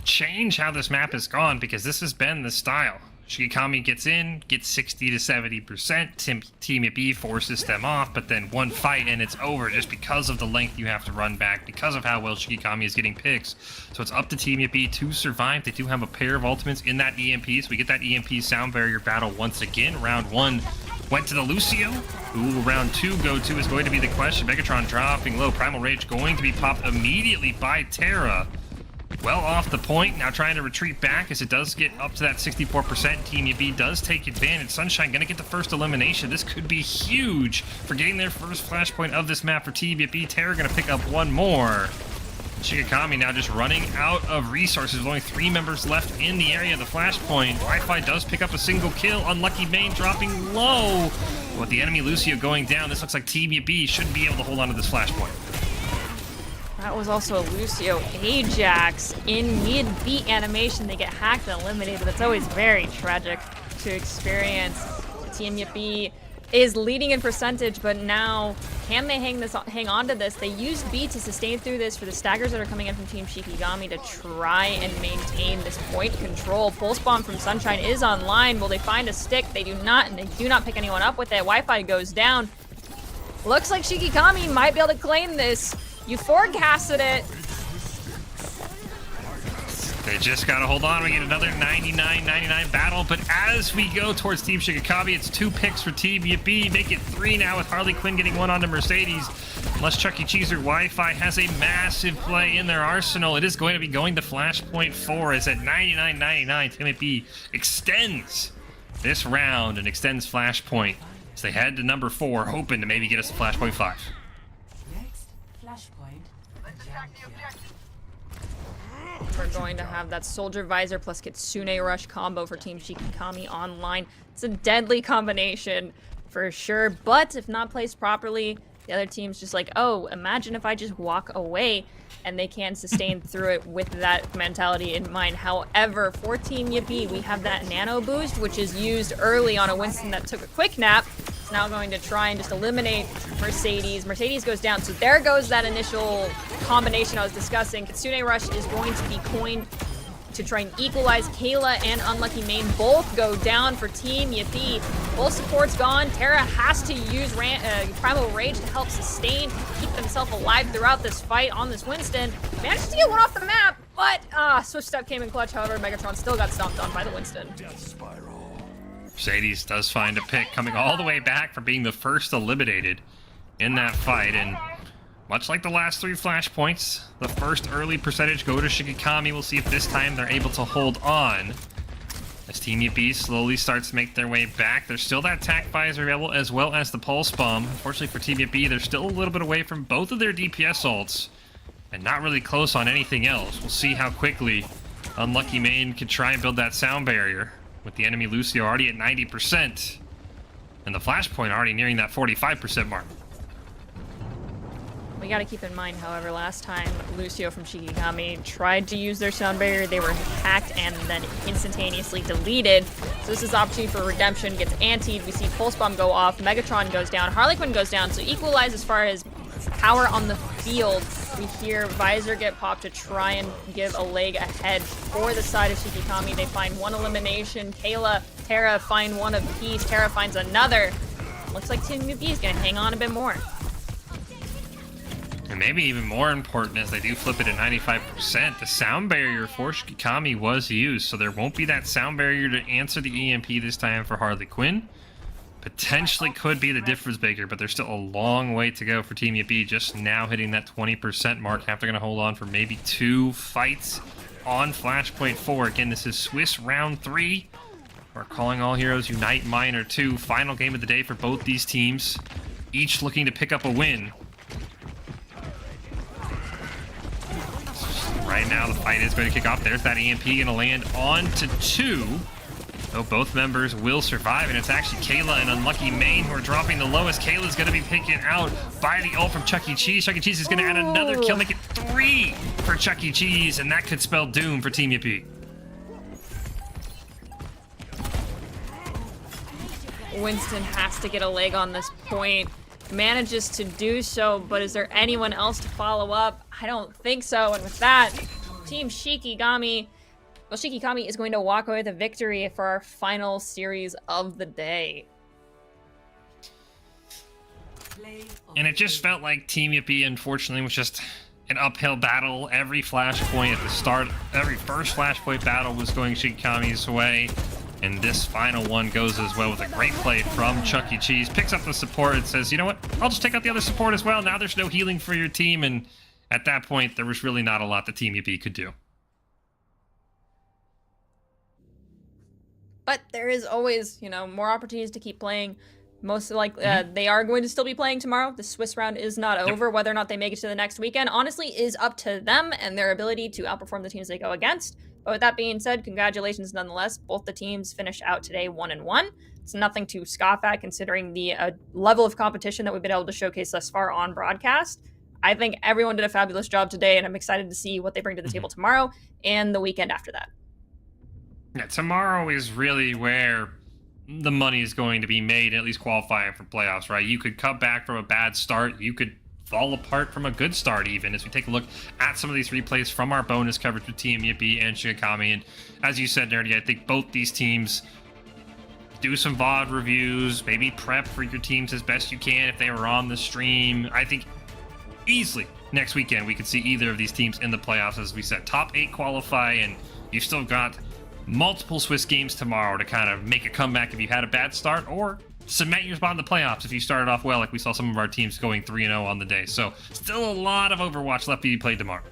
S1: change how this map has gone, because this has been the style. Shikigami gets in, gets 60 to 70%. Team Yippee forces them off, but then one fight and it's over just because of the length you have to run back, because of how well Shikigami is getting picks. So it's up to Team Yippee to survive. They do have a pair of ultimates in that EMP, so we get that EMP sound barrier battle once again. Round one went to the Lucio. Who round two go to is going to be the question. Megatron dropping low. Primal Rage going to be popped immediately by Terra. Well off the point, now trying to retreat back as it does get up to that 64%. Team Yippee does take advantage. Sunshine gonna get the first elimination. This could be huge for getting their first flashpoint of this map for Team Yippee. Terra gonna pick up one more. Shikigami now just running out of resources. With only 3 members left in the area of the flashpoint. Wi-Fi does pick up a single kill. Unlucky Main dropping low. With the enemy Lucio going down, this looks like Team Yippee should be able to hold on to this flashpoint.
S2: That was also a Lucio Ajax in mid-beat animation. They get hacked and eliminated. That's always very tragic to experience. Team Yippee is leading in percentage, but now can they hang on to this? They used B to sustain through this for the staggers that are coming in from Team Shikigami to try and maintain this point control. Pulse Bomb from Sunshine is online. Will they find a stick? They do not, and they do not pick anyone up with it. Wi-Fi goes down. Looks like Shikigami might be able to claim this. You forecasted it.
S1: They just gotta hold on. We get another 99-99 battle, but as we go towards Team Shikigami, it's 2 picks for Team Yippee. Make it 3 now with Harley Quinn getting 1 onto Mercedes. Unless Chuck E. Cheese or Wi-Fi has a massive play in their arsenal, it is going to be going to Flashpoint 4 as at 99-99, Team Yippee extends this round and extends Flashpoint. So they head to number 4, hoping to maybe get us to Flashpoint 5.
S2: We're going to have that Soldier Visor plus Kitsune Rush combo for Team Shikigami online. It's a deadly combination for sure, but if not placed properly, the other team's just like, oh, imagine if I just walk away, and they can sustain through it with that mentality in mind. However, for Team Yippee, we have that Nano Boost, which is used early on a Winston that took a quick nap. It's now going to try and just eliminate Mercedes. Mercedes goes down, so there goes that initial combination I was discussing. Kitsune Rush is going to be coined to try and equalize. Kayla and Unlucky Main both go down for Team Yippee. Both support's gone. Terra has to use Primal Rage to help sustain, keep himself alive throughout this fight on this Winston. Managed to get one off the map, but Switch Step came in clutch. However, Megatron still got stomped on by the Winston.
S1: Mercedes does find a pick, coming all the way back from being the first eliminated in that fight, and Much like the last 3 flashpoints, the first early percentage go to Shikigami. We'll see if this time they're able to hold on. As Team UP slowly starts to make their way back, there's still that tac visor available as well as the pulse bomb. Unfortunately for Team UP, they're still a little bit away from both of their DPS ults and not really close on anything else. We'll see how quickly Unlucky Main can try and build that sound barrier with the enemy Lucio already at 90% and the flashpoint already nearing that 45% mark.
S2: We gotta keep in mind, however, last time Lucio from Shikigami tried to use their sound barrier, they were hacked and then instantaneously deleted. So this is opportunity for redemption, gets antied. We see Pulse Bomb go off, Megatron goes down, Harley Quinn goes down. So equalize as far as power on the field. We hear Visor get popped to try and give a leg ahead for the side of Shikigami. They find one elimination. Kayla, Terra find one apiece. Terra finds another. Looks like Team UP is gonna hang on a bit more.
S1: And maybe even more important, as they do flip it at 95%, the sound barrier for Shikigami was used, so there won't be that sound barrier to answer the EMP this time for Harley Quinn. Potentially could be the difference maker, but there's still a long way to go for Team UP, just now hitting that 20% mark. After going to hold on for maybe 2 fights on Flashpoint 4. Again, this is Swiss Round 3. We're calling All Heroes Unite Minor 2. Final game of the day for both these teams, each looking to pick up a win. Right now, the fight is going to kick off. There's that EMP going to land on to 2. Though both members will survive, and it's actually Kayla and Unlucky Main who are dropping the lowest. Kayla's going to be taken out by the ult from Chuck E. Cheese. Chuck E. Cheese is going to add another kill, make it 3 for Chuck E. Cheese, and that could spell doom for Team UP.
S2: Winston has to get a leg on this point. Manages to do so, but is there anyone else to follow up? I don't think so. And with that, Team Shikigami, well, Shikigami is going to walk away with a victory for our final series of the day.
S1: And it just felt like Team UP, unfortunately, was just an uphill battle. Every flashpoint at the start, every first flashpoint battle was going Shikigami's way. And this final one goes as well with a great play from Chuck E. Cheese. Picks up the support and says, you know what? I'll just take out the other support as well. Now there's no healing for your team. And at that point, there was really not a lot the Team UP could do.
S2: But there is always, you know, more opportunities to keep playing. Most likely, they are going to still be playing tomorrow. The Swiss round is not over. Whether or not they make it to the next weekend, honestly, is up to them and their ability to outperform the teams they go against. But with that being said, congratulations nonetheless. Both the teams finished out today 1-1. It's nothing to scoff at considering the level of competition that we've been able to showcase thus far on broadcast. I think everyone did a fabulous job today, and I'm excited to see what they bring to the table tomorrow and the weekend after that.
S1: Yeah, tomorrow is really where the money is going to be made, at least qualifying for playoffs, right? You could come back from a bad start. You could fall apart from a good start, even, as we take a look at some of these replays from our bonus coverage with Team UP and Shikigami. And as you said, Nerdy, I think both these teams do some VOD reviews, maybe prep for your teams as best you can if they were on the stream. I think easily next weekend we could see either of these teams in the playoffs. As we said, top 8 qualify, and you've still got multiple Swiss games tomorrow to kind of make a comeback if you had a bad start, or cement your spot in the playoffs if you started off well, like we saw some of our teams going 3-0 on the day. So still a lot of Overwatch left to be played tomorrow.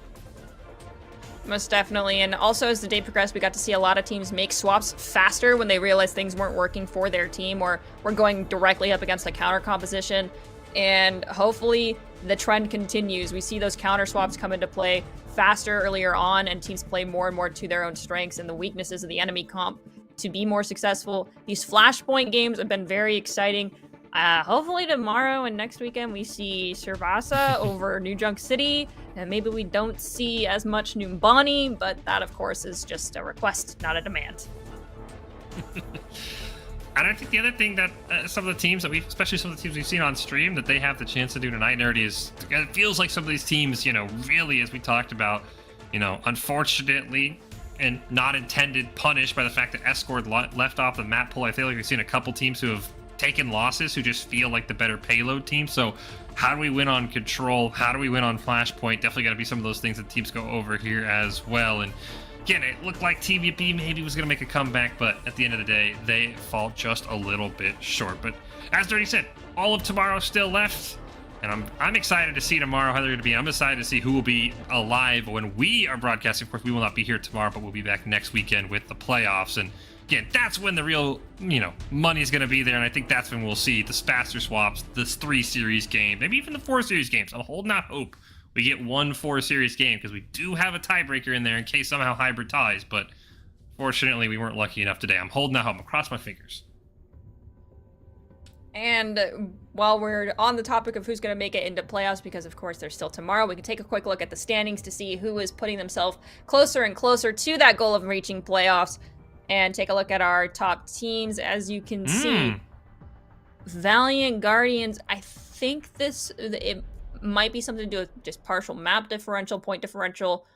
S2: Most definitely. And also, as the day progressed, we got to see a lot of teams make swaps faster when they realized things weren't working for their team or were going directly up against a counter composition. And hopefully the trend continues. We see those counter swaps come into play faster earlier on, and teams play more and more to their own strengths and the weaknesses of the enemy comp to be more successful. These Flashpoint games have been very exciting. Hopefully tomorrow and next weekend we see Servasa over New Junk City, and maybe we don't see as much Numbani, but that of course is just a request, not a demand.
S1: And I think the other thing that some of the teams that especially some of the teams we've seen on stream, that they have the chance to do tonight, Nerdy, is it feels like some of these teams, you know, really, as we talked about, you know, unfortunately and not intended, punished by the fact that Escort left off the map pool. I feel like we've seen a couple teams who have taken losses who just feel like the better payload team. So how do we win on Control? How do we win on Flashpoint? Definitely got to be some of those things that teams go over here as well. And again, it looked like Team UP maybe was going to make a comeback, but at the end of the day, they fall just a little bit short. But as Dirty said, all of tomorrow still left. And I'm excited to see tomorrow how they're going to be. I'm excited to see who will be alive when we are broadcasting. Of course, we will not be here tomorrow, but we'll be back next weekend with the playoffs. And again, that's when the real, money is going to be there. And I think that's when we'll see the Spaster swaps, this 3-series game, maybe even the 4-series games. I'm holding out hope we get one 4-series game because we do have a tiebreaker in there in case somehow hybrid ties. But fortunately, we weren't lucky enough today. I'm holding out hope. I'm crossing my fingers.
S2: And while we're on the topic of who's going to make it into playoffs, because of course there's still tomorrow, we can take a quick look at the standings to see who is putting themselves closer and closer to that goal of reaching playoffs, and take a look at our top teams. As you can see, Valiant Guardians, I think it might be something to do with just partial map differential, point differential,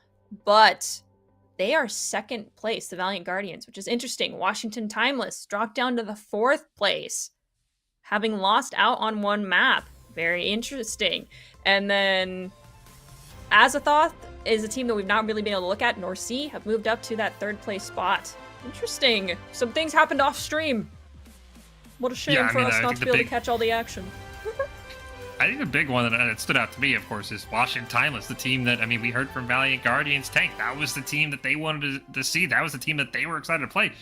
S2: but they are second place, the Valiant Guardians, which is interesting. Washington Timeless dropped down to the 4th place, having lost out on one map. Very interesting. And then Azathoth is a team that we've not really been able to look at, nor see, have moved up to that 3rd place spot. Interesting. Some things happened off stream. What a shame for us not to be able to catch all the action.
S1: I think the big one that stood out to me, of course, is Washington Timeless, the team that, we heard from Valiant Guardians Tank. That was the team that they wanted to see. That was the team that they were excited to play.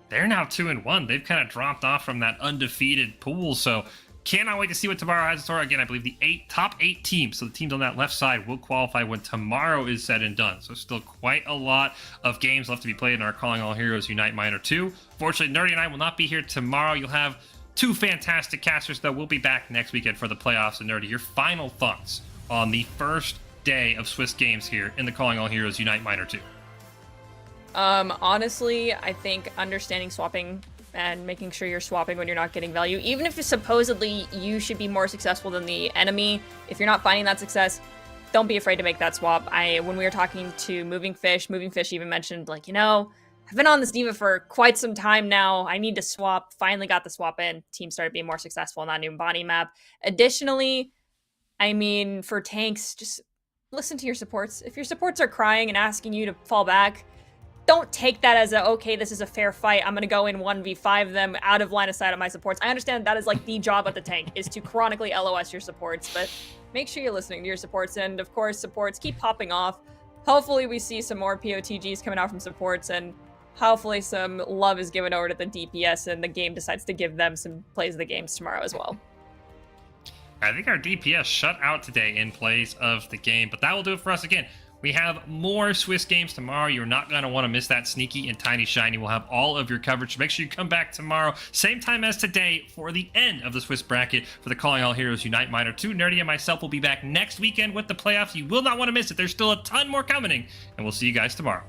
S1: They're now 2-1. They've kind of dropped off from that undefeated pool. So cannot wait to see what tomorrow has in store. Again, I believe the top 8 teams, so the teams on that left side, will qualify when tomorrow is said and done. So still quite a lot of games left to be played in our Calling All Heroes Unite Minor 2. Fortunately, Nerdy and I will not be here tomorrow. You'll have 2 fantastic casters, though. We'll be back next weekend for the playoffs. And Nerdy, your final thoughts on the first day of Swiss games here in the Calling All Heroes Unite Minor 2.
S2: Honestly, I think understanding swapping and making sure you're swapping when you're not getting value, even if supposedly you should be more successful than the enemy, if you're not finding that success, don't be afraid to make that swap. When we were talking to Moving Fish even mentioned, I've been on this diva for quite some time now. I need to swap. Finally got the swap in. Team started being more successful on that new body map. Additionally, for tanks, just listen to your supports. If your supports are crying and asking you to fall back, don't take that as okay, this is a fair fight. I'm going to go in 1v5 them out of line of sight of my supports. I understand that is the job of the tank, is to chronically LOS your supports, but make sure you're listening to your supports. And of course, supports keep popping off. Hopefully we see some more POTGs coming out from supports, and hopefully some love is given over to the DPS and the game decides to give them some plays of the games tomorrow as well.
S1: I think our DPS shut out today in plays of the game, but that will do it for us. Again, we have more Swiss games tomorrow. You're not going to want to miss that. Sneaky and Tiny Shiny will have all of your coverage. Make sure you come back tomorrow, same time as today, for the end of the Swiss bracket for the Calling All Heroes Unite Minor 2. Nerdy and myself will be back next weekend with the playoffs. You will not want to miss it. There's still a ton more coming, and we'll see you guys tomorrow.